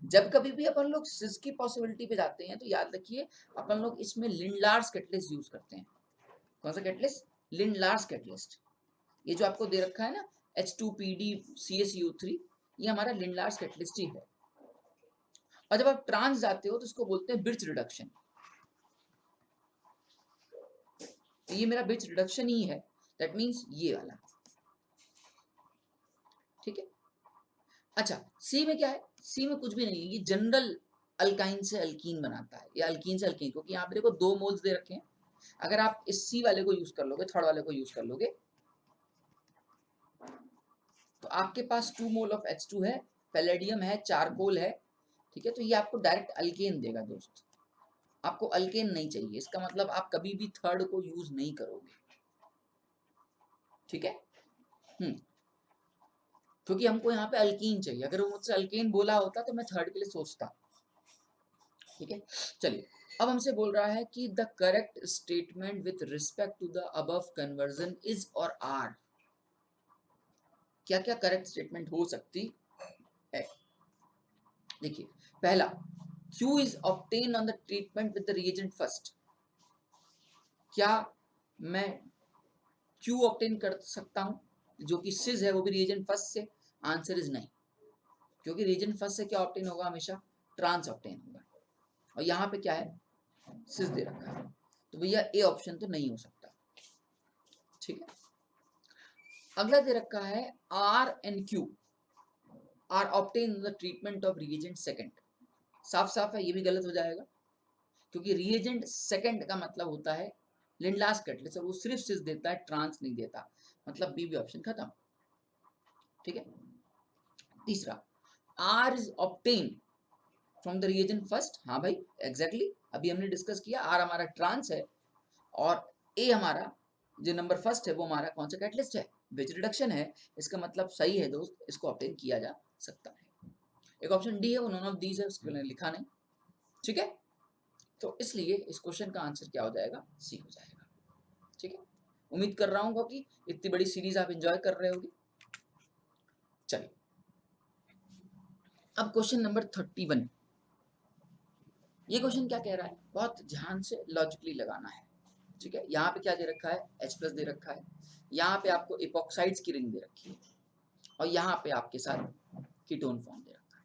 जब कभी भी अपन लोग सिस की पॉसिबिलिटी पे जाते हैं तो याद रखिए अपन लोग इसमें लिंडलार्स कैटलिस्ट यूज करते हैं। कौन सा कैटलिस्ट, लिंडलार्स कैटलिस्ट। ये जो आपको दे रखा है ना H2PD CaCO3, ये हमारा लिंडलार्स कैटलिस्ट ही है। और जब आप ट्रांस जाते हो तो इसको बोलते हैं बिर्च रिडक्शन, तो ये मेरा बिर्च रिडक्शन ही है, दैट मीन्स ये वाला, ठीक है। अच्छा, सी में क्या है, सी में कुछ भी नहीं है, ये जनरल अल्काइन से अल्कीन बनाता है, या अल्कीन से अल्कीन, क्योंकि यहाँ पे देखो दो मोल्स दे रखे हैं। अगर आप इस सी वाले को यूज कर लोगे, थर्ड वाले को यूज कर लोगे, तो आपके पास 2 मोल ऑफ H2 है, पैलेडियम है, चारकोल है, ठीक है। तो ये आपको डायरेक्ट अल्केन देगा दोस्त, आपको अल्केन नहीं चाहिए, इसका मतलब आप कभी भी थर्ड को यूज नहीं करोगे, ठीक है। क्योंकि हमको यहाँ पे अल्कीन चाहिए, अगर वो मुझसे अल्केन बोला होता तो मैं थर्ड के लिए सोचता, ठीक है। चलिए, अब हमसे बोल रहा है कि the correct statement with respect to the above conversion is और आर। क्या क्या करेक्ट स्टेटमेंट हो सकती है, देखिए। पहला, Q is obtained on the treatment with the reagent first। क्या मैं Q obtain कर सकता हूं जो कि सिज है, वो भी reagent फर्स्ट से? आंसर इज नहीं, क्योंकि reagent फर्स्ट से क्या obtain होगा, हमेशा ट्रांस obtain होगा। और यहाँ पे क्या है, सिस दे रखा है, तो भैया ए ऑप्शन तो नहीं हो सकता। ठीक है, अगला दे रखा है R and Q R obtain the treatment of reagent second. साफ साफ है, ये भी गलत हो जाएगा, क्योंकि रिएजेंट सेकंड का मतलब होता है लिंडलास कैटलिस्ट, और वो सिर्फ सिस देता है, ट्रांस नहीं देता, मतलब बी भी ऑप्शन खत्म। ठीक है, तीसरा R is obtain from the reagent first. हाँ भाई एग्जैक्टली, अभी हमने डिस्कस किया, आर हमारा ट्रांस है और ए हमारा जो नंबर फर्स्ट है वो हमारा कौन सा कैटलिस्ट है, बेच रिडक्शन है। इसका मतलब सही है दोस्त, इसको ऑब्टेन किया जा सकता है। एक ऑप्शन डी है वो नॉन ऑफ दीज है, उसको मैंने लिखा नहीं। ठीक है, तो इसलिए इस क्वेश्चन का आंसर क्या हो जाएगा, सी हो जाएगा। ठीक है, उम्मीद कर रहा हूँ कि इतनी बड़ी सीरीज आप एंजॉय कर रहे होगे। चलिए अब क्वेश्चन नंबर 31। ये क्वेश्चन क्या कह रहा है, बहुत ध्यान से लॉजिकली लगाना है। ठीक है, यहाँ पे क्या दे रखा है, H+ दे रखा है, यहाँ पे आपको इपॉक्साइड्स की रिंग दे रखी है, और यहाँ पे आपके साथ कीटोन फॉर्म दे रखा है।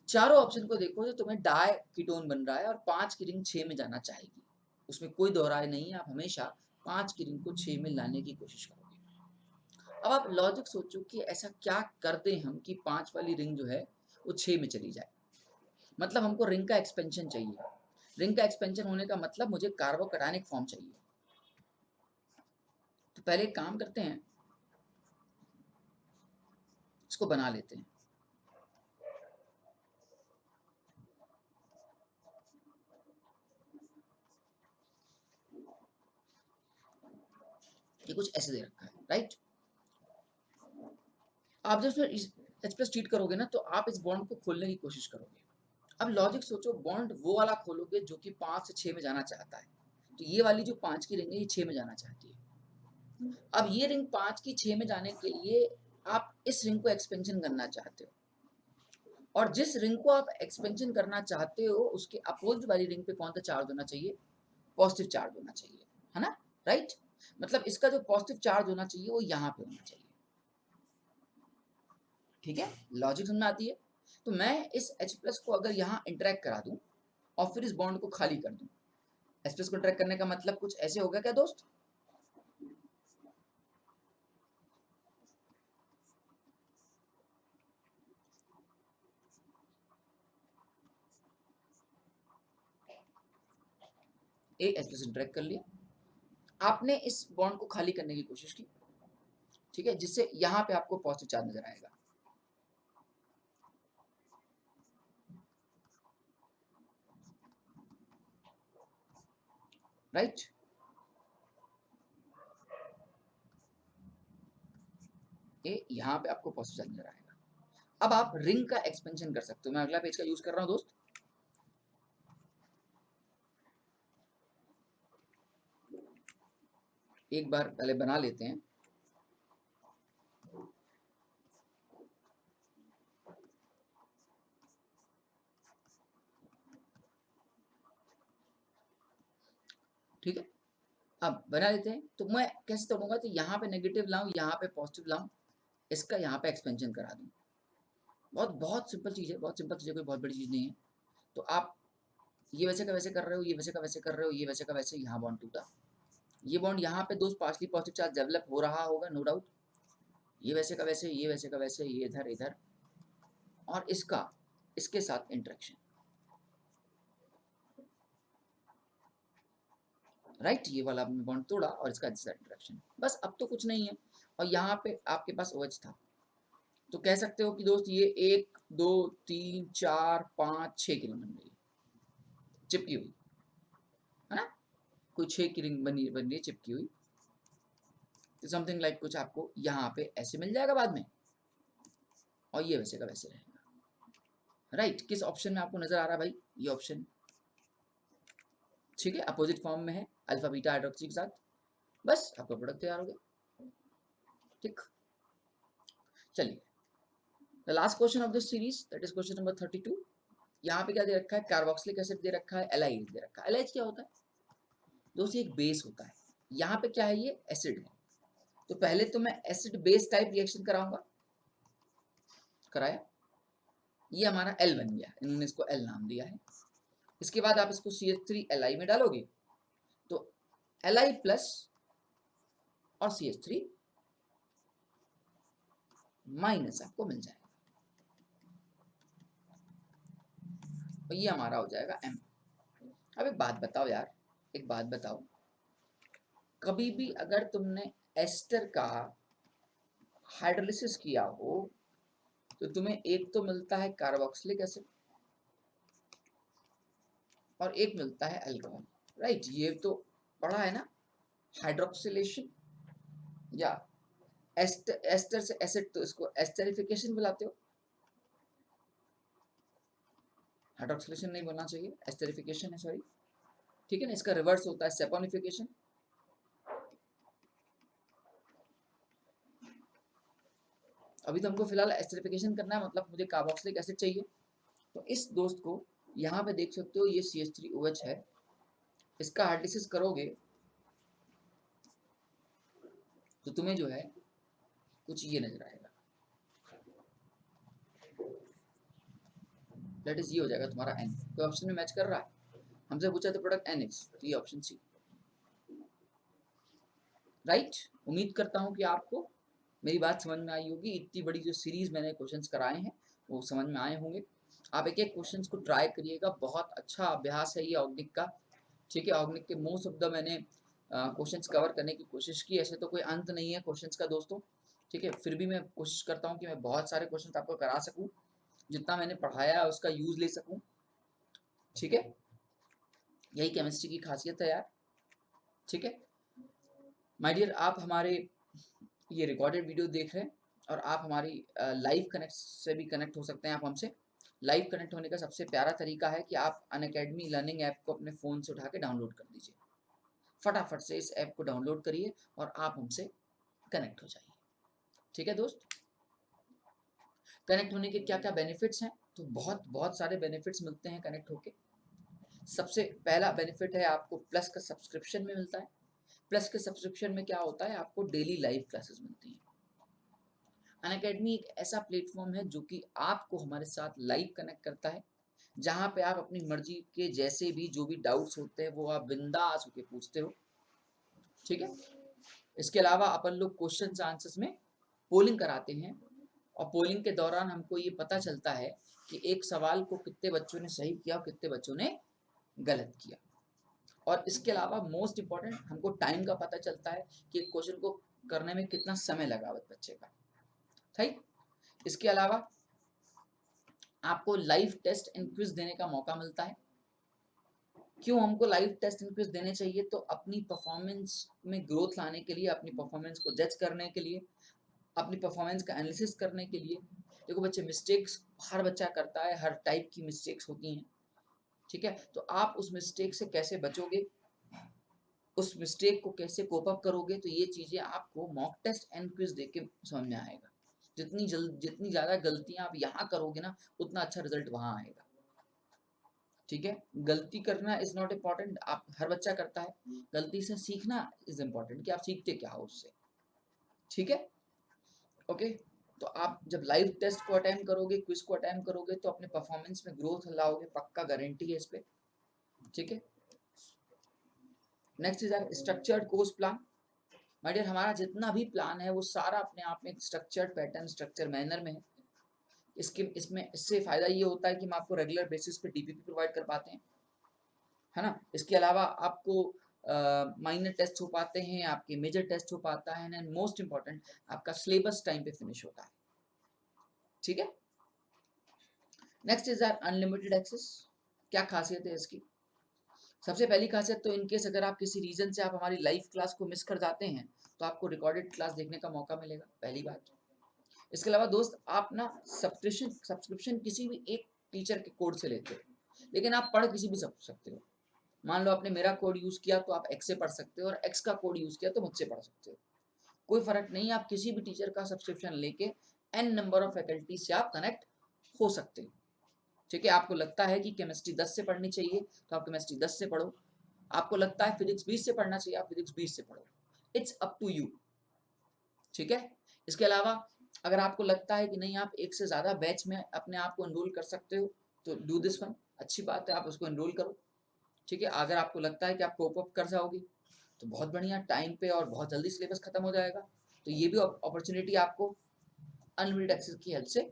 चारों ऑप्शन को देखो तो तुम्हें डाई कीटोन बन रहा है और 5 की रिंग 6 में जाना चाहेगी, उसमें कोई दोहराए नहीं है, आप हमेशा 5 की रिंग को 6 में लाने की कोशिश करोगे। अब आप लॉजिक सोचो कि ऐसा क्या कर दें हम कि 5 वाली रिंग जो है वो 6 में चली जाए। मतलब हमको रिंग का एक्सपेंशन चाहिए, रिंग का एक्सपेंशन होने का मतलब मुझे कार्बोकैटायनिक फॉर्म चाहिए। तो पहले एक काम करते हैं, इसको बना लेते हैं। ये कुछ ऐसे दे रखा है, राइट। आप जब H+ ट्रीट करोगे ना तो आप इस बॉन्ड को खोलने की कोशिश करोगे। अब लॉजिक सोचो, बॉन्ड वो वाला खोलोगे जो कि 5 से 6 में जाना चाहता है, तो ये वाली जो 5 की रिंग है ये 6 में जाना चाहती है। अब ये रिंग 5 की 6 में जाने के लिए आप इस रिंग को एक्सपेंशन करना चाहते हो, और जिस रिंग को आप एक्सपेंशन करना चाहते हो उसके अपोजिट वाली रिंग पे कौन सा चार्ज होना चाहिए, पॉजिटिव चार्ज होना चाहिए, है ना, राइट। मतलब इसका जो पॉजिटिव चार्ज होना चाहिए वो यहाँ पे होना चाहिए। ठीक है, लॉजिक समझ में आती है। तो मैं इस H+ को अगर यहाँ इंटरेक्ट करा दूं और फिर इस बॉन्ड को खाली कर दूं, H+ को इंटरेक्ट करने का मतलब कुछ ऐसे होगा क्या दोस्त, ए H+ इंटरेक्ट कर लिया, आपने इस बॉन्ड को खाली करने की कोशिश की, ठीक है, जिससे यहाँ पे आपको पॉजिटिव चार्ज नजर आएगा। राइट, ये यहाँ पे आपको पॉजिटिव चार्ज नजर आएगा। अब आप रिंग का एक्सपेंशन कर सकते हो, मैं अगला पेज का यूज कर रहा हूँ दोस्त। एक बार पहले बना लेते हैं। ठीक है, अब बना लेते हैं। तो मैं कैसे तोड़ूंगा, तो यहाँ पे नेगेटिव लाऊं, यहाँ पे पॉजिटिव लाऊं, इसका यहाँ पे एक्सपेंशन करा दूं। बहुत बहुत सिंपल चीज़ है, बहुत सिंपल चीज़ है, कोई बहुत बड़ी चीज़ नहीं है। तो आप ये वैसे का वैसे कर रहे हो, ये वैसे का वैसे कर रहे हो, ये वैसे का वैसे, यहाँ बॉन्ड टूटा, ये बॉन्ड यहाँ पे दोस्त पार्शली पॉजिटिव चार्ज डेवलप हो रहा होगा, नो डाउट। ये वैसे का वैसे, ये वैसे का वैसे, ये इधर इधर, और इसका इसके साथ इंटरेक्शन, राइट। ये वाला आपने बॉन्ड तोड़ा और इसका इंटरेक्शन, बस अब तो कुछ नहीं है। और यहाँ पे आपके पास OH था, तो कह सकते हो कि दोस्त ये 1 2 3 4 5 6 की रिंग बन गई, चिपकी हुई, है ना, कोई 6 की रिंग बनी बन रही है चिपकी हुई। तो समथिंग लाइक कुछ आपको यहाँ पे ऐसे मिल जाएगा बाद में, और ये वैसे का वैसे रहेगा, राइट। किस ऑप्शन में आपको नजर आ रहा है भाई, ये ऑप्शन, ठीक है, अपोजिट फॉर्म में है अल्फा बीटा हाइड्रोक्सी के साथ, बस आपका प्रोडक्ट तैयार हो गया। ठीक, चलिए the last question of this series, that is question number 32। यहाँ पे क्या दे रखा है, कार्बोक्सिलिक एसिड दे रखा है, एलाइज दे रखा है। एलाइज क्या होता है दोस्त, ये एक बेस होता है। यहाँ पे क्या है, ये एसिड है। तो पहले तो मैं एसिड बेस टाइप रिएक्शन कराऊंगा, कराया, ये हमारा L बन गया, इन्होंने इसको L नाम दिया है। इसके बाद आप इसको CH3Li में डालोगे तो Li प्लस और CH3 माइनस आपको मिल जाएगा, तो ये हमारा हो जाएगा M। अब एक बात बताओ यार, एक बात बताओ, कभी भी अगर तुमने एस्टर का हाइड्रोलिसिस किया हो तो तुम्हें एक तो मिलता है कार्बोक्सिलिक एसिड और एक मिलता है अल्कोहल, राइट? ये तो पढ़ा है ना, हाइड्रोक्सिलेशन या एस्टर से एसिड, तो इसको एस्टरिफिकेशन बुलाते हो। हाइड्रोक्सिलेशन नहीं बोलना चाहिए, एस्टरिफिकेशन है, सॉरी, ठीक है ना। इसका रिवर्स होता है सेपोनिफिकेशन। अभी तो हमको फिलहाल एस्टरिफिकेशन करना है, मतलब मुझे कार्बोक्सिलिक एसिड चाहिए। तो इस दोस्त को यहाँ पे देख सकते हो, ये CH3OH है, इसका हाइड्रोलिसिस करोगे तो तुम्हें जो है कुछ ये नजर आएगा, दैट इज ये हो जाएगा तुम्हारा N। कोई ऑप्शन में मैच कर रहा है? हमसे पूछा तो प्रोडक्ट NH, तो ये ऑप्शन C, राइट? उम्मीद करता हूँ कि आपको मेरी बात समझ में आई होगी। इतनी बड़ी जो सीरीज मैंने क्वेश्चंस कराए हैं वो समझ में आए होंगे। आप एक एक क्वेश्चंस को ट्राई करिएगा, बहुत अच्छा अभ्यास है ये ऑर्गेनिक का, ठीक है। ऑर्गेनिक के मोस्ट ऑफ द मैंने क्वेश्चंस कवर करने की कोशिश की। ऐसे तो कोई अंत नहीं है क्वेश्चंस का दोस्तों, ठीक है, फिर भी मैं कोशिश करता हूँ कि मैं बहुत सारे क्वेश्चंस आपको करा सकूँ, जितना मैंने पढ़ाया है उसका यूज ले सकूँ, ठीक है। यही केमिस्ट्री की खासियत है यार, ठीक है। माय डियर, आप हमारे ये रिकॉर्डेड वीडियो देख रहे हैं और आप हमारी लाइव कनेक्ट से भी कनेक्ट हो सकते हैं। आप हमसे लाइव कनेक्ट होने का सबसे प्यारा तरीका है कि आप अनअकैडमी लर्निंग ऐप को अपने फ़ोन से उठा के डाउनलोड कर दीजिए। फटाफट से इस ऐप को डाउनलोड करिए और आप हमसे कनेक्ट हो जाइए, ठीक है दोस्त। कनेक्ट होने के क्या क्या बेनिफिट्स हैं? तो बहुत बहुत सारे बेनिफिट्स मिलते हैं कनेक्ट होके। सबसे पहला बेनिफिट है आपको प्लस का सब्सक्रिप्शन में मिलता है। प्लस के सब्सक्रिप्शन में क्या होता है, आपको डेली लाइव क्लासेस मिलती हैं। अनअकैडमी एक ऐसा प्लेटफॉर्म है जो कि आपको हमारे साथ लाइव कनेक्ट करता है, जहाँ पे आप अपनी मर्जी के जैसे भी जो भी डाउट्स होते हैं वो आप बिंदास होके पूछते हो, ठीक है। इसके अलावा अपन लोग क्वेश्चन आंसर्स में पोलिंग कराते हैं और पोलिंग के दौरान हमको ये पता चलता है कि एक सवाल को कितने बच्चों ने सही किया और कितने बच्चों ने गलत किया। और इसके अलावा मोस्ट इम्पॉर्टेंट, हमको टाइम का पता चलता है कि एक क्वेश्चन को करने में कितना समय लगा बच्चे का, ठीक। इसके अलावा आपको लाइव टेस्ट एंड क्विज देने का मौका मिलता है। क्यों हमको लाइव टेस्ट एंड क्विज देने चाहिए? तो अपनी परफॉर्मेंस में ग्रोथ लाने के लिए, अपनी परफॉर्मेंस को जज करने के लिए, अपनी परफॉर्मेंस का एनालिसिस करने के लिए। देखो बच्चे, मिस्टेक्स हर बच्चा करता है, हर टाइप की मिस्टेक्स होती हैं, ठीक है। तो आप उस मिस्टेक से कैसे बचोगे, उस मिस्टेक को कैसे कोप अप करोगे, तो ये चीज़ें आपको मॉक टेस्ट एंड क्विज देख के समझ में आएगा। जितनी ज़्यादा गलतियां आप यहाँ करोगे ना, उतना अच्छा रिजल्ट वहाँ आएगा, ठीक है। गलती करना इज नॉट इम्पॉर्टेंट, आप हर बच्चा करता है। गलती से सीखना इज इम्पॉर्टेंट, कि आप सीखते क्या हो उससे, ठीक है। ओके, तो आप जब लाइव टेस्ट को अटेम्प्ट करोगे, क्विज को अटेम्प्ट करोगे, तो अपने परफॉर्मेंस में ग्रोथ लाओगे, पक्का गारंटी है इस पे, ठीक है। Next is our structured course plan. My dear, हमारा जितना भी प्लान है वो सारा अपने आप में एक स्ट्रक्चर्ड पैटर्न, स्ट्रक्चर मैनर में है। इससे फायदा ये होता है कि हम आपको रेगुलर बेसिस पे डीपीपी प्रोवाइड कर पाते हैं, है ना। इसके अलावा आपको माइनर टेस्ट हो पाते हैं, आपके मेजर टेस्ट हो पाता है, एंड मोस्ट इंपॉर्टेंट आपका सिलेबस टाइम पे फिनिश होता है, ठीक है। Next is our unlimited access. क्या खासियत है इसकी? सबसे पहली खासियत तो इनकेस अगर आप किसी रीजन से आप हमारी लाइव क्लास को मिस कर जाते हैं तो आपको रिकॉर्डेड क्लास देखने का मौका मिलेगा, पहली बात। इसके अलावा दोस्त, आप ना सब्सक्रिप्शन किसी भी एक टीचर के कोड से लेते हो, लेकिन आप पढ़ किसी भी सकते हो। मान लो आपने मेरा कोड यूज किया तो आप एक्स से पढ़ सकते हो, और एक्स का कोड यूज किया तो मुझसे पढ़ सकते हो, कोई फर्क नहीं। आप किसी भी टीचर का सब्सक्रिप्शन लेके n नंबर ऑफ फैकल्टी से आप कनेक्ट हो सकते हो, ठीक है। आपको लगता है कि केमिस्ट्री 10 से पढ़नी चाहिए तो आप केमिस्ट्री 10 से पढ़ो, आपको लगता है फिजिक्स 20 से पढ़ना चाहिए, आप फिजिक्स 20 से पढ़ो, इट्स अप टू यू, ठीक है। इसके अलावा अगर आपको लगता है कि नहीं, आप एक से ज्यादा बैच में अपने आप को एनरोल कर सकते हो, तो डू दिस वन। अच्छी बात है, आप उसको एनरोल करो। ठीक है, अगर आपको लगता है कि आप कोप अप कर जाओगे तो बहुत बढ़िया, टाइम पे और बहुत जल्दी सिलेबस खत्म हो जाएगा। तो ये भी अपॉर्चुनिटी आपको अनलिमिटेड एक्सेस की हेल्प से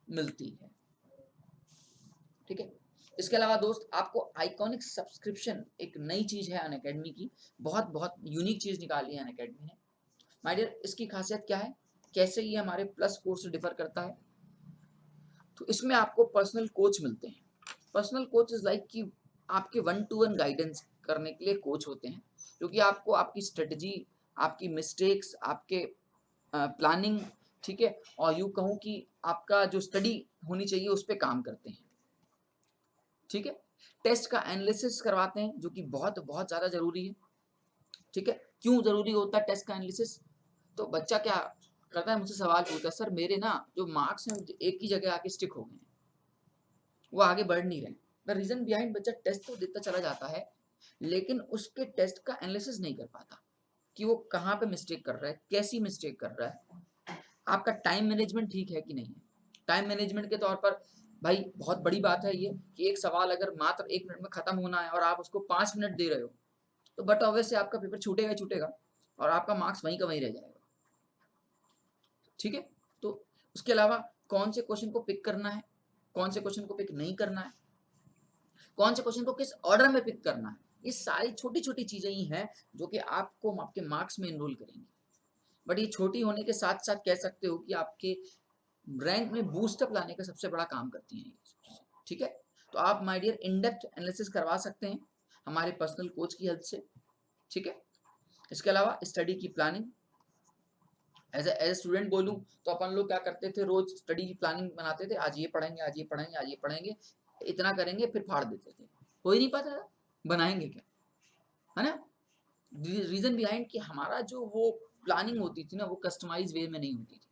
मिलती है। ठीक है, इसके अलावा दोस्त आपको आइकॉनिक सब्सक्रिप्शन एक नई चीज है अनअकैडमी की, बहुत बहुत यूनिक चीज निकाली है अनअकैडमी ने। माय डियर, इसकी खासियत क्या है, कैसे ये हमारे प्लस कोर्स से डिफर करता है? तो इसमें आपको पर्सनल कोच मिलते हैं। पर्सनल कोच इज लाइक कि आपके 1-to-1 गाइडेंस करने के लिए कोच होते हैं, जो कि आपको आपकी स्ट्रेटजी, आपकी मिस्टेक्स, आपके प्लानिंग, ठीक है, और यूँ कहूँ कि आपका जो स्टडी होनी चाहिए उस पे काम करते हैं। ठीक है, टेस्ट का एनालिसिस करवाते हैं, जो कि बहुत बहुत ज़्यादा ज़रूरी है। ठीक है, क्यों ज़रूरी होता है टेस्ट का एनालिसिस? तो बच्चा क्या करता है, मुझसे सवाल पूछता है, सर मेरे ना जो मार्क्स हैं एक ही जगह आके स्टिक हो गए हैं, वो आगे बढ़ नहीं रहे। द रीज़न बिहाइंड, बच्चा टेस्ट तो देता चला जाता है लेकिन उसके टेस्ट का एनालिसिस नहीं कर पाता कि वो कहाँ पे मिस्टेक कर रहा है, कैसी मिस्टेक कर रहा है, आपका टाइम मैनेजमेंट ठीक है कि नहीं है। टाइम मैनेजमेंट के तौर पर भाई बहुत बड़ी बात है ये कि एक सवाल अगर मात्र 1 मिनट में खत्म होना है और आप उसको 5 मिनट दे रहे हो, तो बट ऑब्वियसली आपका पेपर छूटेगा ही छूटेगा और आपका मार्क्स वहीं का वहीं रह जाएगा। ठीक है, तो उसके अलावा कौन से क्वेश्चन को पिक करना है, कौन से क्वेश्चन को पिक नहीं करना है, कौन से क्वेश्चन को किस ऑर्डर में पिक करना है, ये सारी छोटी छोटी चीजें ही हैं जो कि आपको आपके मार्क्स में इनरोल करेंगी। बट ये छोटी होने के साथ साथ कह सकते हो कि आपके रैंक में बूस्टअप लाने का सबसे बड़ा काम करती हैं। ठीक है, तो आप my dear in depth analysis करवा सकते हैं हमारे पर्सनल कोच की हेल्प से। ठीक है, इसके अलावा स्टडी की प्लानिंग, एज ए स्टूडेंट बोलूँ तो अपन लोग क्या करते थे, रोज स्टडी की प्लानिंग बनाते थे, आज ये पढ़ेंगे, आज ये पढ़ेंगे, आज ये पढ़ेंगे, इतना करेंगे, फिर फाड़ देते थे, हो ही नहीं पाता था, बनाएंगे क्या, है ना। रीजन बिहाइंड कि हमारा जो वो प्लानिंग होती थी ना, वो कस्टमाइज वे में नहीं होती थी।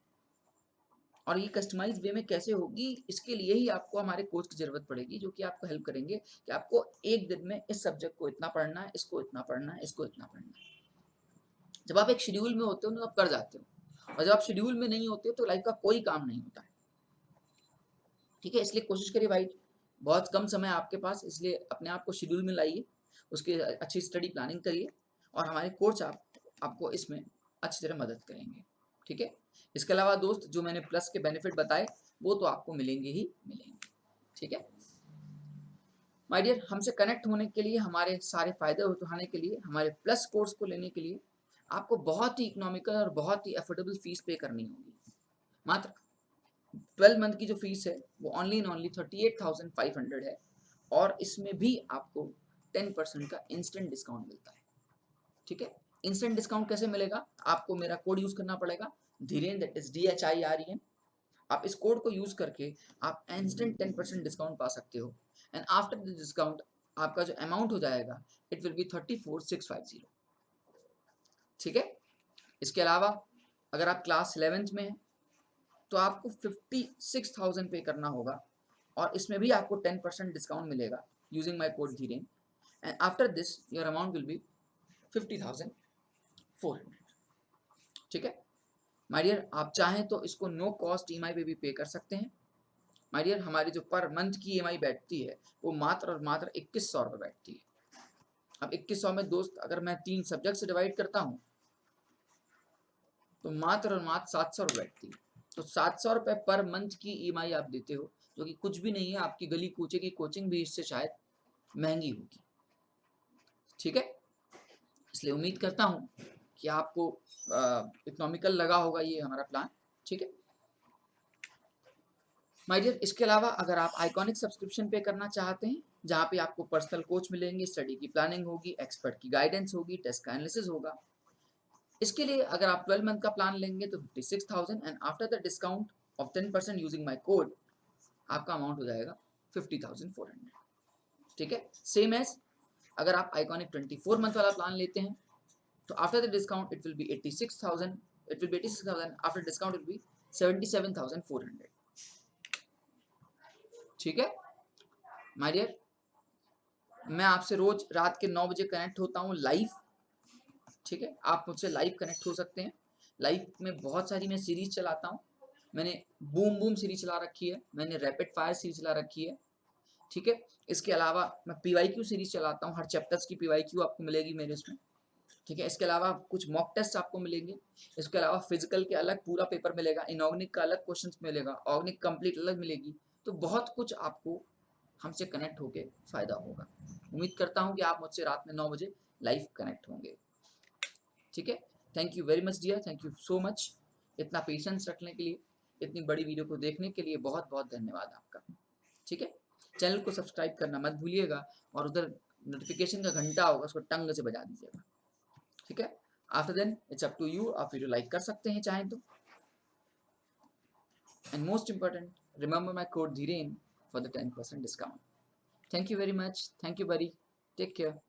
और ये कस्टमाइज वे में कैसे होगी, इसके लिए ही आपको हमारे कोच की जरूरत पड़ेगी, जो कि आपको हेल्प करेंगे कि आपको एक दिन में इस सब्जेक्ट को इतना पढ़ना है, इसको इतना पढ़ना है, इसको इतना पढ़ना है। जब आप एक शेड्यूल में होते हो तो आप कर जाते हो, और जब आप शेड्यूल में नहीं होते हो तो लाइफ का कोई काम नहीं होता है। ठीक है, इसलिए कोशिश करिए भाई, बहुत कम समय आपके पास, इसलिए अपने आप को शेड्यूल में लाइए, उसकी अच्छी स्टडी प्लानिंग करिए, और हमारे कोच आपको इसमें अच्छी तरह मदद करेंगे। ठीक है, इसके अलावा दोस्त जो मैंने प्लस के बेनिफिट बताए वो तो आपको मिलेंगे ही मिलेंगे। ठीक है माय डियर, हमसे कनेक्ट होने के लिए, हमारे सारे फायदे उठाने के लिए, हमारे प्लस कोर्स को लेने के लिए आपको बहुत ही इकोनॉमिकल और बहुत ही अफोर्डेबल फीस पे करनी होगी। मात्र 12 मंथ की जो फीस है वो ओनली एंड ओनली 38,500 है, और इसमें भी आपको 10% का इंस्टेंट डिस्काउंट मिलता है। ठीक है, इंस्टेंट डिस्काउंट कैसे मिलेगा, आपको मेरा कोड यूज करना पड़ेगा, धीरेन, दैट इज DHIREN। आप इस कोड को यूज करके आप इंस्टेंट 10% डिस्काउंट पा सकते हो, एंड आफ्टर द डिस्काउंट आपका जो अमाउंट हो जाएगा इट विल बी 34,650। ठीक है, इसके अलावा अगर आप क्लास 11th में हैं तो आपको 56,000 पे करना होगा, और इसमें भी आपको 10% डिस्काउंट मिलेगा using my code Dhiren, and after this your amount will be 50,400। ठीक है माय डियर, आप चाहें तो इसको नो कॉस्ट EMI पे भी पे कर सकते हैं। माय डियर, हमारी जो पर मंथ की EMI बैठती है वो मात्र और मात्र 2100 रुपये बैठती है। अब 2100 में दोस्त अगर मैं 3 सब्जेक्ट से डिवाइड करता हूँ तो मात्र और मात्र 700 रुपये बैठती है। तो 700 रुपये पर मंथ की EMI आप देते हो, जो कि कुछ भी नहीं है, आपकी गली कूचे की कोचिंग भी इससे शायद महंगी होगी। ठीक है, इसलिए उम्मीद करता हूँ कि आपको इकोनॉमिकल लगा होगा ये हमारा प्लान। ठीक है माय डियर, इसके अलावा अगर आप आइकॉनिक सब्सक्रिप्शन पे करना चाहते हैं, जहाँ पे आपको पर्सनल कोच मिलेंगे, स्टडी की प्लानिंग होगी, एक्सपर्ट की गाइडेंस होगी, टेस्ट का एनालिसिस होगा, इसके लिए अगर आप 12 मंथ का प्लान लेंगे तो 56,000, and after the discount of 10% using my code आपका अमाउंट हो जाएगा 50,400। ठीक है, सेम एज अगर आप आइकॉनिक 24 मंथ वाला प्लान लेते हैं तो after the discount it will be 86,000, it will be 86,000, after discount it will be 77,400। ठीक है माय डियर, मैं आपसे रोज रात के 9 बजे कनेक्ट होता हूँ लाइव। ठीक है, आप मुझसे लाइव कनेक्ट हो सकते हैं। लाइव में बहुत सारी मैं सीरीज चलाता हूँ, मैंने बूम बूम सीरीज चला रखी है, मैंने रैपिड फायर सीरीज चला रखी है, ठीक है। इसके अलावा मैं PYQ सीरीज चलाता हूँ, हर चैप्टर्स की PYQ आपको मिलेगी मेरे इसमें, ठीक है। इसके अलावा कुछ मॉक टेस्ट आपको मिलेंगे, इसके अलावा फिजिकल के अलग पूरा पेपर मिलेगा, इनऑर्गेनिक का अलग क्वेश्चंस मिलेगा, ऑर्गेनिक कंप्लीट अलग मिलेगी। तो बहुत कुछ आपको हमसे कनेक्ट होके फायदा होगा। उम्मीद करता हूँ कि आप मुझसे रात में 9 बजे लाइव कनेक्ट होंगे, ठीक है। Thank you very much dear, thank you so much इतना पेशेंस रखने के लिए, इतनी बड़ी वीडियो को देखने के लिए बहुत बहुत धन्यवाद आपका, ठीक है। चैनल को सब्सक्राइब करना मत भूलिएगा और उधर नोटिफिकेशन का घंटा होगा उसको टंग से बजा दीजिएगा, ठीक है। After then it's up to you, आप वीडियो लाइक कर सकते हैं चाहें तो। And most important, remember my code Dhiren for the 10% discount. Thank you very much, thank you buddy, take care.